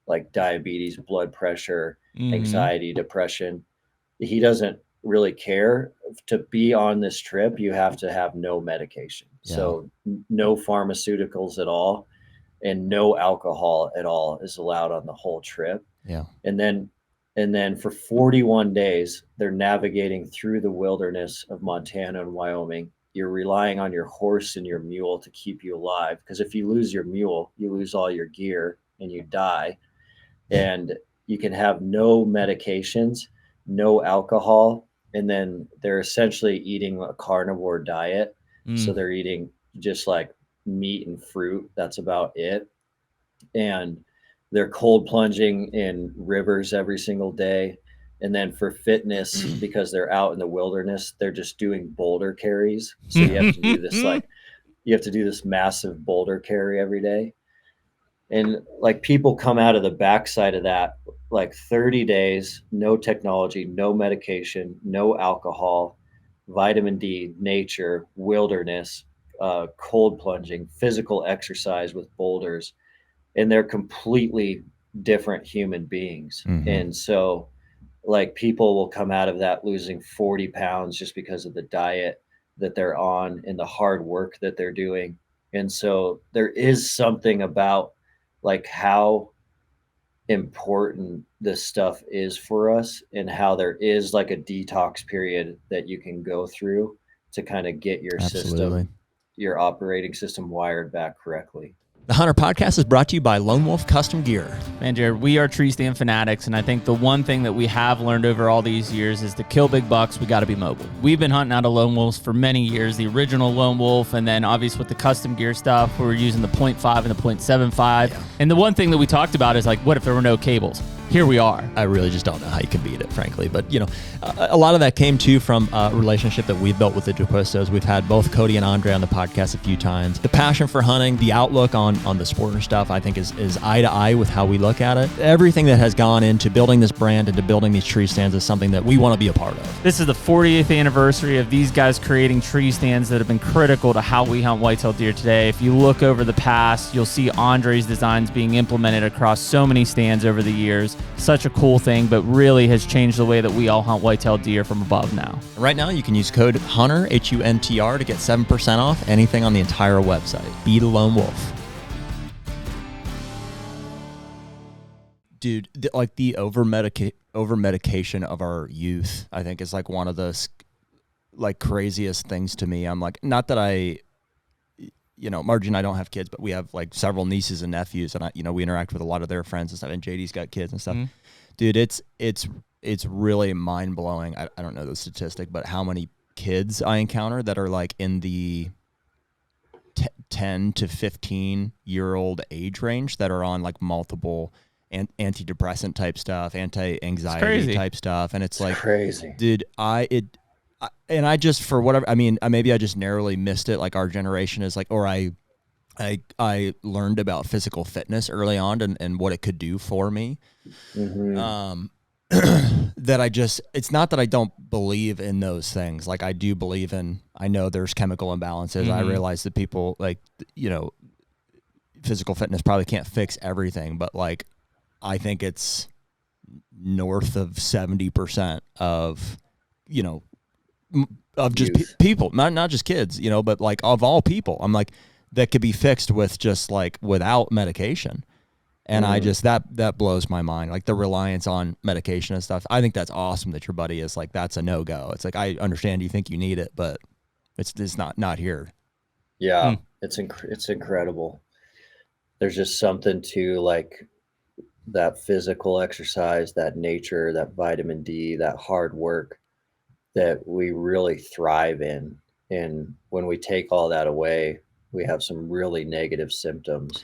like diabetes, blood pressure, anxiety, depression, he doesn't really care. To be on this trip, you have to have no medication. So no pharmaceuticals at all, and no alcohol at all is allowed on the whole trip. And then for 41 days, they're navigating through the wilderness of Montana and Wyoming. You're relying on your horse and your mule to keep you alive, because if you lose your mule, you lose all your gear and you die. And you can have no medications, no alcohol. And then they're essentially eating a carnivore diet. So they're eating just like meat and fruit. That's about it. And they're cold plunging in rivers every single day. And then for fitness, because they're out in the wilderness, they're just doing boulder carries. So you have to do this massive boulder carry every day. And like people come out of the backside of that, like 30 days, no technology, no medication, no alcohol, vitamin D, nature, wilderness, cold plunging, physical exercise with boulders. And they're completely different human beings. And so like people will come out of that losing 40 pounds just because of the diet that they're on and the hard work that they're doing. And so there is something about like how important this stuff is for us, and how there is like a detox period that you can go through to kind of get your system, your operating system wired back correctly. The HUNTR Podcast is brought to you by Lone Wolf Custom Gear. Man, Jared, we are tree stand fanatics, and I think the one thing that we have learned over all these years is to kill big bucks, we got to be mobile. We've been hunting out of Lone Wolves for many years, the original Lone Wolf, and then obviously with the custom gear stuff, we were using the 0.5 and the 0.75. Yeah. And the one thing that we talked about is like, what if there were no cables? Here we are. I really just don't know how you can beat it, frankly. But, you know, a lot of that came, too, from a relationship that we've built with the DeQuistos. We've had both Cody and Andre on the podcast a few times. The passion for hunting, the outlook on the sport and stuff, I think is eye to eye with how we look at it. Everything that has gone into building this brand and to building these tree stands is something that we want to be a part of. This is the 40th anniversary of these guys creating tree stands that have been critical to how we hunt whitetail deer today. If you look over the past, you'll see Andre's designs being implemented across so many stands over the years. Such a cool thing, but really has changed the way that we all hunt whitetail deer from above now. Right now, you can use code HUNTR, HUNTR, to get 7% off anything on the entire website. Be the lone wolf. Dude, like the over-medication of our youth, I think is like one of the like craziest things to me. I'm like, not that Margie and I don't have kids, but we have like several nieces and nephews, and we interact with a lot of their friends and stuff, and JD's got kids and stuff. Dude, it's really mind blowing. I don't know the statistic, but how many kids I encounter that are like in the 10 to 15-year-old age range that are on like multiple antidepressant type stuff, anti-anxiety type stuff, and it's like crazy, dude. I just, for whatever, I mean, maybe I just narrowly missed it. Like our generation is like, or I learned about physical fitness early on and what it could do for me. That it's not that I don't believe in those things. Like I do believe I know there's chemical imbalances. I realize that people physical fitness probably can't fix everything, but like, I think it's north of 70% of, of just youth. people, not just kids, but like of all people. I'm like, that could be fixed with just like without medication. And I just, that blows my mind. Like the reliance on medication and stuff. I think that's awesome that your buddy is like, that's a no-go. It's like, I understand you think you need it, but it's not here. Yeah. It's incredible. There's just something to like that physical exercise, that nature, that vitamin D, that hard work that we really thrive in. And when we take all that away, we have some really negative symptoms.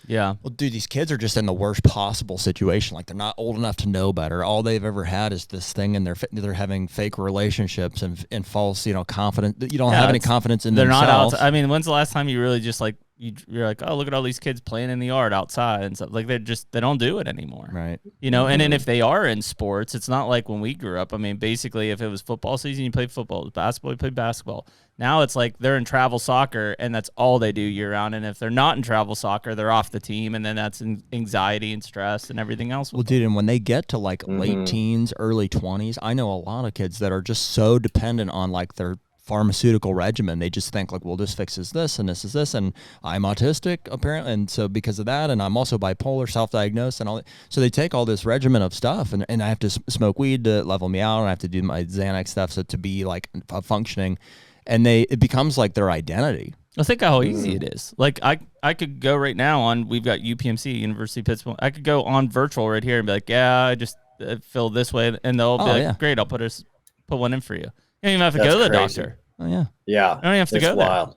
Yeah. Well, dude, these kids are just in the worst possible situation. Like they're not old enough to know better. All they've ever had is this thing, and they're having fake relationships and false, confidence. You don't have any confidence in themselves. They're not out. I mean, when's the last time you really just like you're like, oh, look at all these kids playing in the yard outside and stuff. Like they don't do it anymore. Right. And then if they are in sports, it's not like when we grew up. I mean, basically if it was football season, you played football. It was basketball, you played basketball. Now it's like they're in travel soccer and that's all they do year round. And if they're not in travel soccer, they're off the team. And then that's anxiety and stress and everything else. Well, dude, and when they get to like late teens, early 20s, I know a lot of kids that are just so dependent on like their pharmaceutical regimen. They just think like, well, this fixes this and this is this, and I'm autistic apparently, and so because of that, and I'm also bipolar, self-diagnosed, and all. So they take all this regimen of stuff, and I have to smoke weed to level me out, and I have to do my Xanax stuff so to be like functioning, and it becomes like their identity. I think how easy it is. Like I could go right now on. We've got UPMC, University of Pittsburgh. I could go on virtual right here and be like, yeah, I just feel this way, and they'll be like, great, I'll put one in for you. You don't even have to go to the doctor. Oh, yeah. Yeah. I don't even have to go wild. there.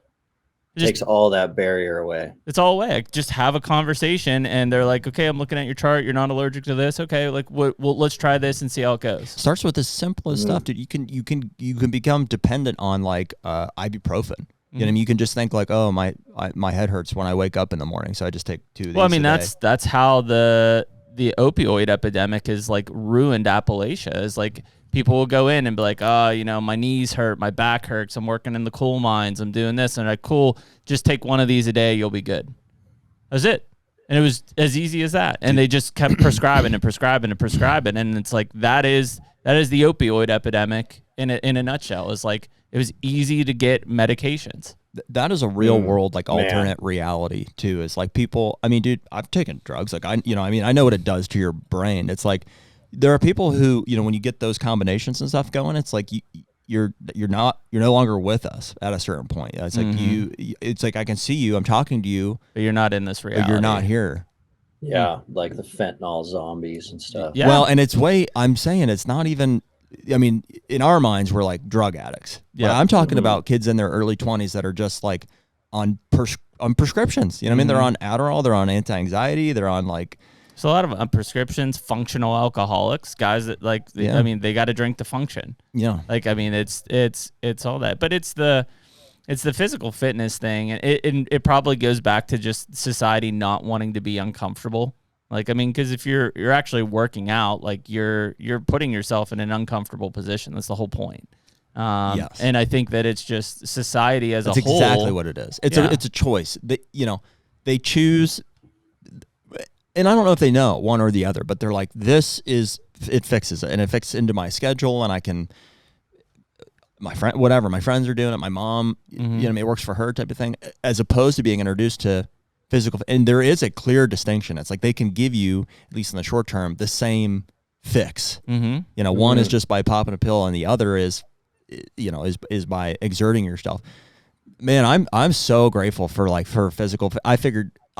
It takes all that barrier away. It's all away. Just have a conversation, and they're like, okay, I'm looking at your chart. You're not allergic to this. Okay, like, well, let's try this and see how it goes. Starts with the simplest stuff, dude. You can become dependent on, like, ibuprofen. You know what I mean? You can just think, like, oh, my head hurts when I wake up in the morning, so I just take 2 of these. Well, I mean, that's how the opioid epidemic is, like, ruined Appalachia. Is like, people will go in and be like, oh, my knees hurt, my back hurts, I'm working in the coal mines, I'm doing this. And they're like, cool, just take one of these a day, you'll be good. That's it. And it was as easy as that. And they just kept prescribing and prescribing and prescribing. And it's like, that is the opioid epidemic in a nutshell. It's like, it was easy to get medications. That is a real world, like, alternate reality too. It's like people, I mean, dude, I've taken drugs. Like, I know what it does to your brain. It's like, there are people who, when you get those combinations and stuff going, it's like you're no longer with us at a certain point. It's like it's like I can see you, I'm talking to you, but you're not in this reality. But you're not here. Yeah, like the fentanyl zombies and stuff. Yeah. Well, and I'm saying it's not even. I mean, in our minds, we're like drug addicts. Yeah, but I'm talking about kids in their early 20s that are just like on prescriptions. You know what I mean? They're on Adderall, they're on anti-anxiety, they're on like. So a lot of prescriptions, functional alcoholics, guys that like, I mean, they got to drink to function. Yeah. Like, I mean, it's all that, but it's the physical fitness thing. And it probably goes back to just society not wanting to be uncomfortable. Like, I mean, cause if you're actually working out, like you're putting yourself in an uncomfortable position. That's the whole point. Yes. And I think that it's just society as That's a whole. That's exactly what it is. It's a choice. They choose. And I don't know if they know one or the other, but they're like, it fixes it. And it fits into my schedule, and I can, my friends are doing it, my mom, it works for her type of thing, as opposed to being introduced to physical. And there is a clear distinction. It's like they can give you, at least in the short term, the same fix. One is just by popping a pill, and the other is by exerting yourself. Man, I'm so grateful for physical. I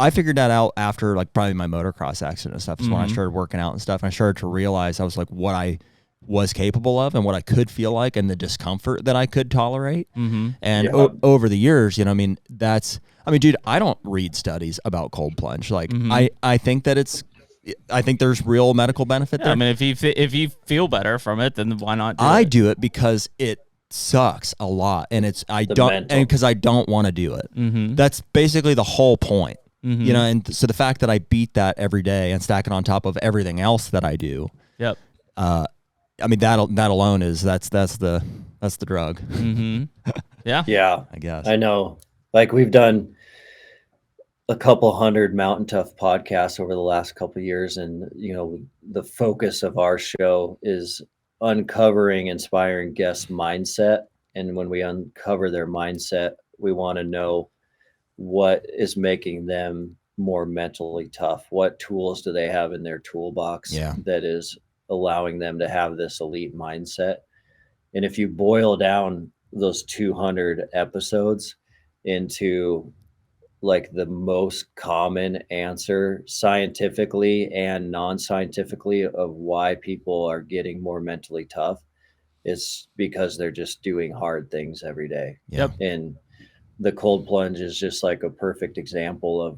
figured that out after like probably my motocross accident and stuff. Is when I started working out and stuff. And I started to realize I was like what I was capable of and what I could feel like and the discomfort that I could tolerate. And over the years, dude, I don't read studies about cold plunge. Like I think that I think there's real medical benefit there. I mean, if you feel better from it, then why not do it? I do it because it sucks a lot, and because I don't want to do it. That's basically the whole point. And so the fact that I beat that every day and stack it on top of everything else that I do. Yep. I mean that alone is that's the drug. Yeah. Yeah. I guess. I know. Like we've done a couple hundred MTNTOUGH podcasts over the last couple of years, and the focus of our show is uncovering inspiring guest mindset. And when we uncover their mindset, we want to know what is making them more mentally tough. What tools do they have in their toolbox Yeah. that is allowing them to have this elite mindset? And if you boil down those 200 episodes into like the most common answer scientifically and non-scientifically of why people are getting more mentally tough, it's because they're just doing hard things every day. Yeah. And the cold plunge is just like a perfect example of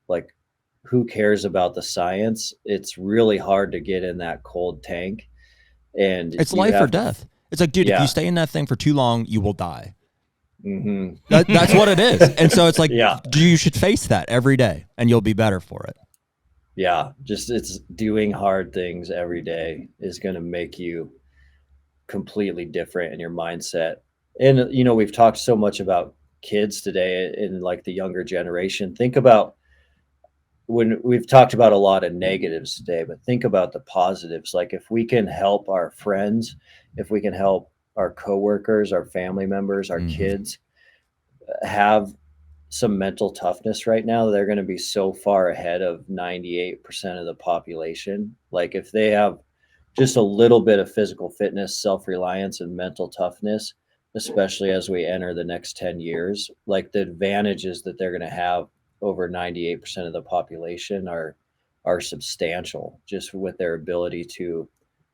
like, who cares about the science? It's really hard to get in that cold tank, and It's life or death. It's like, dude, if you stay in that thing for too long, you will die. Mm-hmm. That's what it is. And so it's like, Yeah. you should face that every day and you'll be better for it. Yeah, just it's doing hard things every day is going to make you completely different in your mindset. And you know, we've talked so much about kids today in like the younger generation. Think about when we've talked about a lot of negatives today, but think about the positives. Like if we can help our friends, if we can help our coworkers, our family members, our kids have some mental toughness right now, they're going to be so far ahead of 98% of the population. Like if they have just a little bit of physical fitness, self-reliance, and mental toughness, especially as we enter the next 10 years, like the advantages that they're going to have over 98% of the population are substantial, just with their ability to,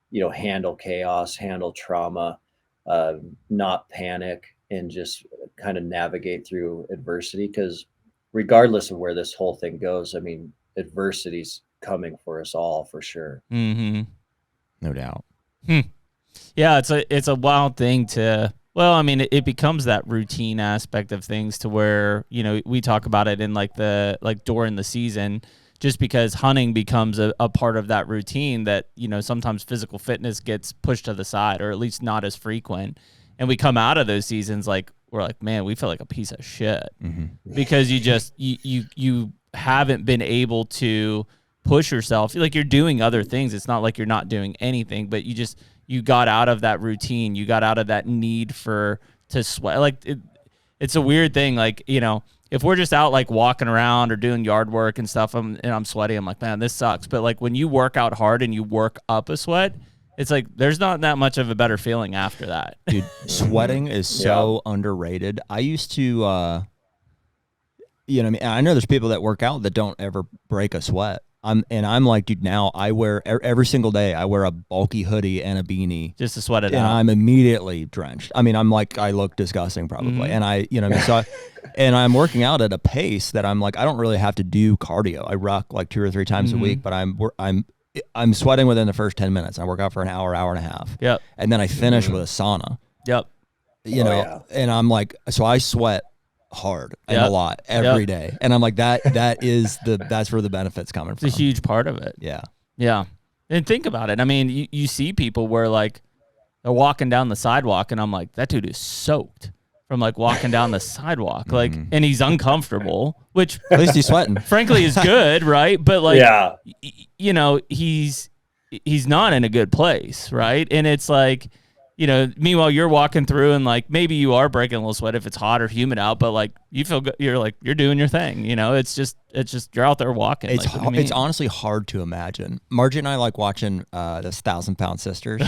you know, handle chaos, handle trauma, not panic, and just kind of navigate through adversity. Because regardless of where this whole thing goes, I mean, adversity's coming for us all for sure. Mm-hmm. No doubt. Yeah, it's a wild thing to. Well, I mean, it becomes that routine aspect of things to where, you know, we talk about it in like during the season, just because hunting becomes a part of that routine that, you know, sometimes physical fitness gets pushed to the side or at least not as frequent. And we come out of those seasons like, we're like, man, we feel like a piece of shit because you just, you haven't been able to push yourself. Like you're doing other things. It's not like you're not doing anything, but you got out of that routine. You got out of that need to sweat. Like it's a weird thing. Like, you know, if we're just out like walking around or doing yard work and stuff, and I'm sweaty, I'm like, man, this sucks. But like when you work out hard and you work up a sweat, it's like there's not that much of a better feeling after that. Dude, sweating is so underrated. I used to, you know what I mean? I know there's people that work out that don't ever break a sweat. I'm like, dude, now I wear every single day, I wear a bulky hoodie and a beanie just to sweat it out. And I'm immediately drenched. I mean, I'm like, I look disgusting probably. And I, you know what I mean? And I'm working out at a pace that I'm like, I don't really have to do cardio. I rock like 2 or 3 times a week, but I'm sweating within the first 10 minutes. I work out for an hour and a half. Yep. And then I finish with a sauna. Yep. You know, and I'm like, so I sweat hard and a lot every day. And I'm like, that's where the benefits coming from. It's a huge part of it. Yeah. Yeah. And think about it. I mean, you see people where like they're walking down the sidewalk and I'm like, that dude is soaked from like walking down the sidewalk. Like, and he's uncomfortable, which at least he's sweating. Frankly is good, right? But like, you know, he's not in a good place, right? And it's like, you know, meanwhile you're walking through and like maybe you are breaking a little sweat if it's hot or humid out, but like you feel good. You're like you're doing your thing. You know, it's just you're out there walking. It's like, it's honestly hard to imagine. Margie and I like watching this 1,000-Pound Sisters.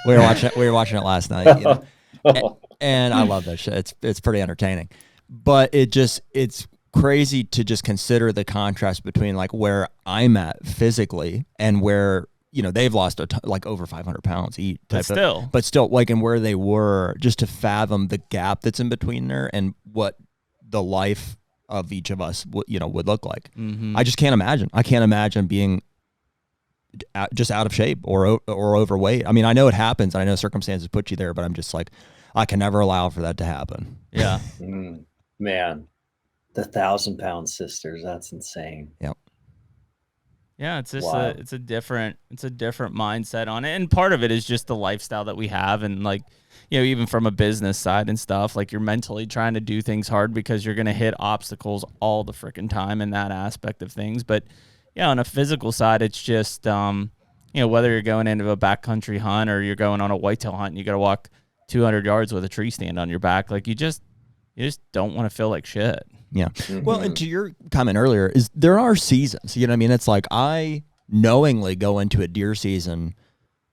we were watching it last night, you know? and I love that shit. It's pretty entertaining, but it's crazy to just consider the contrast between like where I'm at physically and where, you know, they've lost like over 500 pounds each. But still, like, and where they were, just to fathom the gap that's in between there and what the life of each of us, would look like. I just can't imagine. I can't imagine being just out of shape or overweight. I mean, I know it happens. I know circumstances put you there, but I'm just like, I can never allow for that to happen. Yeah, man, the 1,000-Pound Sisters. That's insane. Yep. Yeah, it's just it's a different mindset on it, and part of it is just the lifestyle that we have, and like, you know, even from a business side and stuff, like you're mentally trying to do things hard because you're gonna hit obstacles all the freaking time in that aspect of things. But yeah, on a physical side, it's just whether you're going into a backcountry hunt or you're going on a whitetail hunt and you got to walk 200 yards with a tree stand on your back, like you just don't want to feel like shit. Yeah. Well, and to your comment earlier, is there are seasons, you know what I mean? It's like I knowingly go into a deer season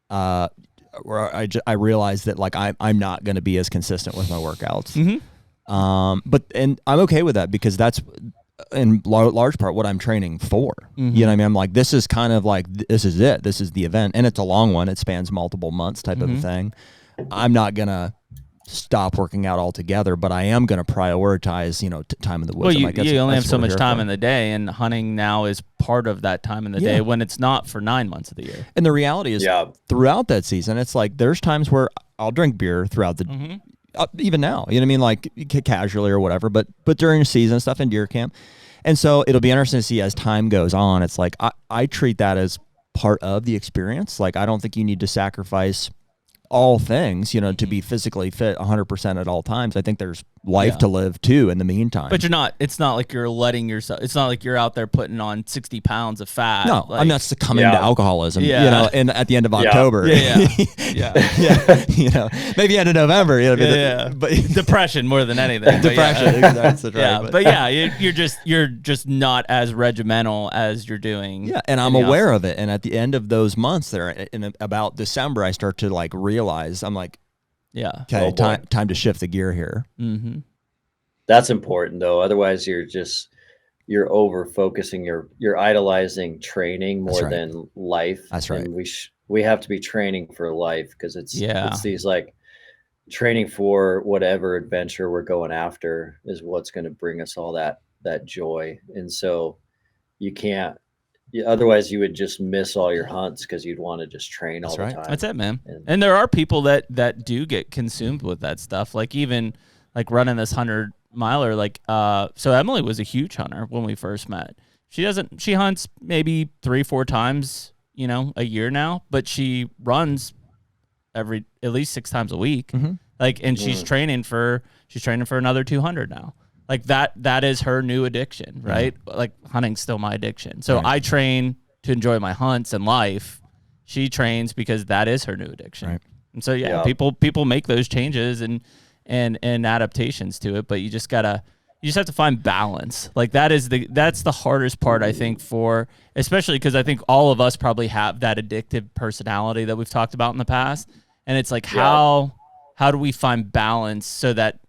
where I realize that like I'm not going to be as consistent with my workouts. And I'm okay with that because that's in large part what I'm training for. You know what I mean? I'm like, this is kind of like, this is it. This is the event. And it's a long one. It spans multiple months type of a thing. I'm not going to stop working out altogether, but I am going to prioritize, time in the woods. Well, you only have so much time in the day, and hunting now is part of that time in the day when it's not for 9 months of the year. And the reality is throughout that season, it's like there's times where I'll drink beer throughout the even now, you know what I mean? Like casually or whatever, but during the season, stuff in deer camp. And so it'll be interesting to see as time goes on. It's like, I treat that as part of the experience. Like, I don't think you need to sacrifice all things, to be physically fit 100% at all times. I think there's life to live too in the meantime. But it's not like you're letting yourself, it's not like you're out there putting on 60 pounds of fat. No, like, I'm not succumbing to alcoholism, and at the end of October. Maybe end of November, but depression more than anything. Depression, that's right. You're just not as regimental as you're doing. Yeah, and I'm aware of it. And at the end of those months there, in about December, I start to like realize, I'm like, okay, time to shift the gear here. That's important though. Otherwise you're over focusing, you're idolizing training more than life. That's right. And we have to be training for life, because it's these like training for whatever adventure we're going after is what's going to bring us all that joy. And so you can't, otherwise you would just miss all your hunts because you'd want to just train all the time. That's it, man. And there are people that do get consumed with that stuff. Like even like running this 100-miler, like, so Emily was a huge hunter when we first met. She hunts maybe 3-4 times, a year now, but she runs at least 6 times a week. Like, and she's training for another 200 now. Like that is her new addiction, right? Like hunting's still my addiction. So I train to enjoy my hunts and life. She trains because that is her new addiction. Right. And so people make those changes and adaptations to it, but you just have to find balance. Like that's the hardest part, I think, especially because I think all of us probably have that addictive personality that we've talked about in the past. And it's like, how do we find balance so that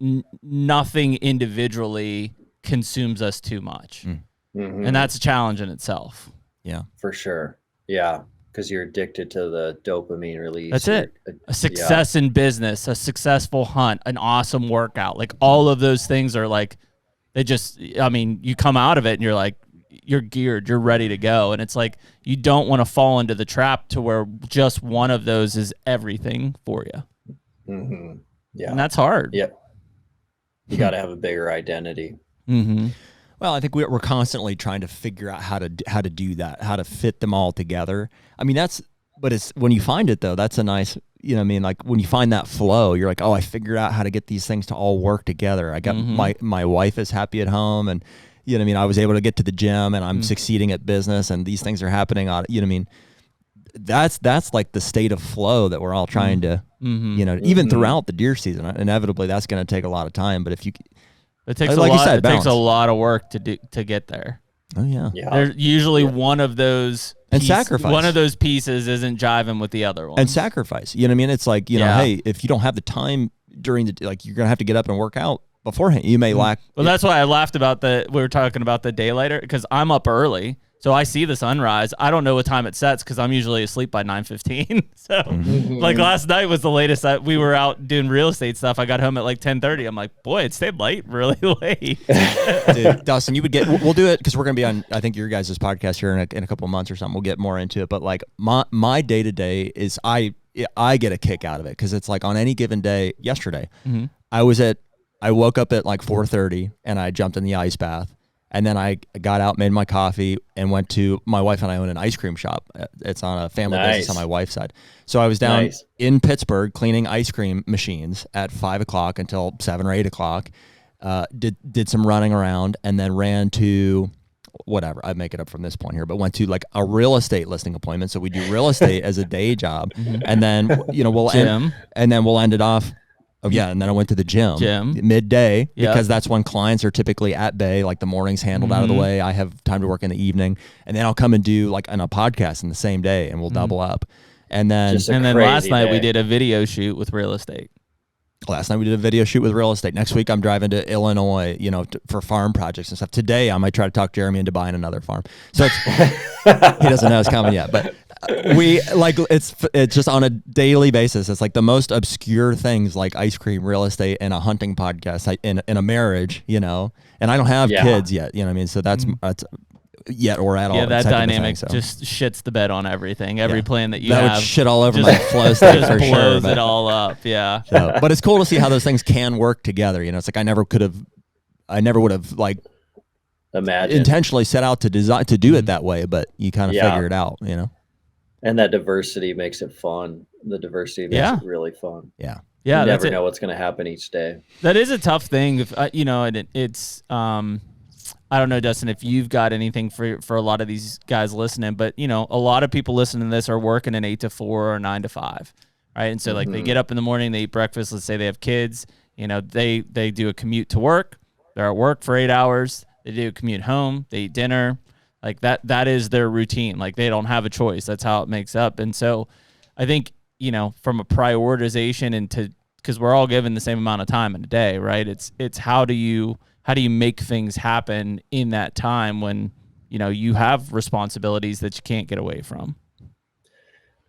nothing individually consumes us too much? And that's a challenge in itself. Yeah, for sure. Yeah. Because you're addicted to the dopamine release. That's it. A success in business, a successful hunt, an awesome workout. Like all of those things are like, you come out of it and you're like, you're geared, you're ready to go. And it's like, you don't want to fall into the trap to where just one of those is everything for you. Yeah. And that's hard. Yep. You got to have a bigger identity. Well, I think we're constantly trying to figure out how to do that, how to fit them all together. I mean, but it's when you find it though, that's a nice, like when you find that flow, you're like, oh, I figured out how to get these things to all work together. I got my wife is happy at home, and I was able to get to the gym, and I'm succeeding at business, and these things are happening on, that's like the state of flow that we're all trying to, even throughout the deer season. Inevitably, that's going to take a lot of time. But it takes a lot of work to get there. Oh yeah. There's usually one of those sacrifice. One of those pieces isn't jiving with the other one. And sacrifice. You know what I mean? It's like, hey, if you don't have the time during you're gonna have to get up and work out beforehand. You may lack. Well, that's why I laughed about we were talking about the daylighter, because I'm up early. So I see the sunrise. I don't know what time it sets because I'm usually asleep by 9:15. So like last night was the latest that we were out doing real estate stuff. I got home at like 10:30. I'm like, boy, it stayed late, really late. Dude, Dustin, we'll do it because we're going to be on, I think, your guys' podcast here in a couple of months or something. We'll get more into it. But like my day-to-day is I get a kick out of it because it's like on any given day. Yesterday, I woke up at like 4:30 and I jumped in the ice bath. And then I got out, made my coffee, and went to, my wife and I own an ice cream shop. It's on a family business on my wife's side. So I was down in Pittsburgh cleaning ice cream machines at 5 o'clock until 7 or 8 o'clock. Did some running around, and then ran to whatever, I make it up from this point here, but went to like a real estate listing appointment. So we do real estate as a day job, and then we'll end it off. Oh yeah, and then I went to the gym midday because that's when clients are typically at bay. Like the morning's handled out of the way. I have time to work in the evening, and then I'll come and do like a podcast in the same day, and we'll double up. And then last night we did a video shoot with real estate. Last night we did a video shoot with real estate. Next week I'm driving to Illinois, for farm projects and stuff. Today I might try to talk Jeremy into buying another farm. So he doesn't know it's coming yet, but we it's just on a daily basis. It's like the most obscure things like ice cream, real estate, and a hunting podcast in a marriage, and I don't have kids yet. You know what I mean? So that's yet or at all. Yeah, that dynamic just shits the bed on everything. Every plan that you that have would shit all over my flow state for sure. Blows it all up. Yeah. So, but it's cool to see how those things can work together. It's like I never would have like imagined intentionally set out to do it that way, but you kind of figure it out, And that diversity makes it fun. The diversity makes it really fun. Yeah. Yeah. You never know what's going to happen each day. That is a tough thing. If it's I don't know, Dustin, if you've got anything for a lot of these guys listening, but a lot of people listening to this are working an 8 to 4 or 9 to 5, right? And so like they get up in the morning, they eat breakfast. Let's say they have kids, they do a commute to work. They're at work for 8 hours. They do a commute home. They eat dinner. Like that is their routine. Like they don't have a choice. That's how it makes up. And so I think, from a prioritization because we're all given the same amount of time in a day, right? It's how do you make things happen in that time when, you have responsibilities that you can't get away from?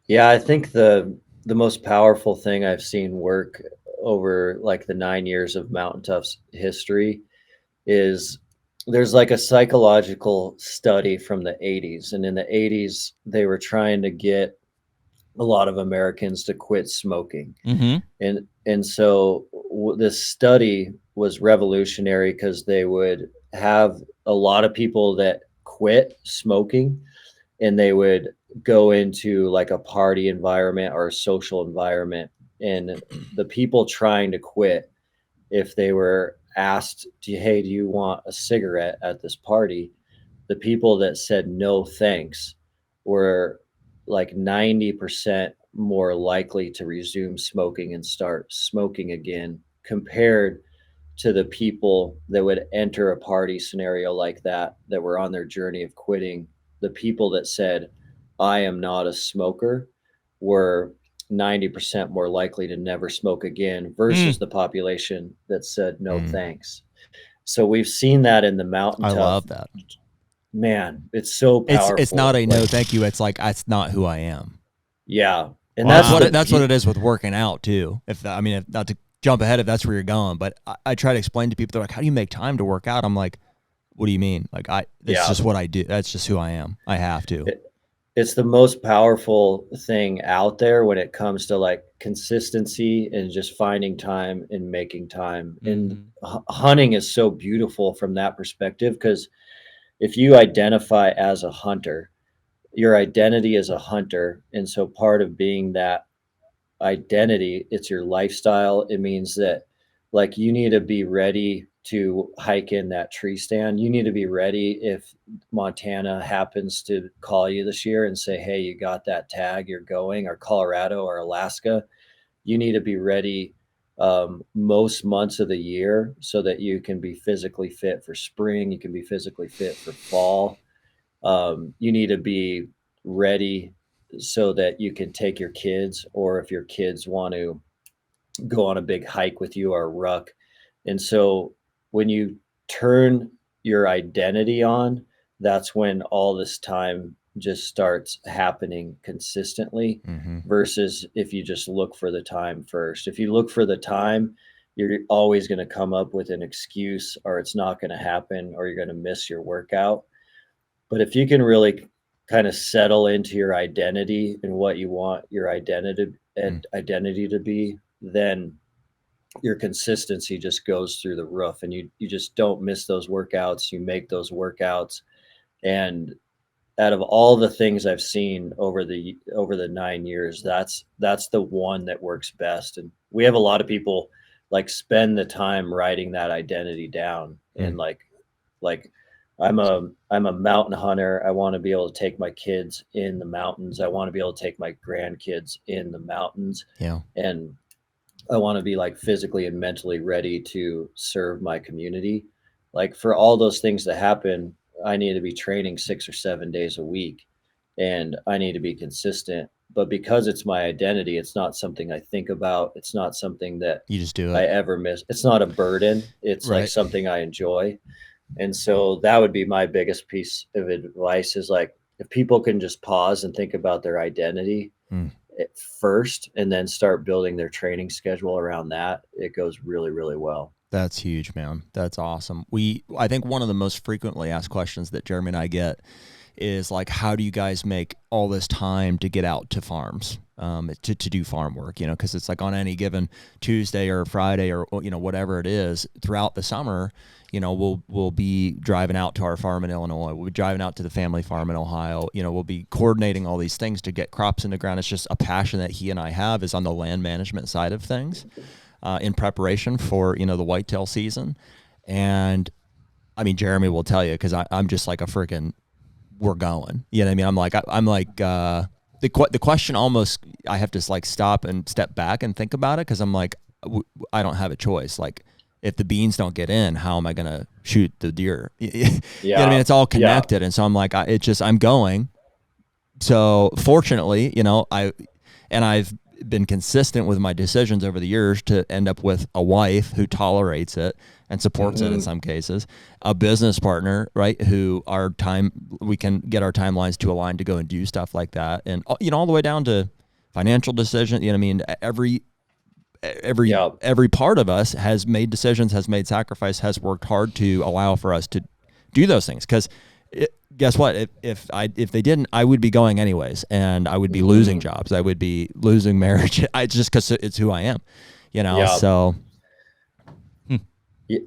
Yeah, I think the most powerful thing I've seen work over like the 9 years of Mountain Tough's history is there's like a psychological study from the 80s. And in the 80s, they were trying to get a lot of Americans to quit smoking. And so this study was revolutionary because they would have a lot of people that quit smoking, and they would go into like a party environment or a social environment. And the people trying to quit, if they were asked, hey, do you want a cigarette at this party? The people that said no thanks were like 90% more likely to resume smoking and start smoking again, compared to the people that would enter a party scenario like that were on their journey of quitting. The people that said, I am not a smoker, were 90% more likely to never smoke again versus the population that said no thanks. So we've seen that in the Mountain Tough. I love that. Man, it's so powerful. It's not a no thank you. It's like, that's not who I am. Yeah. And that's what it is with working out too. If not to jump ahead if that's where you're going, but I try to explain to people, they're like, how do you make time to work out? I'm like, what do you mean? Like it's just what I do. That's just who I am. I have to. It's the most powerful thing out there when it comes to like consistency and just finding time and making time. And hunting is so beautiful from that perspective, because if you identify as a hunter, your identity is a hunter. And so part of being that identity, it's your lifestyle. It means that like you need to be ready to hike in that tree stand. You need to be ready if Montana happens to call you this year and say, hey, you got that tag, you're going, or Colorado or Alaska. You need to be ready most months of the year so that you can be physically fit for spring. You can be physically fit for fall. You need to be ready so that you can take your kids, or if your kids want to go on a big hike with you or a ruck. And so when you turn your identity on, that's when all this time just starts happening consistently, versus if you just look for the time first. If you look for the time, you're always going to come up with an excuse, or it's not going to happen, or you're going to miss your workout. But if you can really kind of settle into your identity and what you want your identity to be, then your consistency just goes through the roof, and you just don't miss those workouts. You make those workouts. And out of all the things I've seen over the 9 years, that's the one that works best. And we have a lot of people like spend the time writing that identity down and like I'm a mountain hunter. I want to be able to take my kids in the mountains. I want to be able to take my grandkids in the mountains. Yeah. And I want to be like physically and mentally ready to serve my community. Like for all those things to happen, I need to be training 6 or 7 days a week, and I need to be consistent. But because it's my identity, it's not something I think about. It's not something that You just do I it. ever miss. It's not a burden. It's like Right. something I enjoy. And so that would be my biggest piece of advice is like, if people can just pause and think about their identity at first and then start building their training schedule around that, it goes really, really well. That's huge, man. That's awesome. I think one of the most frequently asked questions that Jeremy and I get is like, how do you guys make all this time to get out to farms, to do farm work, you know, because it's like on any given Tuesday or Friday or, you know, whatever it is throughout the summer, you know, we'll be driving out to our farm in Illinois. We'll be driving out to the family farm in Ohio. You know, we'll be coordinating all these things to get crops in the ground. It's just a passion that he and I have is on the land management side of things, in preparation for, you know, the whitetail season. And I mean, Jeremy will tell you, because I'm just like a freaking, we're going. You know what I mean? I'm like the question almost, I have to like stop and step back and think about it, because I'm like, I don't have a choice. Like, if the beans don't get in, how am I going to shoot the deer? You know what I mean? It's all connected. And so I'm like, I'm going. So fortunately, you know, I've been consistent with my decisions over the years to end up with a wife who tolerates it and supports it in some cases, a business partner, right, who we can get our timelines to align to go and do stuff like that. And, you know, all the way down to financial decision, you know what I mean? Every part of us has made decisions, has made sacrifice, has worked hard to allow for us to do those things. Because guess what? If they didn't, I would be going anyways, and I would be losing jobs. I would be losing marriage. Just because it's who I am, you know. So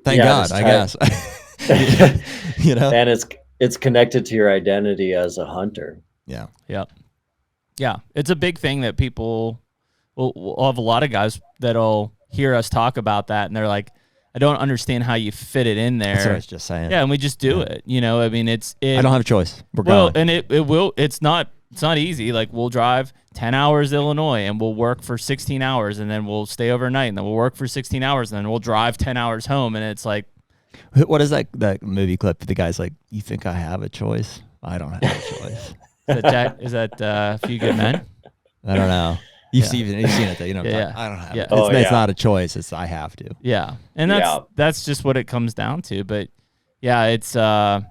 thank God, I guess. You know, and it's connected to your identity as a hunter. Yeah. It's a big thing that people. We'll have a lot of guys that'll hear us talk about that, and they're like, I don't understand how you fit it in there. That's what I was just saying. Yeah, and we just do it. You know, I mean, I don't have a choice. We're going. And it's not easy. Like, we'll drive 10 hours to Illinois, and we'll work for 16 hours, and then we'll stay overnight, and then we'll work for 16 hours, and then we'll drive 10 hours home, and it's like. What is that movie clip? The guy's like, you think I have a choice? I don't have a choice. Is that A Few Good Men? I don't know. You've seen it though, you know. I don't have it. It's not a choice. It's I have to. Yeah, and that's just what it comes down to. But yeah, it's the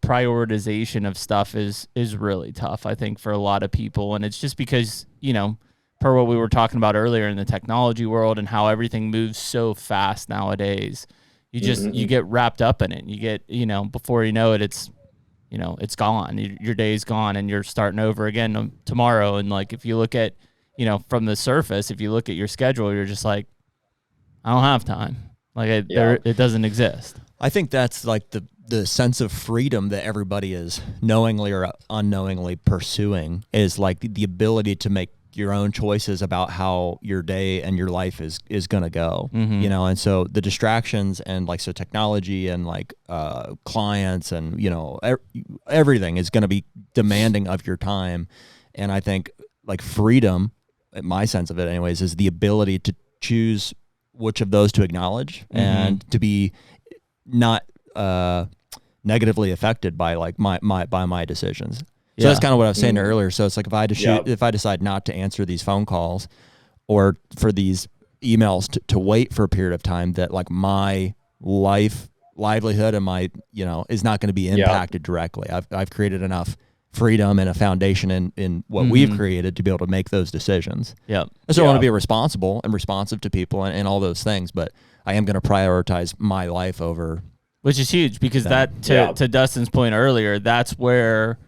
prioritization of stuff is really tough, I think, for a lot of people, and it's just because, you know, per what we were talking about earlier in the technology world and how everything moves so fast nowadays. You just you get wrapped up in it. And you get, you know, before you know it, it's gone. Your day's gone, and you're starting over again tomorrow. And like, if you look at, you know, from the surface, if you look at your schedule, you're just like, I don't have time. Like, it doesn't exist. I think that's like the sense of freedom that everybody is knowingly or unknowingly pursuing, is like the ability to make your own choices about how your day and your life is going to go, you know? And so the distractions and like, so technology and like, clients and, you know, everything is going to be demanding of your time. And I think like freedom, my sense of it anyways, is the ability to choose which of those to acknowledge and to be not, negatively affected by like my decisions. So that's kind of what I was saying earlier. So it's like, if I decide not to answer these phone calls or for these emails to wait for a period of time, that like my livelihood and my, you know, is not going to be impacted directly. I've created enough freedom and a foundation in what we've created to be able to make those decisions. Yeah. So I want to be responsible and responsive to people and all those things, but I am going to prioritize my life over. Which is huge, because to Dustin's point earlier, that's where,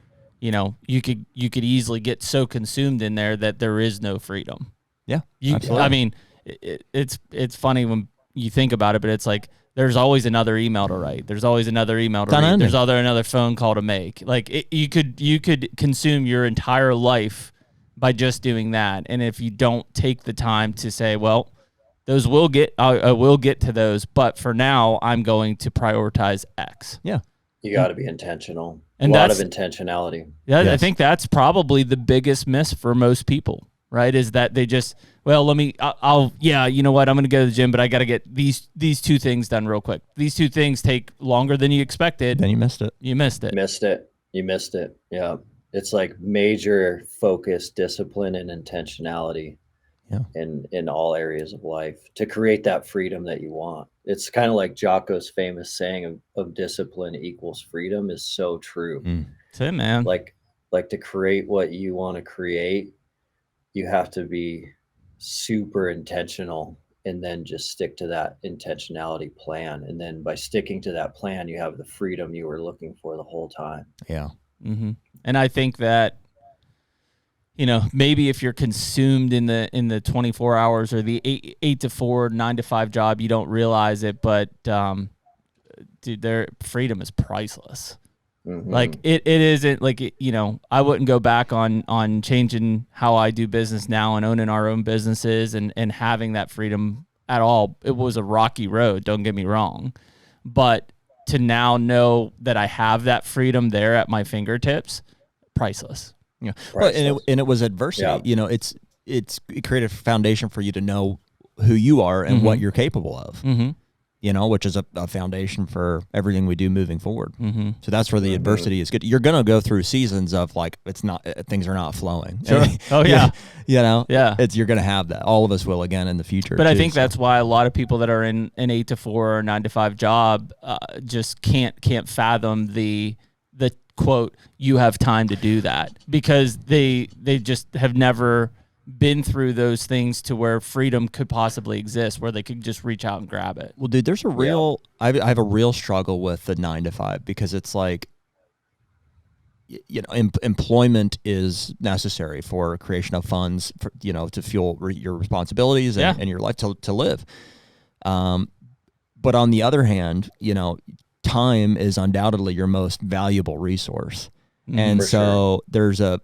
you know, you could easily get so consumed in there that there is no freedom. Yeah, absolutely. I mean, it's funny when you think about it, but it's like there's always another email to write. There's always another email to read. There's another phone call to make. Like, you could consume your entire life by just doing that. And if you don't take the time to say, well, those will get, I will get to those, but for now I'm going to prioritize X. Yeah. You got to be intentional. And a lot of intentionality. Yeah, Yes. I think that's probably the biggest miss for most people, right? Is that they just, well, I'll you know what? I'm going to go to the gym, but I got to get these two things done real quick. These two things take longer than you expected. Then you missed it. You missed it. You missed it. Yeah. It's like major focus, discipline, and intentionality in all areas of life to create that freedom that you want. It's kind of like Jocko's famous saying of discipline equals freedom is so true. That's it, man. Like to create what you want to create, you have to be super intentional and then just stick to that intentionality plan. And then by sticking to that plan, you have the freedom you were looking for the whole time. Yeah. Mm-hmm. And I think that, you know, maybe if you're consumed in the 24 hours or the 8 to 4, 9 to 5 job, you don't realize it. But dude, their freedom is priceless. Mm-hmm. Like it isn't like, you know, I wouldn't go back on changing how I do business now and owning our own businesses and having that freedom at all. It was a rocky road. Don't get me wrong, but to now know that I have that freedom there at my fingertips, priceless. Yeah. Well, and it was adversity. Yeah. You know, it created a foundation for you to know who you are and what you're capable of. Mm-hmm. You know, which is a foundation for everything we do moving forward. Mm-hmm. So that's where the adversity is good. You're going to go through seasons of like, things are not flowing. Sure. Oh yeah. You know, yeah. You're going to have that. All of us will again in the future. But too, I think that's why a lot of people that are in an 8 to 4 or 9 to 5 job just can't fathom the quote, you have time to do that, because they just have never been through those things to where freedom could possibly exist, where they could just reach out and grab it. Well, dude, there's a real, I have a real struggle with the 9 to 5 because it's like, you know, employment is necessary for creation of funds, for, you know, to fuel your responsibilities and your life to live. But on the other hand, you know, time is undoubtedly your most valuable resource. And so there's a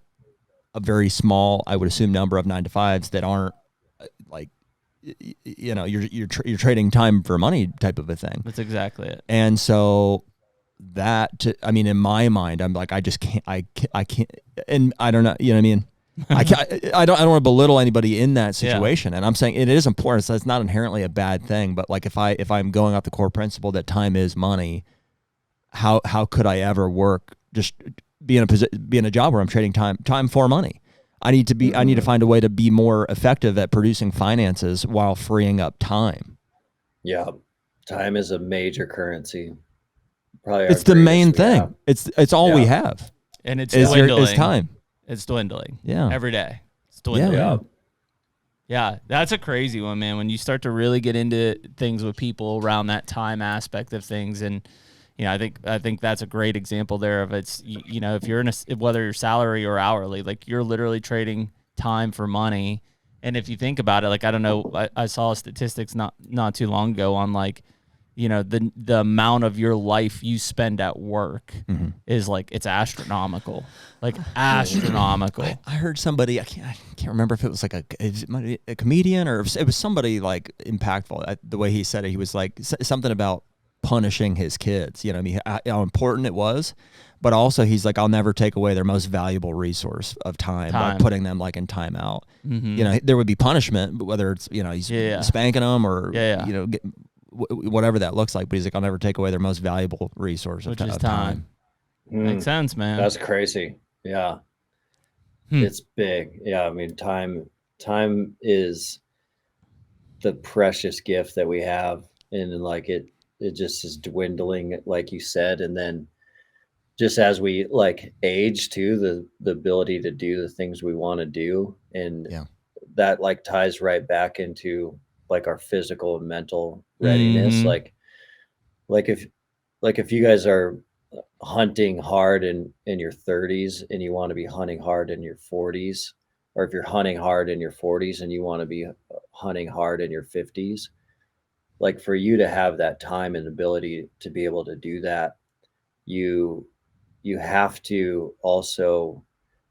very small, I would assume, number of 9 to 5s that aren't like, you know, you're trading time for money type of a thing. That's exactly it. And so I mean, in my mind, I'm like, I can't, and I don't know, you know what I mean? I don't want to belittle anybody in that situation. And I'm saying it is important. So it's not inherently a bad thing, but like, if I'm going off the core principle that time is money, how could I ever work, just be in a job where I'm trading time for money? I need to find a way to be more effective at producing finances while freeing up time. Yeah. Time is a major currency. Probably it's the main thing. It's all we have. And it's dwindling. It's time. It's dwindling. Yeah. Every day. It's dwindling. Yeah. Yeah. That's a crazy one, man. When you start to really get into things with people around that time aspect of things. And, you know, I think that's a great example there of it's, you know, if you're whether you're salary or hourly, like you're literally trading time for money. And if you think about it, like, I don't know, I saw statistics not too long ago on like, you know, the amount of your life you spend at work is like, it's astronomical, like astronomical. I heard somebody, I can't remember if it was like a comedian or if it was somebody like impactful. The way he said it, he was like something about punishing his kids, you know, I mean, how important it was, but also he's like, I'll never take away their most valuable resource of time by putting them like in timeout. You know, there would be punishment, but whether it's, you know, he's spanking them or, you know, whatever that looks like, but he's like, I'll never take away their most valuable resource, which is time. Makes sense, man. That's crazy. Yeah. It's big. Yeah. I mean, time is the precious gift that we have. And like, it just is dwindling, like you said. And then just as we like age too, the ability to do the things we want to do. And that like ties right back into like our physical and mental readiness. Like if you guys are hunting hard in your 30s and you want to be hunting hard in your 40s, or if you're hunting hard in your 40s and you want to be hunting hard in your 50s, like for you to have that time and ability to be able to do that, you have to also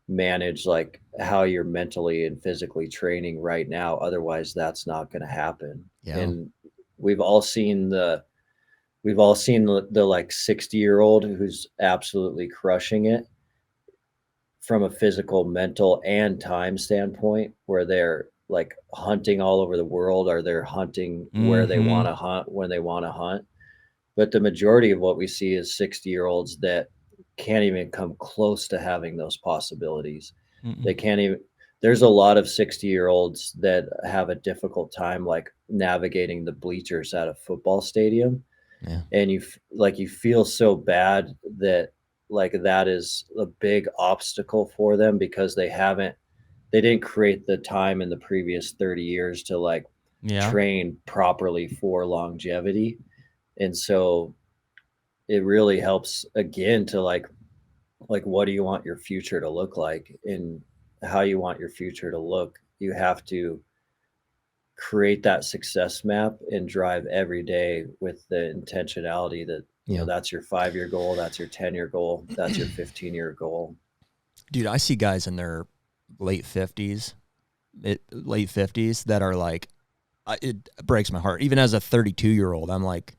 manage like how you're mentally and physically training right now. Otherwise that's not going to happen. Yeah. And we've all seen the like 60-year-old who's absolutely crushing it from a physical, mental, and time standpoint, where they're like hunting all over the world, or they're hunting where they want to hunt when they want to hunt. But the majority of what we see is 60-year-olds that can't even come close to having those possibilities. They can't even. There's a lot of 60-year-olds that have a difficult time like navigating the bleachers at a football stadium. Yeah. And you feel so bad that like that is a big obstacle for them, because they didn't create the time in the previous 30 years to like train properly for longevity. And so it really helps again to like what do you want your future to look like, and how you want your future to look. You have to create that success map and drive every day with the intentionality that, you know, that's your 5-year goal, that's your 10-year goal, that's your 15-year goal. Dude, I see guys in their late 50s that are like, it breaks my heart. Even as a 32-year-old, I'm like,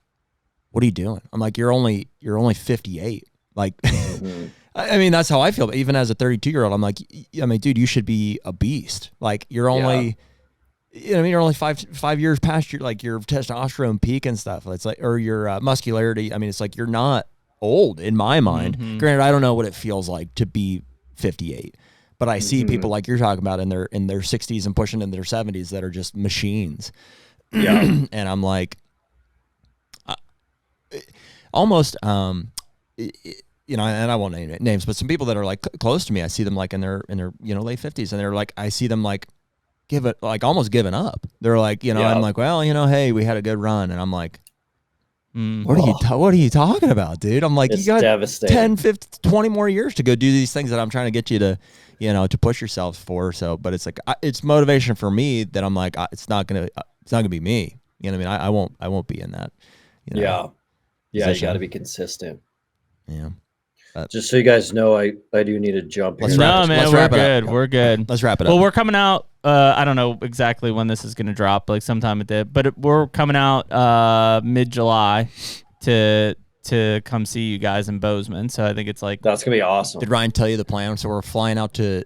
what are you doing? I'm like, you're only 58. Like, I mean, that's how I feel. But even as a 32-year-old, I'm like, I mean, dude, you should be a beast. Like, you're only, you know what I mean? You're only five years past your testosterone peak and stuff. It's like, or your muscularity. I mean, it's like, you're not old in my mind. Granted, I don't know what it feels like to be 58, but I see people like you're talking about in their 60s and pushing into their 70s that are just machines. Yeah. And I'm like, almost, you know, and I won't name names, but some people that are like close to me, I see them like in their you know, late 50s, and they're like, I see them like almost giving up. They're like, you know, I'm like, well, you know, hey, we had a good run, and I'm like, what are you talking about, dude? I'm like, it's you got devastating. 10, 15, 20 more years to go do these things that I'm trying to get you to, you know, to push yourself for. So, but it's like, it's motivation for me that I'm like, it's not gonna be me. You know what I mean? I won't be in that. You know, yeah, you got to be consistent. Yeah. Just so you guys know, I do need to jump here. No, man, we're good. We're good. Let's wrap it up. Well, we're coming out. I don't know exactly when this is going to drop, like sometime it did, but we're coming out mid-July to come see you guys in Bozeman. So I think it's like, that's gonna be awesome. Did Ryan tell you the plan? So we're flying out to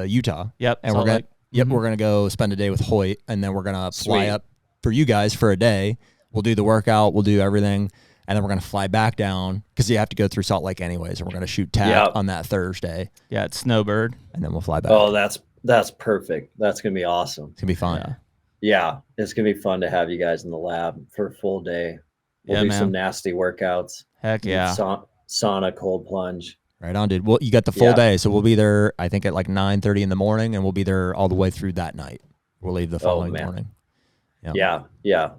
Utah. Yep. And we're gonna go spend a day with Hoyt, and then we're gonna fly up for you guys for a day. We'll do the workout. We'll do everything. And then we're going to fly back down because you have to go through Salt Lake anyways. And we're going to shoot tack on that Thursday. Yeah, it's Snowbird. And then we'll fly back. Oh, that's perfect. That's going to be awesome. It's going to be fun. Yeah, it's going to be fun to have you guys in the lab for a full day. We'll do some nasty workouts. Heck yeah. Sauna, cold plunge. Right on, dude. Well, you got the full day. So we'll be there, I think, at like 9:30 in the morning. And we'll be there all the way through that night. We'll leave the following morning. Yeah.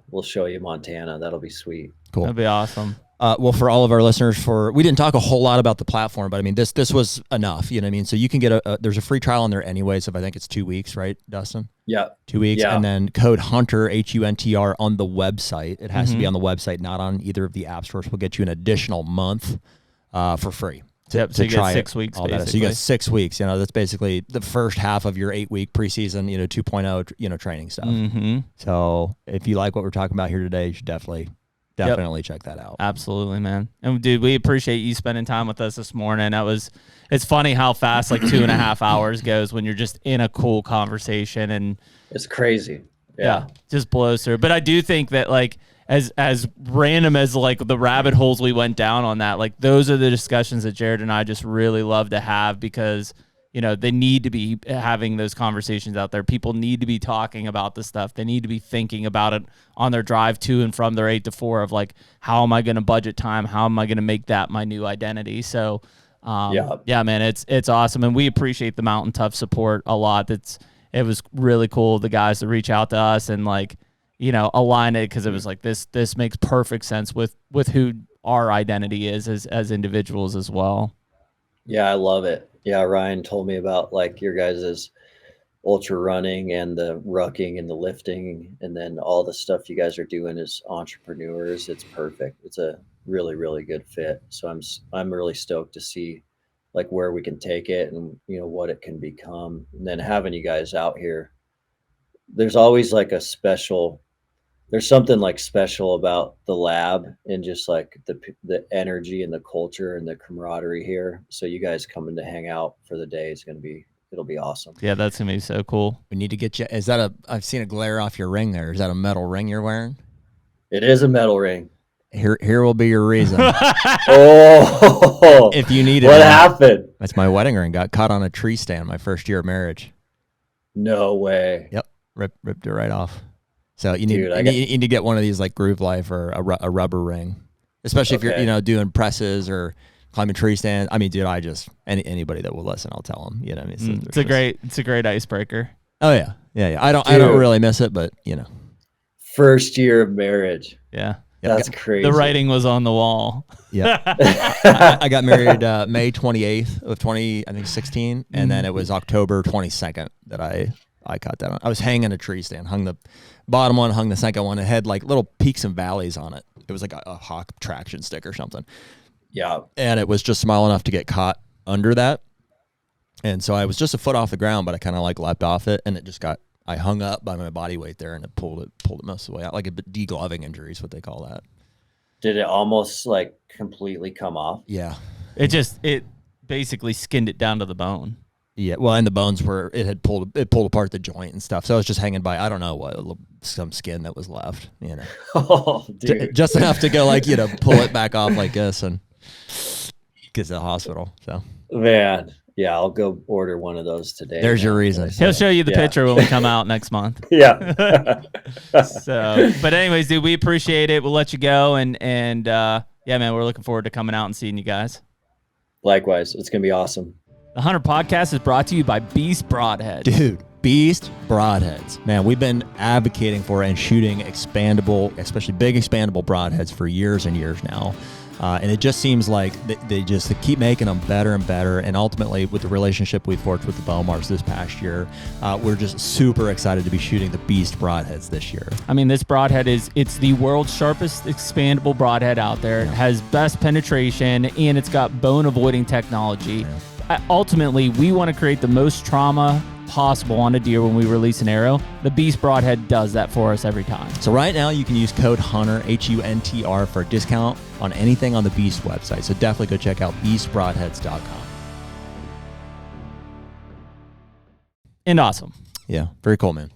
We'll show you Montana. That'll be sweet. Cool. That'd be awesome. Well, for all of our listeners, we didn't talk a whole lot about the platform, but I mean, this was enough, you know what I mean? So you can get there's a free trial on there anyway. So I think it's 2 weeks, right, Dustin? Yeah. 2 weeks. Yeah. And then code HUNTR, HUNTR on the website. It has to be on the website, not on either of the app stores. We'll get you an additional month for free. So you get 6 weeks, basically. So you get 6 weeks. You know, that's basically the first half of your 8-week preseason, you know, 2.0, you know, training stuff. So if you like what we're talking about here today, you should definitely check that out. Absolutely, man. And dude, we appreciate you spending time with us this morning. It's funny how fast like 2.5 hours goes when you're just in a cool conversation, and it's crazy. Yeah, just blows through. But I do think that like as random as like the rabbit holes we went down on that, like those are the discussions that Jared and I just really love to have, because you know, they need to be having those conversations out there. People need to be talking about this stuff. They need to be thinking about it on their drive to and from their 8 to 4 of like, how am I going to budget time? How am I going to make that my new identity? So, yeah, man, it's awesome. And we appreciate the Mountain Tough support a lot. It was really cool, the guys to reach out to us and like, you know, align it, because it was like, this makes perfect sense with who our identity is as individuals as well. Yeah, I love it. Yeah, Ryan told me about like your guys' ultra running and the rucking and the lifting, and then all the stuff you guys are doing as entrepreneurs. It's perfect. It's a really, really good fit. So I'm really stoked to see like where we can take it and, you know, what it can become. And then having you guys out here, there's always like there's something like special about the lab and just like the energy and the culture and the camaraderie here. So you guys coming to hang out for the day is it'll be awesome. Yeah, that's gonna be so cool. We need to get you. I've seen a glare off your ring there. Is that a metal ring you're wearing? It is a metal ring. Here will be your reason. Oh, if you need it. What happened? That's my wedding ring. Got caught on a tree stand my first year of marriage. No way. Yep. Ripped it right off. So you need Dude, you need to get one of these like Groove Life or a rubber ring, especially if you're, you know, doing presses or climbing tree stand. I mean, dude, anybody that will listen, I'll tell them. You know what I mean? So it's a great icebreaker. Oh yeah. I don't really miss it, but you know. First year of marriage. Yeah. That's crazy. The writing was on the wall. Yeah. I got married May 28th of 2016, and then it was October 22nd that I caught that on. I was hanging a tree stand, hung the bottom one, hung the second one. It had like little peaks and valleys on it. It was like a Hawk traction stick or something. Yeah. And it was just small enough to get caught under that. And so I was just a foot off the ground, but I kind of like leapt off it, and it just I hung up by my body weight there, and it pulled it most of the way out. Like a degloving injury is what they call that. Did it almost like completely come off? Yeah. It basically skinned it down to the bone. Yeah, well, and the bones it pulled apart the joint and stuff. So I was just hanging by, I don't know what, some skin that was left, you know. Oh, dude. Just enough to go like, you know, pull it back off like this and get to the hospital. So, man, yeah, I'll go order one of those today. There's your reason. He'll show you the picture when we come out next month. Yeah. So, but anyways, dude, we appreciate it. We'll let you go, and yeah, man, we're looking forward to coming out and seeing you guys. Likewise, it's gonna be awesome. The HUNTR Podcast is brought to you by Beast Broadhead. Dude, Beast Broadheads. Man, we've been advocating for and shooting expandable, especially big expandable broadheads for years and years now. And it just seems like they keep making them better and better. And ultimately, with the relationship we've forged with the Bowmars this past year, we're just super excited to be shooting the Beast Broadheads this year. I mean, this broadhead it's the world's sharpest expandable broadhead out there. It has best penetration, and it's got bone avoiding technology. Yeah. Ultimately, we want to create the most trauma possible on a deer when we release an arrow. The Beast Broadhead does that for us every time. So right now you can use code HUNTR, HUNTR, for a discount on anything on the Beast website. So definitely go check out beastbroadheads.com. And awesome. Yeah, very cool, man.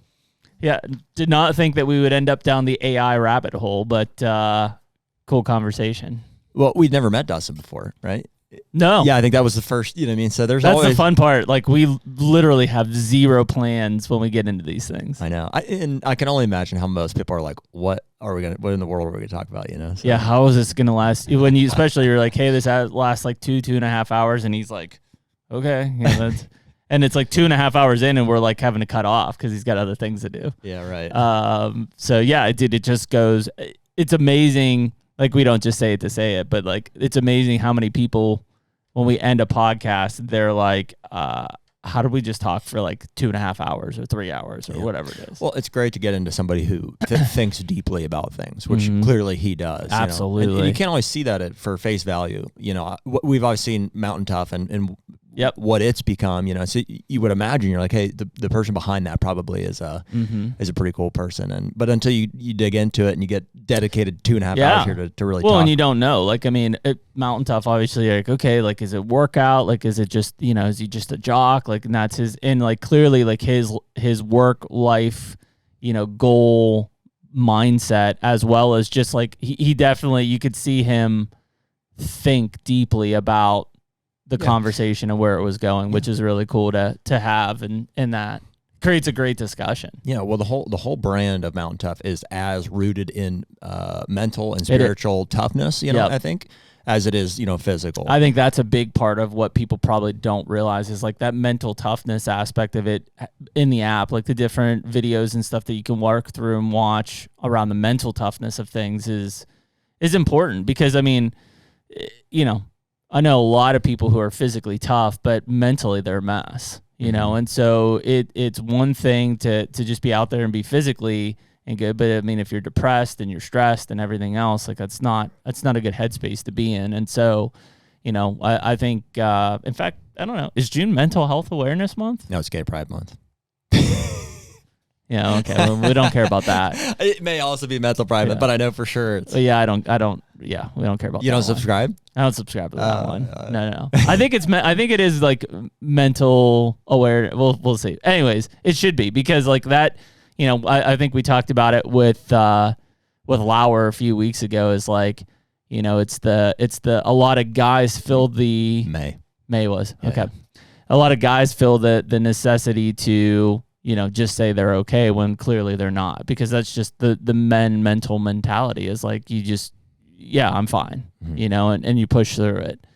Yeah, did not think that we would end up down the AI rabbit hole, but cool conversation. Well, we'd never met Dustin before, right? No. Yeah, I think that was the first, you know what I mean? So that's always the fun part. Like, we literally have zero plans when we get into these things. I know. And I can only imagine how most people are like, what in the world are we going to talk about, you know? So. Yeah, how is this going to last? When you, especially you're like, hey, this lasts like 2.5 hours. And he's like, okay. Yeah, and it's like 2.5 hours in and we're like having to cut off because he's got other things to do. Yeah, right. So yeah, it just goes, it's amazing. Like, we don't just say it to say it, but like, it's amazing how many people, when we end a podcast, they're like, how did we just talk for like 2.5 hours or 3 hours or whatever it is? Well, it's great to get into somebody who thinks deeply about things, which clearly he does. Absolutely. You know? And you can't always see that for face value. You know, we've always seen MTNTOUGH and what it's become, you know. So you would imagine, you're like, hey, the person behind that probably is a pretty cool person. But until you dig into it and you get dedicated 2.5 hours here to really talk. And you don't know. Like, I mean, MTNTOUGH, obviously, like, okay, like, is it workout? Like, is it just, you know, is he just a jock? Like, and that's his, and like, clearly, like, his work life, you know, goal mindset, as well as just like, he definitely, you could see him think deeply about the conversation and where it was going, which is really cool to have, and that creates a great discussion. Yeah, well, the whole brand of MTNTOUGH is as rooted in mental and spiritual toughness, you know, I think, as it is, you know, physical. I think that's a big part of what people probably don't realize is like that mental toughness aspect of it in the app, like the different videos and stuff that you can work through and watch around the mental toughness of things is important, because I mean, you know, I know a lot of people who are physically tough, but mentally they're a mess, you know? And so it's one thing to just be out there and be physically and good. But I mean, if you're depressed and you're stressed and everything else, like that's not a good headspace to be in. And so, I think, in fact, I don't know, is June Mental Health Awareness Month? No, it's Gay Pride Month. Yeah, okay. Well, we don't care about that. It may also be Mental Pride Month, but I know for sure it's... Yeah, I don't, yeah, we don't care about that. You don't one. subscribe? I don't subscribe to that one. No. I think it is like mental aware. We'll see. Anyways, it should be, because like that, I think we talked about it with Lauer a few weeks ago, is like, it's the a lot of guys feel the May was. Yeah, okay. A lot of guys feel the necessity to, just say they're okay when clearly they're not, because that's just the men mental mentality is like, you just, yeah, I'm fine, and you push through it.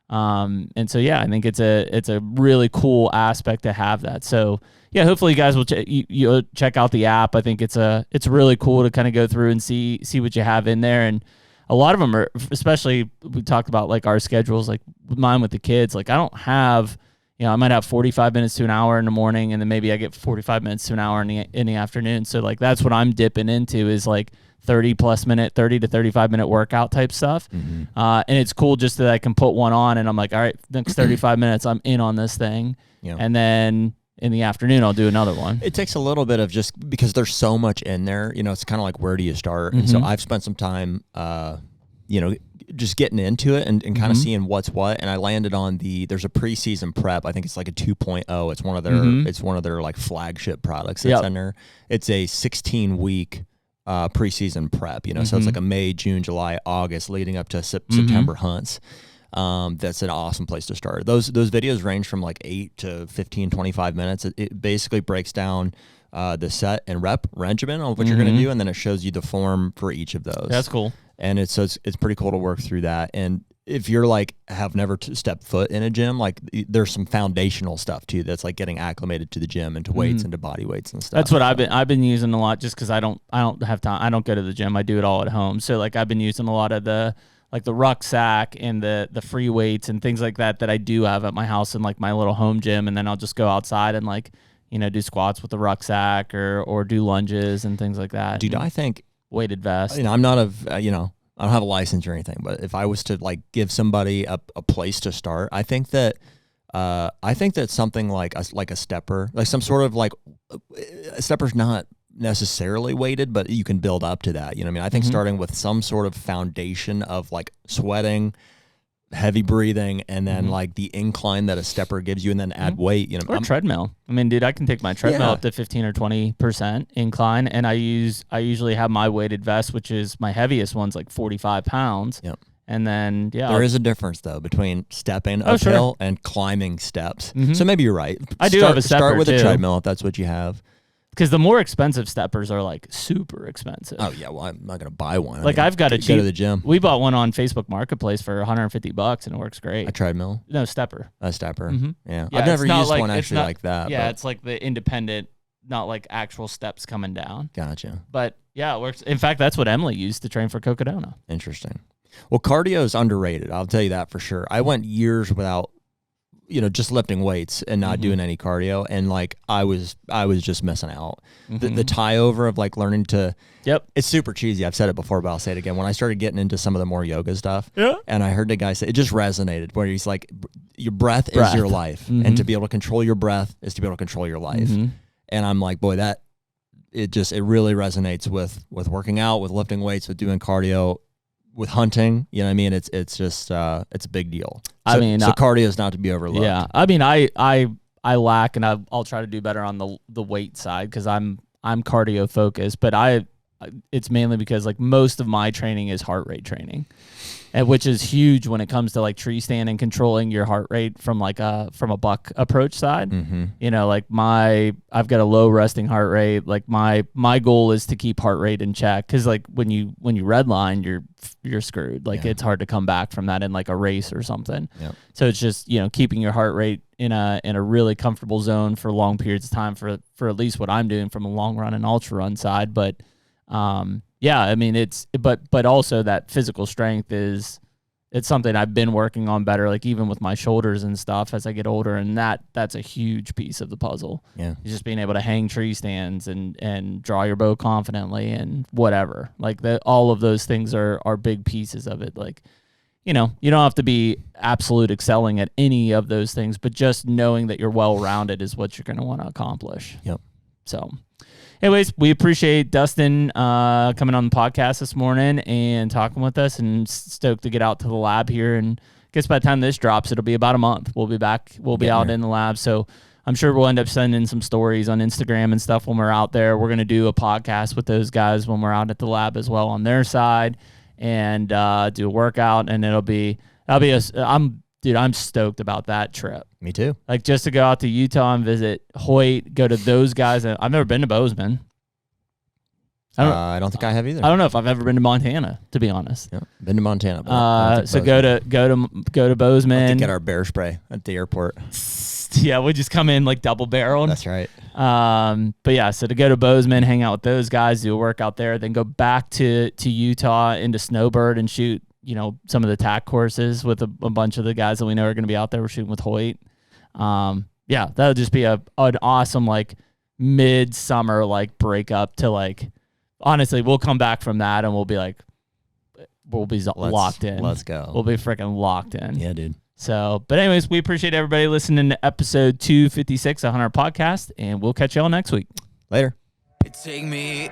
And so, yeah, I think it's a really cool aspect to have that. So yeah, hopefully you guys will you'll check out the app. I think it's really cool to kind of go through and see what you have in there. And a lot of them are, especially we talked about like our schedules, like mine with the kids, like I don't have, I might have 45 minutes to an hour in the morning, and then maybe I get 45 minutes to an hour in the afternoon. So like, that's what I'm dipping into, is like 30 to 35 minute workout type stuff. And it's cool just that I can put one on and I'm like, all right, next 35 minutes, I'm in on this thing. Yeah. And then in the afternoon, I'll do another one. It takes a little bit of, just because there's so much in there, it's kind of like, where do you start? And so I've spent some time, just getting into it and kind of seeing what's what. And I landed on there's a preseason prep. I think it's like a 2.0. It's one of their like flagship products that's in there. It's a 16-week preseason prep, so it's like a May, June, July, August leading up to September hunts. That's an awesome place to start. Those videos range from like 8 to 15, 25 minutes. It basically breaks down the set and rep regimen of what you're going to do, and then it shows you the form for each of those. That's cool. And it's pretty cool to work through that. And if you're like, have never stepped foot in a gym, like there's some foundational stuff too that's like getting acclimated to the gym and to weights and to body weights and stuff. That's what I've been using a lot, just because I don't have time. I don't go to the gym. I do it all at home. So like I've been using a lot of the rucksack and the free weights and things like that I do have at my house in like my little home gym, and then I'll just go outside and like, do squats with the rucksack or do lunges and things like that. Dude, I think weighted vest. I'm not I don't have a license or anything, but if I was to like give somebody a place to start, I think that something like a stepper, like some sort of like, a stepper's not necessarily weighted, but you can build up to that. I think starting with some sort of foundation of like sweating, heavy breathing, and then like the incline that a stepper gives you, and then add weight. Or treadmill. I mean, dude, I can take my treadmill up to 15 or 20% incline, and I usually have my weighted vest, which is my heaviest one's like 45 pounds. Yep. And then there is a difference though between stepping uphill and climbing steps. So maybe you're right. I do have a stepper start with too. A treadmill if that's what you have. Because the more expensive steppers are like super expensive. Oh yeah, well I'm not gonna buy one. Like I've got a cheap. Go to the gym. We bought one on Facebook Marketplace for $150 and it works great. A treadmill? No, stepper. A stepper. Yeah, Yeah, I've never used like, one actually like that. Yeah, but. it's like the independent, not like actual steps coming down. Gotcha. But yeah, it works. In fact, that's what Emily used to train for Cocodona. Interesting. Well, cardio is underrated. I'll tell you that for sure. I went years without, just lifting weights and not doing any cardio, and like I was just missing out. The tie over of like learning to. Yep. It's super cheesy. I've said it before, but I'll say it again. When I started getting into some of the more yoga stuff, yeah, and I heard the guy say, it just resonated, where he's like, your breath is your life, and to be able to control your breath is to be able to control your life. And I'm like, boy, that it really resonates with working out, with lifting weights, with doing cardio, with hunting. You know what I mean? It's just it's a big deal. So cardio is not to be overlooked. Yeah. I mean, I lack, and I'll try to do better on the weight side, because I'm cardio focused, but it's mainly because like most of my training is heart rate training, and which is huge when it comes to like tree stand and controlling your heart rate from like from a buck approach side. Like I've got a low resting heart rate. Like my goal is to keep heart rate in check, because like when you redline, you're screwed. Like it's hard to come back from that in like a race or something. Yep. So it's just keeping your heart rate in a really comfortable zone for long periods of time for at least what I'm doing from a long run and ultra run side. But yeah, I mean but also that physical strength it's something I've been working on better, like even with my shoulders and stuff as I get older, and that's a huge piece of the puzzle. Yeah. It's just being able to hang tree stands and draw your bow confidently and whatever. Like all of those things are big pieces of it. Like, you know, you don't have to be absolute excelling at any of those things, but just knowing that you're well-rounded is what you're going to want to accomplish. Yep. So anyways, we appreciate Dustin coming on the podcast this morning and talking with us, and stoked to get out to the lab here. And I guess by the time this drops, it'll be about a month. We'll be back. We'll be out in the lab. So I'm sure we'll end up sending some stories on Instagram and stuff when we're out there. We're going to do a podcast with those guys when we're out at the lab as well on their side, and do a workout. And I'm stoked about that trip. Me too. Like, just to go out to Utah and visit Hoyt, go to those guys. I've never been to Bozeman. I don't think I have either. I don't know if I've ever been to Montana, to be honest. Yeah, been to Montana. But so go to Bozeman. We'll have to get our bear spray at the airport. Yeah, we just come in like double barreled. That's right. But yeah, so to go to Bozeman, hang out with those guys, do a workout there, then go back to Utah into Snowbird and shoot, you know, some of the tack courses with a bunch of the guys that we know are going to be out there. We're shooting with Hoyt. Yeah, that'll just be an awesome like midsummer like breakup to like. Honestly, we'll come back from that and we'll be like, locked in. Let's go. We'll be freaking locked in. Yeah, dude. So, but anyways, we appreciate everybody listening to episode 256 of HUNTR Podcast, and we'll catch y'all next week. Later. Take me